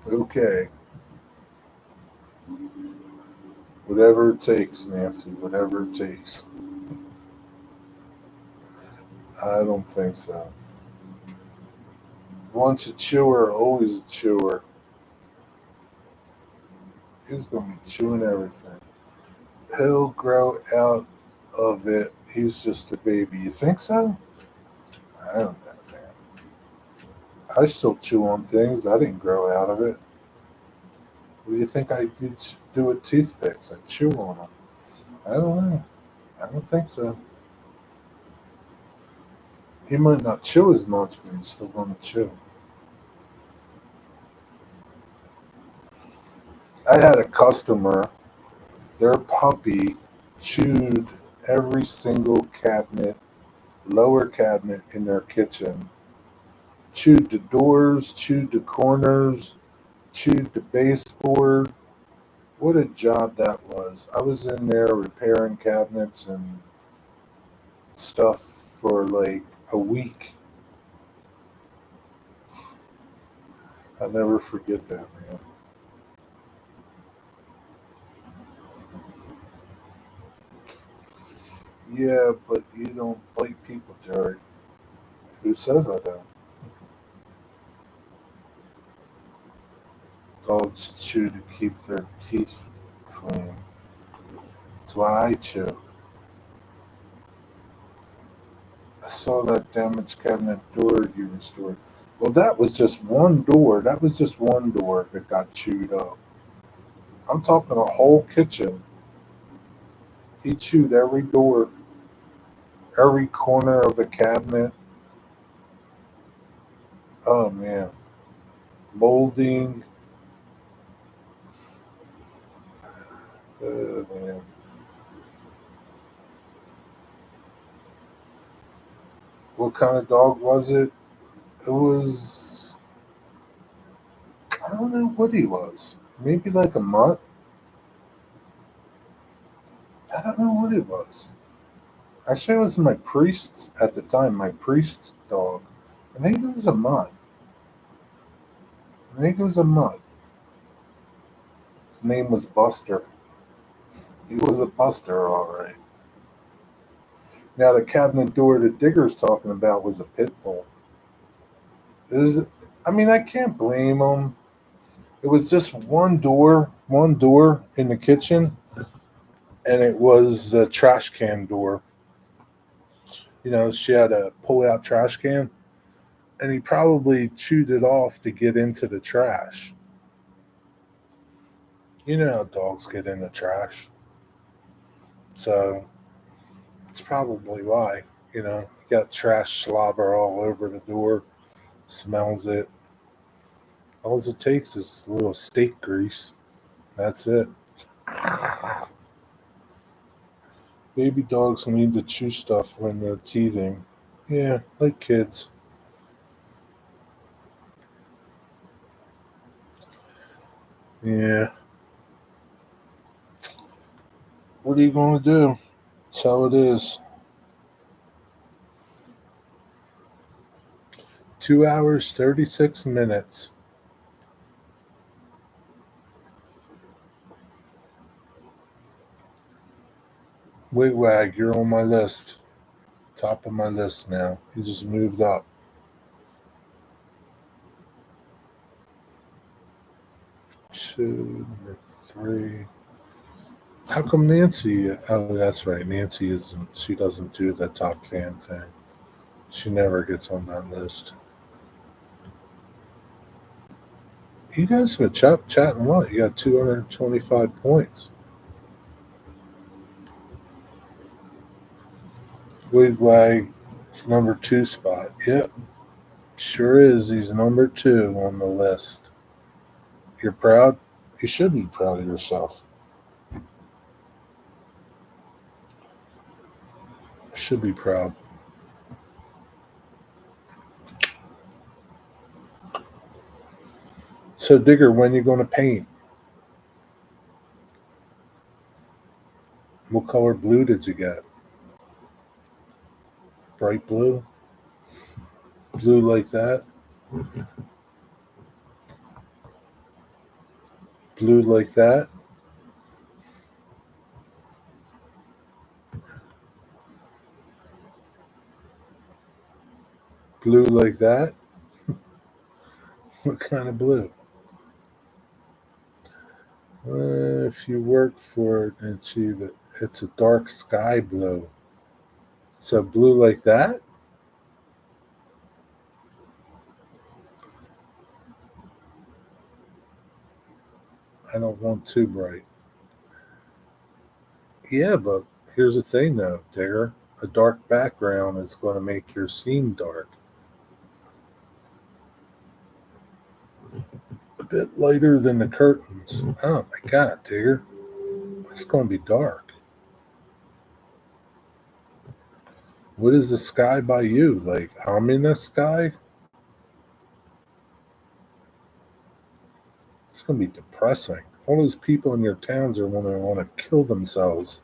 Okay. Whatever it takes, Nancy. Whatever it takes. I don't think so. Once a chewer, always a chewer. He's going to be chewing everything. He'll grow out of it. He's just a baby. You think so? I don't know, man. I still chew on things. I didn't grow out of it. What do you think I do with toothpicks? I chew on them. I don't know. I don't think so. He might not chew as much, but he's still going to chew. I had a customer, their puppy chewed every single cabinet, lower cabinet in their kitchen. Chewed the doors, chewed the corners, chewed the baseboard. What a job that was. I was in there repairing cabinets and stuff for like a week. I'll never forget that, man. Yeah, but you don't bite people, Jerry. Who says I don't? Dogs chew to keep their teeth clean. That's why I chew. I saw that damaged cabinet door you restored. Well, that was just one door. That was just one door that got chewed up. I'm talking a whole kitchen. He chewed every door, every corner of the cabinet. Oh man, molding. Oh man. What kind of dog was it? It was. I don't know what he was. Maybe like a mutt. I don't know what it was. Actually, it was my priest's at the time. My priest's dog. I think it was a mutt. I think it was a mutt. His name was Buster. He was a Buster, all right. Now the cabinet door that Digger's talking about was a pit bull. It was. I mean, I can't blame him. It was just one door in the kitchen, and it was the trash can door. You know, she had a pull-out trash can, and he probably chewed it off to get into the trash. You know how dogs get in the trash. So it's probably why. You got trash slobber all over the door, smells it. All it takes is a little steak grease. That's it. Baby dogs need to chew stuff when they're teething. Yeah, like kids. Yeah. What are you going to do? That's how it is. 2 hours, 36 minutes. Wigwag, you're on my list. Top of my list now. You just moved up. 2, 3. How come Nancy? Oh, that's right. Nancy isn't. She doesn't do the top fan thing. She never gets on that list. You guys have been chatting a lot. You got 225 points. Wigwag, it's number 2 spot. Yep, sure is. He's number 2 on the list. You're proud? You should be proud of yourself. You should be proud. So, Digger, when you going to paint? What color blue did you get? Bright blue? Blue like that? Blue like that? Blue like that? What kind of blue? If you work for it and achieve it, it's a dark sky blue. So, blue like that? I don't want too bright. Yeah, but here's the thing though, Digger. A dark background is going to make your scene dark. A bit lighter than the curtains. Oh my god, Digger. It's going to be dark. What is the sky by you? Like ominous sky? It's going to be depressing. All those people in your towns are going to want to kill themselves.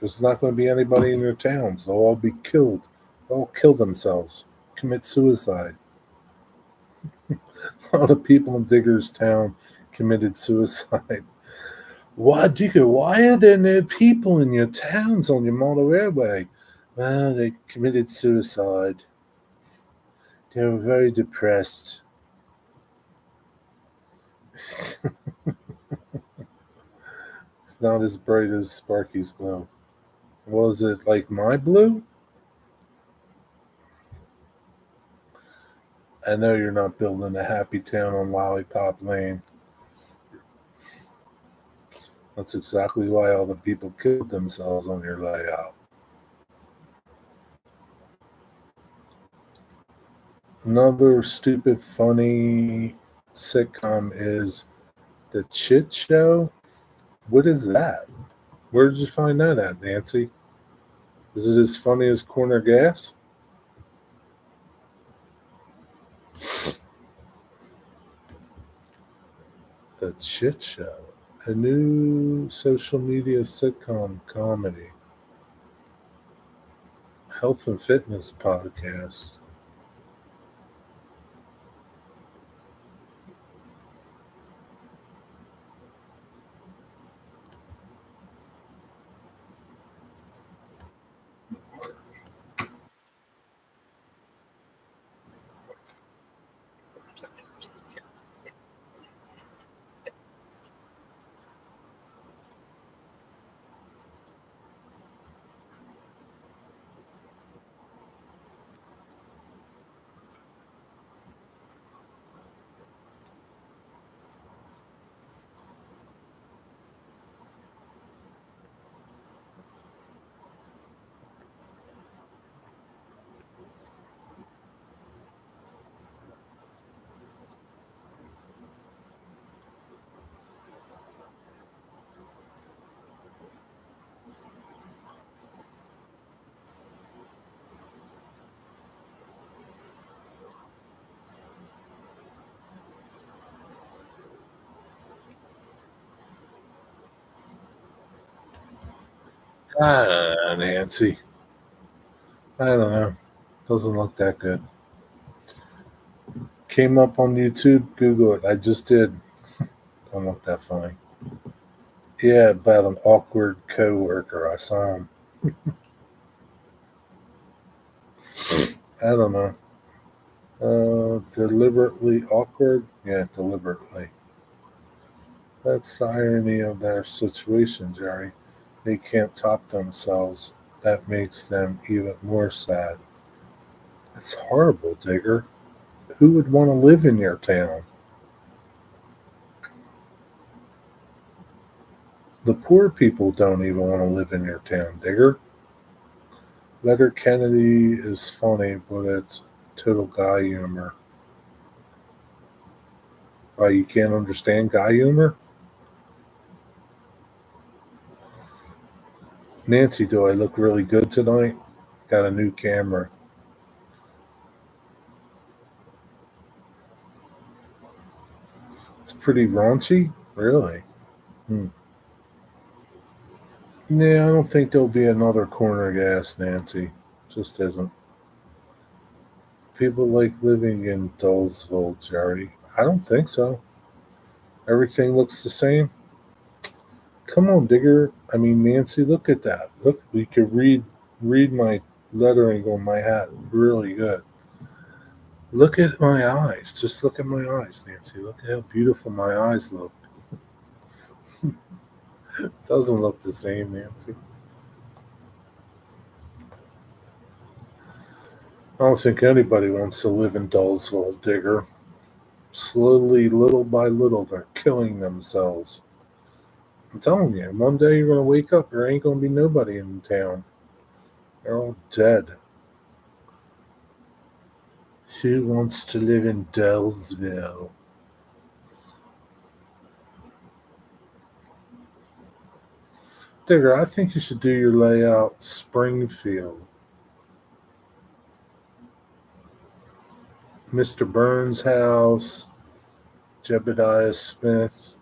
There's not going to be anybody in your towns. They'll all be killed. They'll all kill themselves, commit suicide. All the people in Digger's town committed suicide. Why, Digger? Why are there no people in your towns on your model railway? Well, they committed suicide. They were very depressed. It's not as bright as Sparky's blue. Was it like my blue? I know you're not building a happy town on Lollipop Lane. That's exactly why all the people killed themselves on your layout. Another stupid, funny sitcom is The Chit Show. What is that? Where did you find that at, Nancy? Is it as funny as Corner Gas? The Chit Show, a new social media sitcom comedy, health and fitness podcast. Nancy. I don't know. Doesn't look that good. Came up on YouTube. Google it. I just did. Don't look that funny. Yeah, about an awkward coworker. I saw him. I don't know. Deliberately awkward? Yeah, deliberately. That's the irony of their situation, Jerry. They can't top themselves. That makes them even more sad. That's horrible, Digger. Who would want to live in your town? The poor people don't even want to live in your town, Digger. Letter Kennedy is funny, but it's total guy humor. Why, you can't understand guy humor? Nancy, do I look really good tonight? Got a new camera. It's pretty raunchy? Really? Hmm. Yeah, I don't think there'll be another corner gas, Nancy. Just isn't. People like living in Dullsville, Jerry. I don't think so. Everything looks the same. Come on, Digger. I mean, Nancy, look at that. Look, we could read my lettering on my hat really good. Look at my eyes. Just look at my eyes, Nancy. Look at how beautiful my eyes look. Doesn't look the same, Nancy. I don't think anybody wants to live in Dullsville, Digger. Slowly, little by little, they're killing themselves. I'm telling you, one day you're going to wake up, there ain't going to be nobody in town. They're all dead. Who wants to live in Dullsville? Digger, I think you should do your layout Springfield. Mr. Burns' house, Jebediah Smith.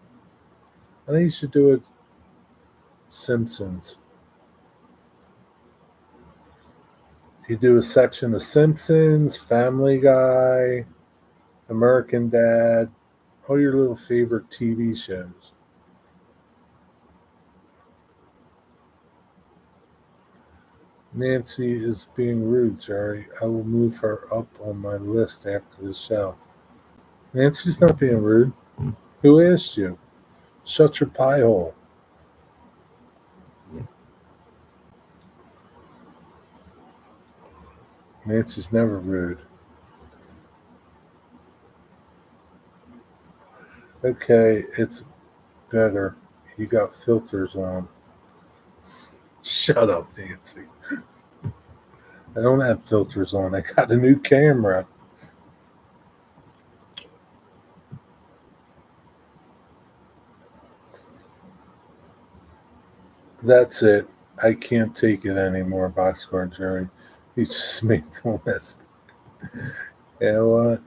I think you should do it Simpsons. You do a section of Simpsons, Family Guy, American Dad, all your little favorite TV shows. Nancy is being rude, Jerry. I will move her up on my list after the show. Nancy's not being rude. Who asked you? Shut your pie hole. Nancy's never rude. Okay, it's better. You got filters on. Shut up, Nancy. I don't have filters on. I got a new camera. That's it. I can't take it anymore, Boxcar Jerry. He just made the list. You know what?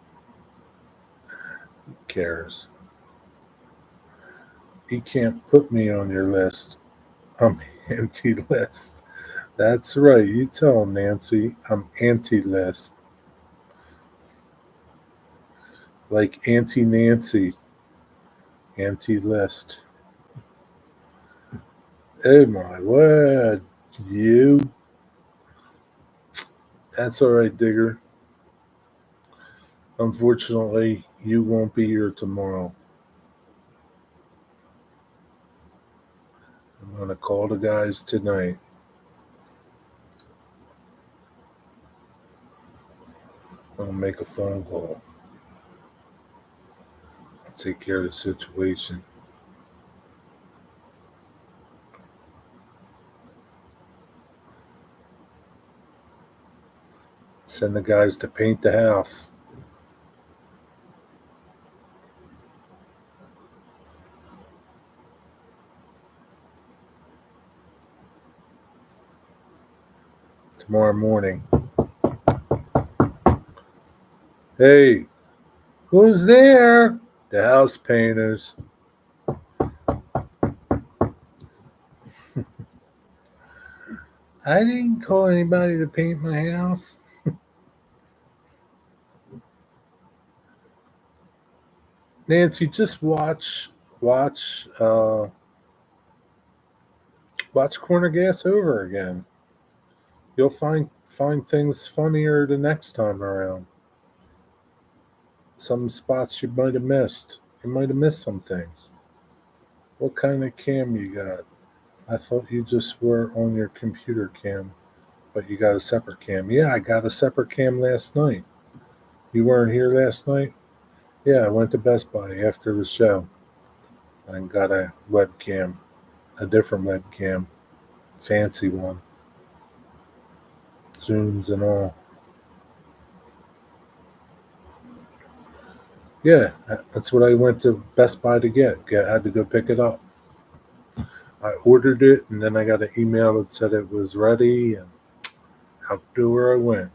Who cares? You can't put me on your list. I'm anti-list. That's right. You tell him, Nancy. I'm anti-list. Like Auntie Nancy. Anti-list. Oh my word. You. That's all right, Digger. Unfortunately, you won't be here tomorrow. I'm going to call the guys tonight. I'm going to make a phone call. I'll take care of the situation. Send the guys to paint the house. Tomorrow morning. Hey, who's there? The house painters. I didn't call anybody to paint my house. Nancy, just watch, watch Corner Gas over again. You'll find things funnier the next time around. Some spots you might have missed. You might have missed some things. What kind of cam you got? I thought you just were on your computer cam, but you got a separate cam. Yeah, I got a separate cam last night. You weren't here last night? Yeah, I went to Best Buy after the show and got a webcam, a different webcam, fancy one, zooms and all. Yeah, that's what I went to Best Buy to get. Had to go pick it up. I ordered it, and then I got an email that said it was ready, and out the door I went,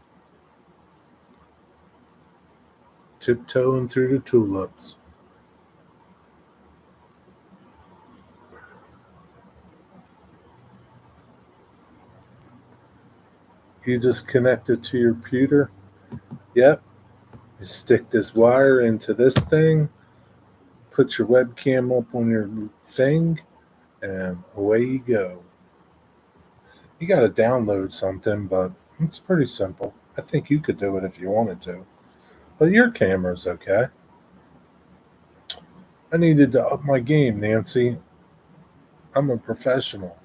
tiptoeing through the tulips. You just connect it to your computer. Yep. You stick this wire into this thing, put your webcam up on your thing, and away you go. You got to download something, but it's pretty simple. I think you could do it if you wanted to. But your camera's okay. I needed to up my game, Nancy. I'm a professional.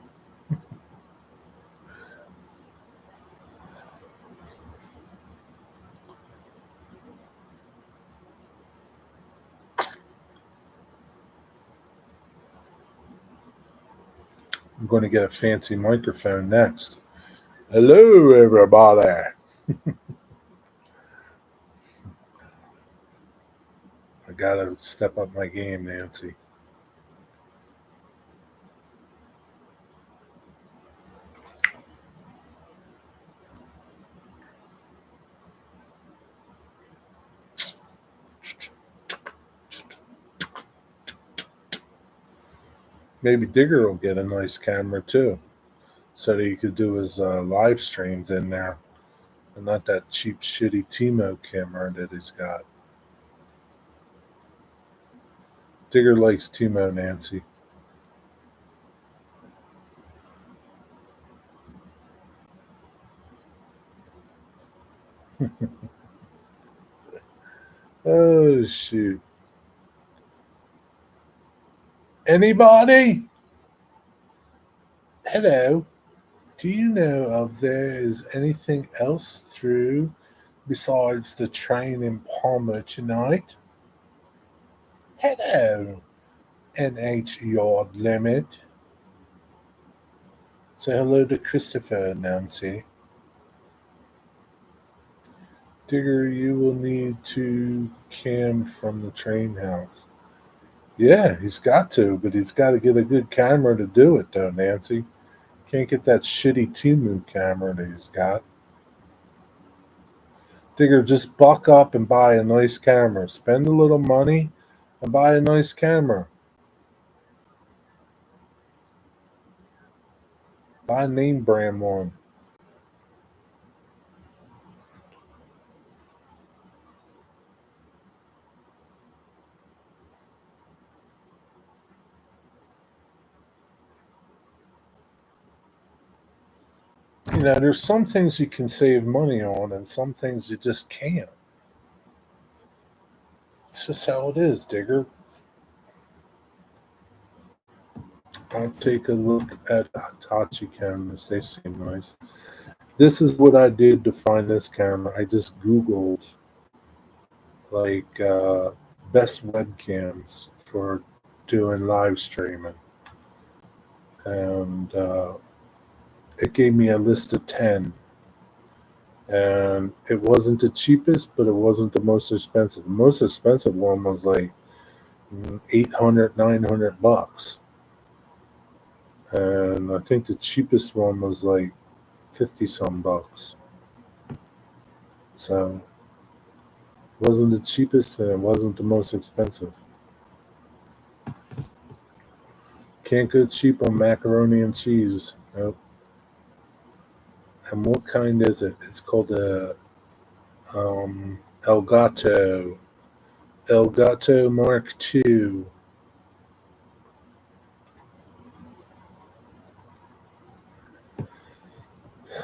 I'm going to get a fancy microphone next. Hello, everybody. I got to step up my game, Nancy. Maybe Digger will get a nice camera too, so that he could do his live streams in there, and not that cheap, shitty Timo camera that he's got. Digger likes Timo, Nancy. Oh shoot! Anybody? Hello. Do you know if there is anything else through besides the train in Palmer tonight? Hello, NH Yard Limit. Say hello to Christopher, Nancy. Digger, you will need to cam from the train house. Yeah, he's got to, but he's got to get a good camera to do it, though, Nancy. Can't get that shitty Timu camera that he's got. Digger, just buck up and buy a nice camera. Spend a little money and buy a nice camera. Buy a name brand one. You know, there's some things you can save money on and some things you just can't. It's just how it is, Digger. I'll take a look at Hitachi cameras. They seem nice. This is what I did to find this camera. I just Googled like best webcams for doing live streaming. And it gave me a list of 10. And it wasn't the cheapest, but it wasn't the most expensive. The most expensive one was like 800, 900 bucks. And I think the cheapest one was like 50 some bucks. So it wasn't the cheapest and it wasn't the most expensive. Can't go cheap on macaroni and cheese. Nope. And what kind is it? It's called a Elgato. Elgato Mark II.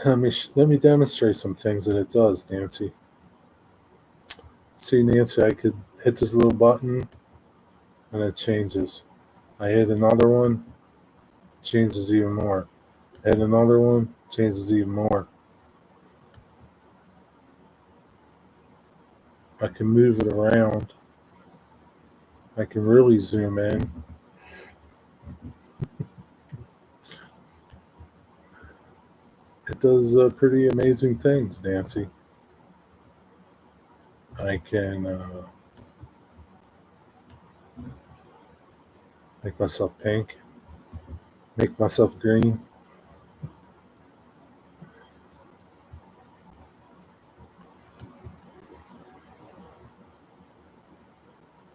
Let me demonstrate some things that it does, Nancy. See, Nancy, I could hit this little button and it changes. I hit another one, changes even more. Hit another one, changes even more. I can move it around. I can really zoom in. It does pretty amazing things, Nancy. I can make myself pink, make myself green.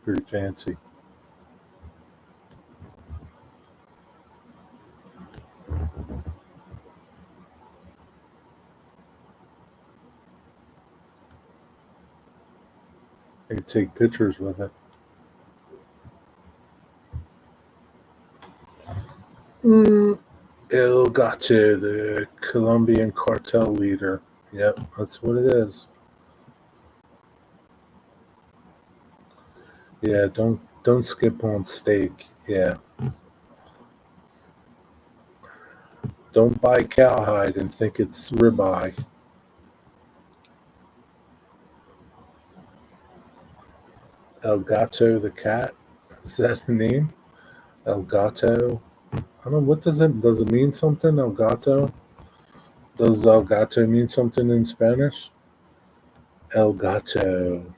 Pretty fancy. I can take pictures with it. El Gato, the Colombian cartel leader. Yep, that's what it is. Yeah, don't skip on steak. Yeah. Don't buy cowhide and think it's ribeye. El Gato the cat? Is that the name? El Gato? I don't know, what does it mean something? El Gato? Does El Gato mean something in Spanish? El Gato.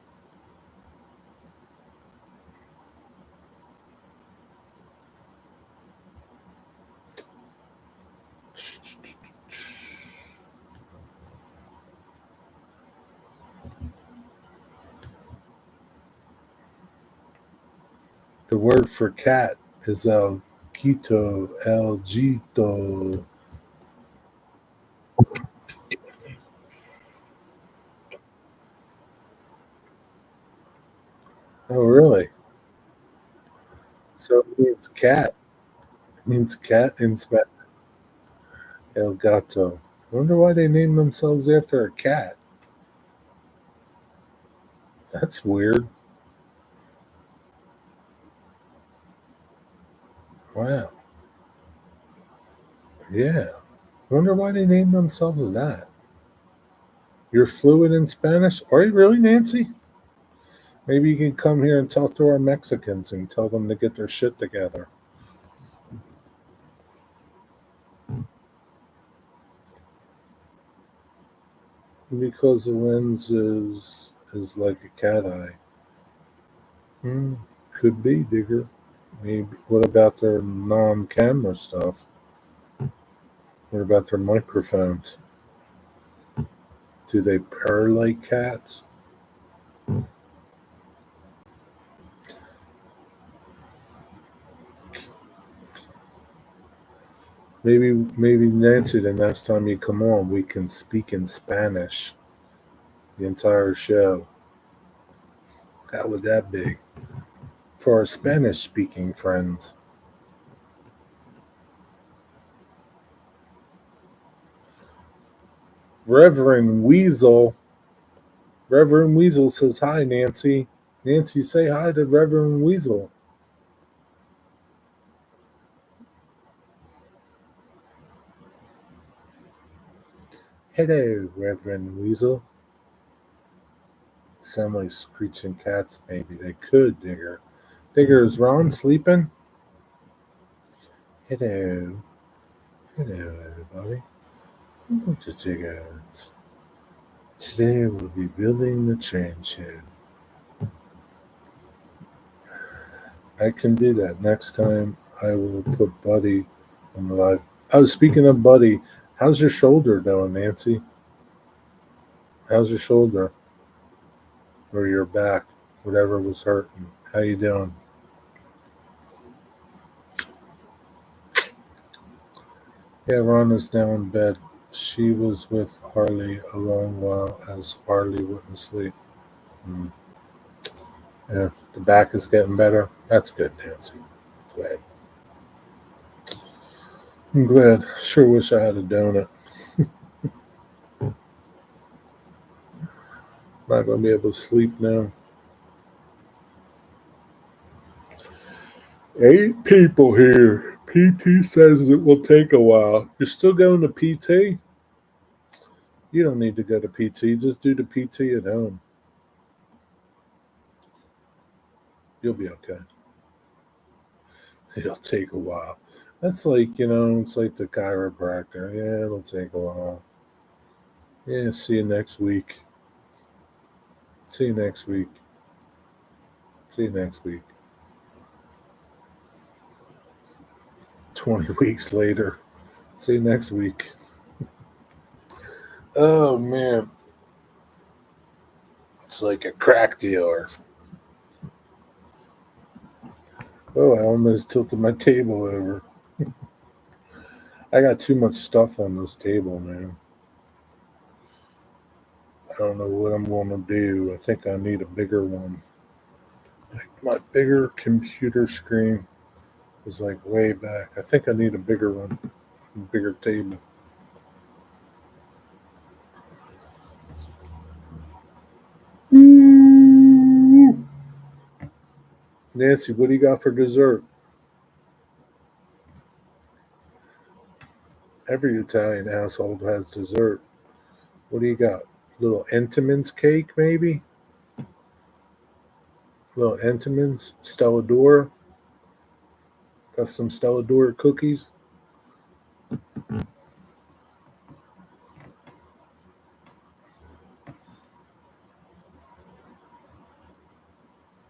The word for cat is El Quito. El Gito. Oh, really? So it means cat. It means cat in Spanish. El Gato. I wonder why they named themselves after a cat. That's weird. Wow. Yeah. Wonder why they named themselves that. You're fluent in Spanish? Are you really, Nancy? Maybe you can come here and talk to our Mexicans and tell them to get their shit together. Because the lens is like a cat eye. Could be, Digger. Maybe. What about their non-camera stuff? What about their microphones? Do they purr like cats? Maybe Nancy, the next time you come on, we can speak in Spanish the entire show. How would that be? For our Spanish speaking friends. Reverend Weasel. Reverend Weasel says hi, Nancy. Nancy, say hi to Reverend Weasel. Hello, Reverend Weasel. Sound like screeching cats, maybe. They could, Digger. Digger, is Ron sleeping? Hello. Hello, everybody. Welcome to Digger. Today we'll be building the train shed. I can do that. Next time I will put Buddy on the live. Oh, speaking of Buddy, how's your shoulder doing, Nancy? How's your shoulder? Or your back? Whatever was hurting. How you doing? Yeah, Ron is now in bed. She was with Harley a long while as Harley wouldn't sleep. Hmm. Yeah, the back is getting better. That's good, Nancy. Glad. I'm glad. Sure wish I had a donut. Not going to be able to sleep now. 8 people here. PT says it will take a while. You're still going to PT? You don't need to go to PT. Just do the PT at home. You'll be okay. It'll take a while. That's like, it's like the chiropractor. Yeah, it'll take a while. Yeah, see you next week. See you next week. See you next week. 20 weeks later. See you next week. Oh, man. It's like a crack dealer. Oh, I almost tilted my table over. I got too much stuff on this table, man. I don't know what I'm going to do. I think I need a bigger one. Like my bigger computer screen is like way back. I think I need a bigger one, a bigger table. Nancy, what do you got for dessert? Every Italian household has dessert. What do you got? Little Entenmann's cake, maybe? Little Entenmann's? Stella D'Or? Got some Stella D'Or cookies?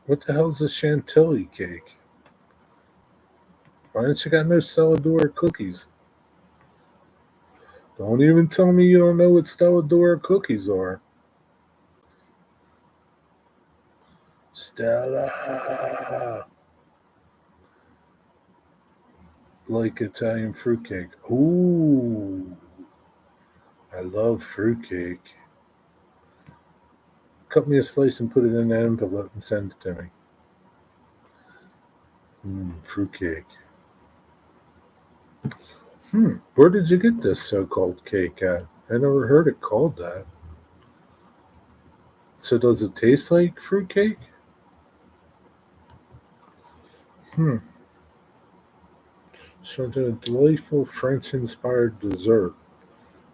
What the hell's a Chantilly cake? Why don't you got no Stella D'Or cookies? Don't even tell me you don't know what Stella D'Or cookies are. Stella. Like Italian fruitcake. Ooh. I love fruitcake. Cut me a slice and put it in an envelope and send it to me. Fruitcake. Where did you get this so-called cake at? I never heard it called that. So does it taste like fruitcake? Something a delightful French-inspired dessert.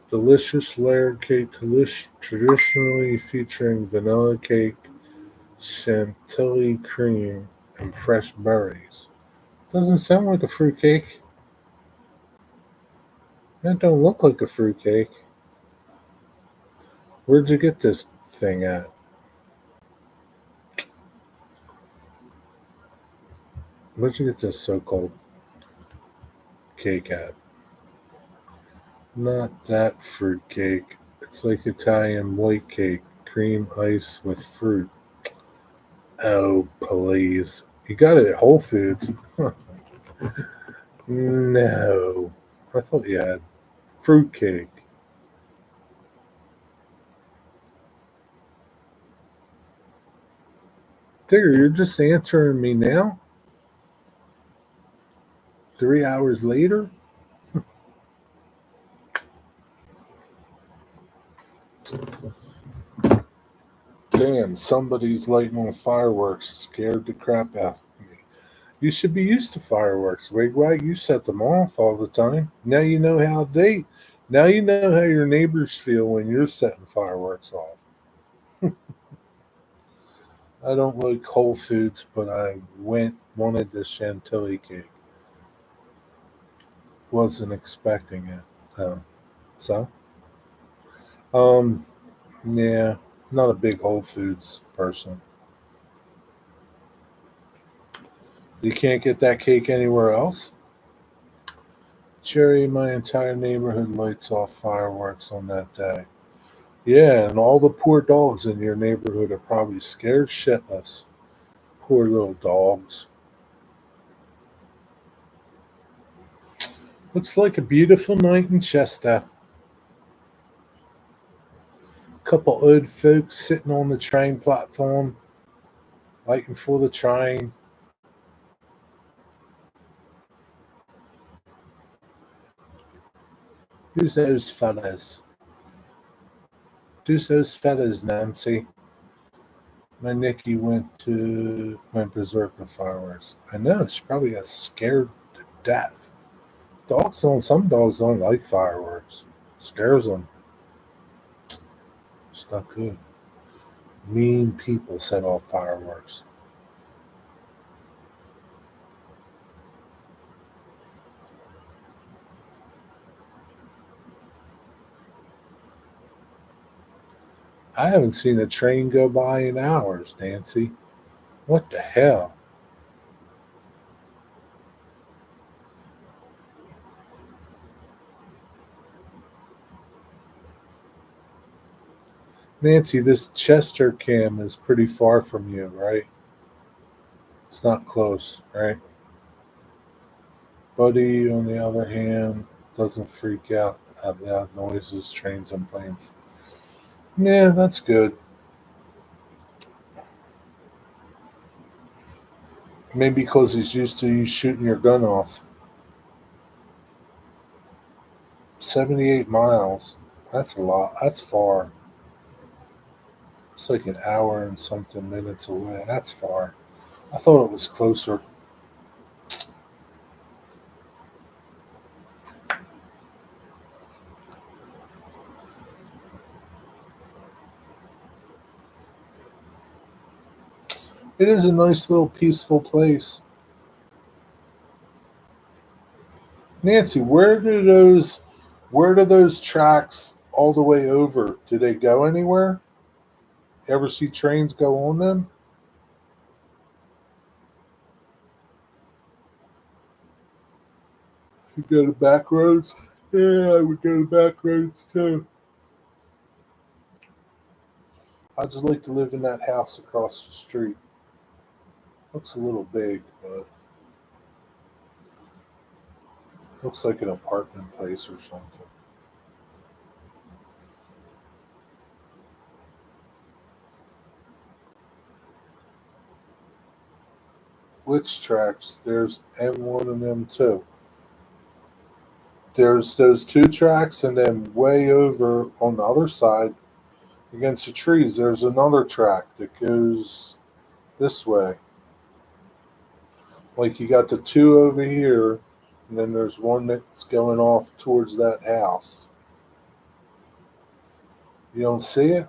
Delicious layered cake, traditionally featuring vanilla cake, chantilly cream, and fresh berries. Doesn't sound like a fruitcake. That don't look like a fruitcake. Where'd you get this thing at? Where'd you get this so-called cake at? Not that fruit cake. It's like Italian white cake, cream ice with fruit. Oh, please. You got it at Whole Foods. No. I thought you had fruit cake. Digger, you're just answering me now? 3 hours later? Damn, somebody's lighting on fireworks. Scared the crap out of me. You should be used to fireworks, Wigwag. You set them off all the time. Now you know how your neighbors feel when you're setting fireworks off. I don't like Whole Foods, but I wanted the Chantilly cake. Wasn't expecting it. So, um, yeah, not a big Whole Foods person. You can't get that cake anywhere else. Jerry, my entire neighborhood lights off fireworks on that day. Yeah, and all the poor dogs in your neighborhood are probably scared shitless. Poor little dogs. Looks like a beautiful night in Chester. couple old folks sitting on the train platform, waiting for the train. Who's those fellas? Who's those fellas, Nancy? My Nikki went berserk with fireworks. I know, she probably got scared to death. Some dogs don't like fireworks. It scares them. It's not good. Mean people set off fireworks. I haven't seen a train go by in hours, Nancy. What the hell? Nancy, this Chester cam is pretty far from you, right? It's not close, right? Buddy, on the other hand, doesn't freak out at loud noises, trains, and planes. Yeah, that's good. Maybe because he's used to you shooting your gun off. 78 miles. That's a lot. That's far. It's like an hour and something minutes away. That's far. I thought it was closer. It is a nice little peaceful place. Nancy, where do those tracks all the way over? Do they go anywhere? Ever see trains go on them? You go to back roads? Yeah, I would go to back roads too. I just like to live in that house across the street. Looks a little big, but looks like an apartment place or something. Which tracks? There's M1 and M2. There's those two tracks, and then way over on the other side against the trees, there's another track that goes this way. Like you got the two over here, and then there's one that's going off towards that house. You don't see it?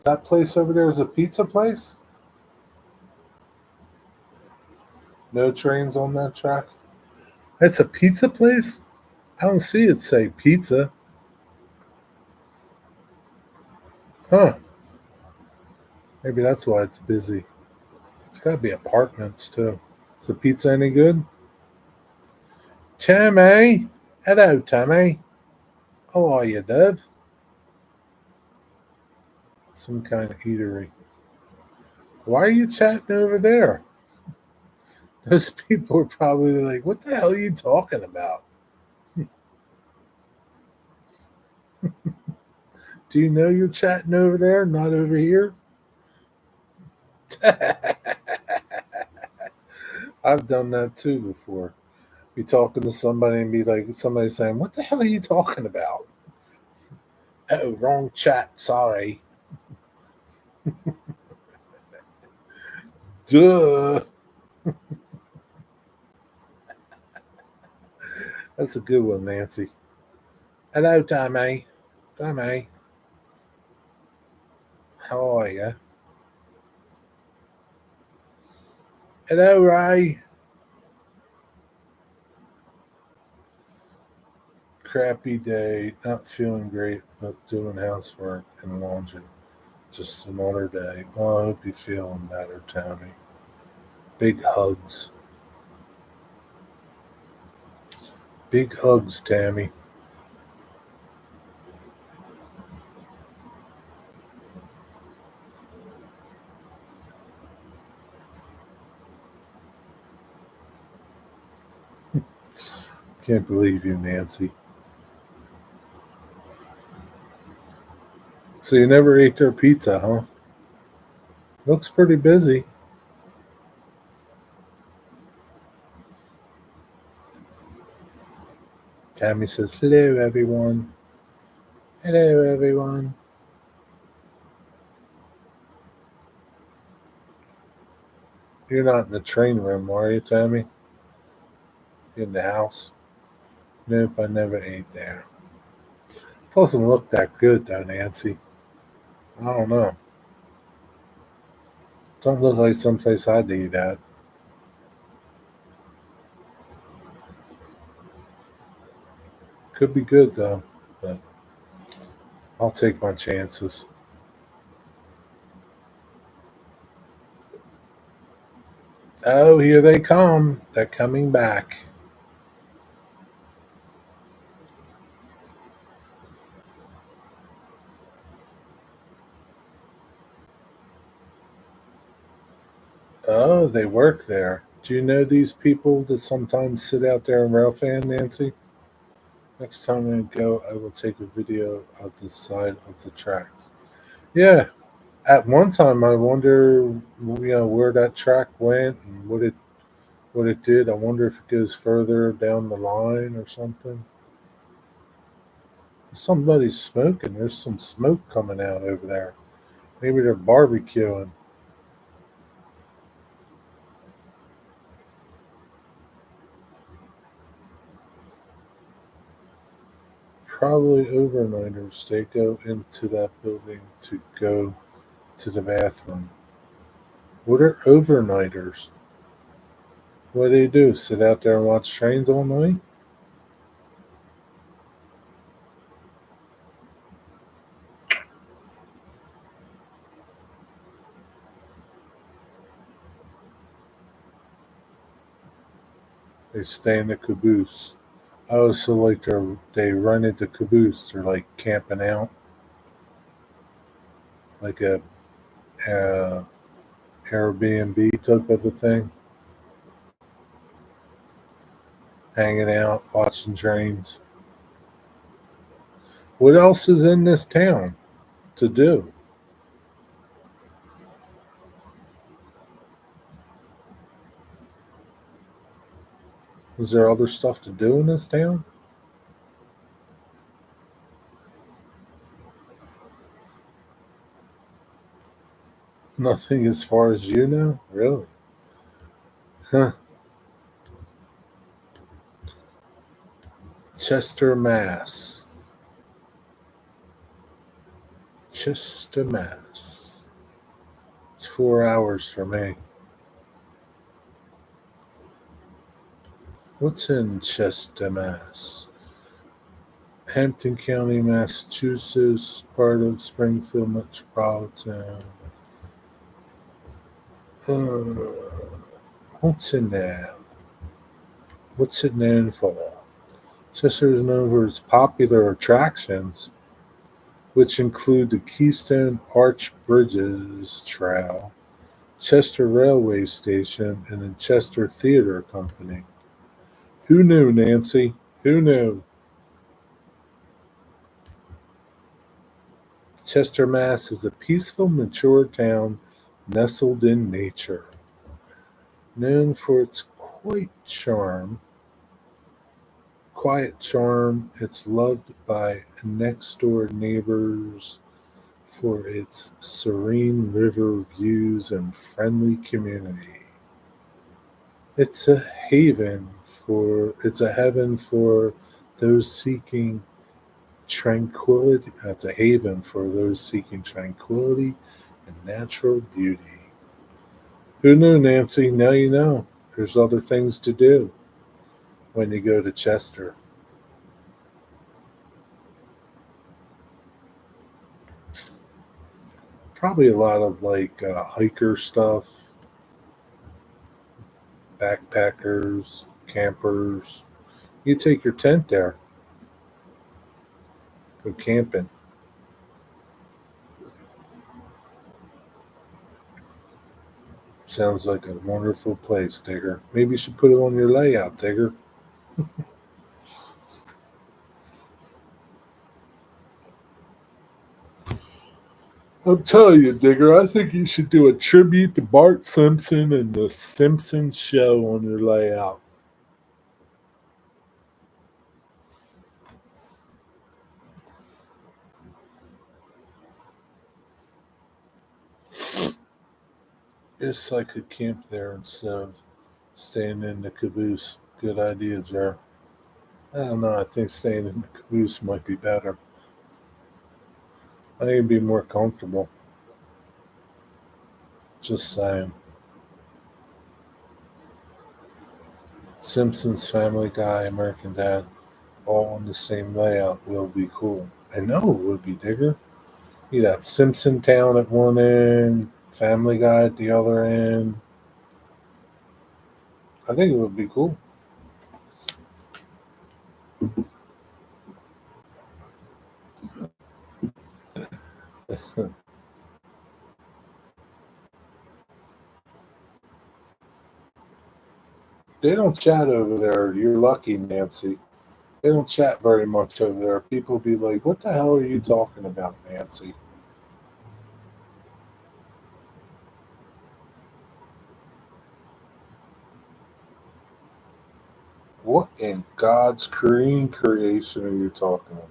That place over there is a pizza place? No trains on that track? It's a pizza place? I don't see it say pizza. Huh. Maybe that's why it's busy. It's got to be apartments too. Is the pizza any good? Tammy! Hello, Tammy. How are you, Dev? Some kind of eatery. Why are you chatting over there? Those people are probably like, what the hell are you talking about? Do you know you're chatting over there, not over here? I've done that too before. Be talking to somebody and be like, somebody saying, what the hell are you talking about? Oh, wrong chat. Sorry. Duh. That's a good one, Nancy. Hello, Tommy. Tommy. How are you? Hello, Ray. Crappy day. Not feeling great, but doing housework and laundry. Just another day. Well, I hope you're feeling better, Tommy. Big hugs. Big hugs, Tammy. Can't believe you, Nancy. So you never ate their pizza, huh? Looks pretty busy. Tammy says, "Hello, everyone. Hello, everyone." You're not in the train room, are you, Tammy? You're in the house? Nope, I never ate there. Doesn't look that good, though, Nancy. I don't know. Don't look like someplace I'd eat at. Could be good, though, but I'll take my chances. Oh, here they come. They're coming back. Oh, they work there. Do you know these people that sometimes sit out there in railfan, Nancy? Next time I go, I will take a video of the side of the tracks. Yeah, at one time I wonder, where that track went and what it did. I wonder if it goes further down the line or something. Somebody's smoking. There's some smoke coming out over there. Maybe they're barbecuing. Probably overnighters. They go into that building to go to the bathroom. What are overnighters? What do they do? Sit out there and watch trains all night? They stay in the caboose. Oh, so like they rented the caboose. They're like camping out, like a uh, Airbnb type of a thing, hanging out, watching trains. What else is in this town to do? Is there other stuff to do in this town? Nothing as far as you know? Really? Huh. Chester, Mass. Chester, Mass. It's 4 hours for me. What's in Chester, Mass? Hampton County, Massachusetts, part of Springfield Metropolitan. Uh, what's in there? What's it known for? Chester is known for its popular attractions, which include the Keystone Arch Bridges Trail, Chester Railway Station, and the Chester Theatre Company. Who knew, Nancy? Who knew? Chester, Mass. is a peaceful, mature town nestled in nature. Known for its quiet charm, it's loved by next door neighbors for its serene river views and friendly community. It's a heaven for those seeking tranquility. It's a haven for those seeking tranquility and natural beauty. Who knew, Nancy? Now you know. There's other things to do when you go to Chester. Probably a lot of like hiker stuff, backpackers, campers. You take your tent there, go camping. Sounds like a wonderful place, Digger. Maybe you should put it on your layout, Digger. I'm telling you, Digger, I think you should do a tribute to Bart Simpson and the Simpsons show on your layout. Yes, I could camp there instead of staying in the caboose. Good idea, Jer. I don't know. I think staying in the caboose might be better. I think it'd be more comfortable. Just saying. Simpsons, Family Guy, American Dad, all on the same layout will be cool. I know it would be, Digger. You got Simpson Town at one end, Family Guy at the other end. I think it would be cool. They don't chat over there. You're lucky, Nancy. They don't chat very much over there. People be like, "What the hell are you talking about, Nancy?" What in God's green creation are you talking about?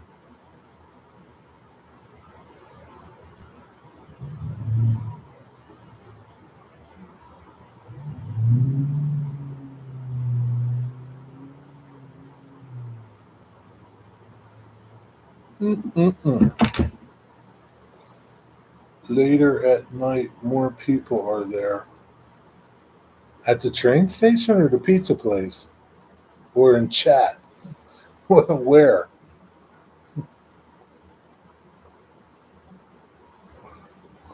Mm-mm-mm. Later at night, more people are there. At the train station or the pizza place? Or in chat? Where?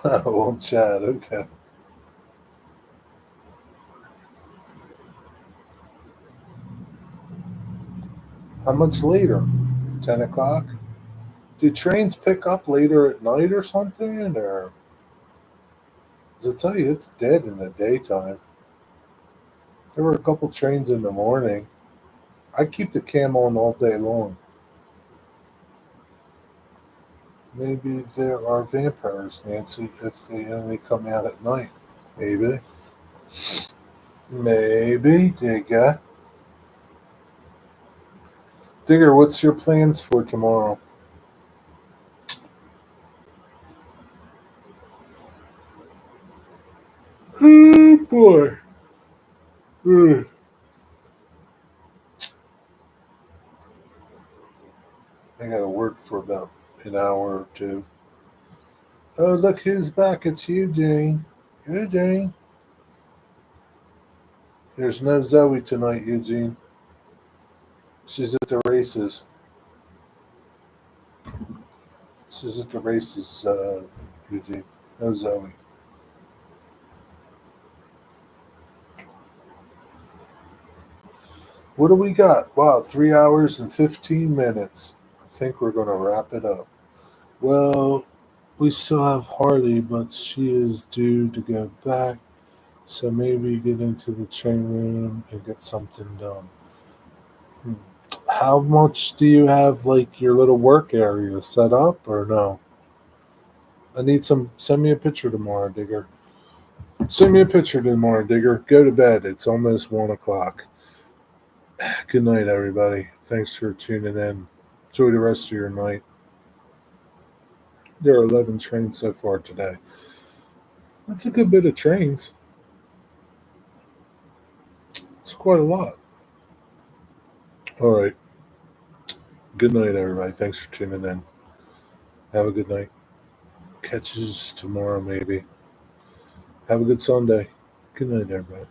Oh, in chat. Okay. How much later? 10 o'clock? Do trains pick up later at night or something? Or does it tell you it's dead in the daytime? There were a couple trains in the morning. I keep the cam on all day long. Maybe there are vampires, Nancy, if they only come out at night. Maybe. Maybe, Digger. Digger, what's your plans for tomorrow? Oh boy. Ugh. I gotta work for about an hour or two. Oh, look who's back. It's Eugene. Eugene. There's no Zoe tonight, Eugene. She's at the races. She's at the races, Eugene. No Zoe. What do we got? Wow, 3 hours and 15 minutes. I think we're going to wrap it up. Well, we still have Harley, but she is due to go back. So maybe get into the train room and get something done. Hmm. How much do you have, like, your little work area set up or no? I need some. Send me a picture tomorrow, Digger. Send me a picture tomorrow, Digger. Go to bed. It's almost 1 o'clock. Good night, everybody. Thanks for tuning in. Enjoy the rest of your night. There are 11 trains so far today. That's a good bit of trains. It's quite a lot. All right. Good night, everybody. Thanks for tuning in. Have a good night. Catch you tomorrow, maybe. Have a good Sunday. Good night, everybody.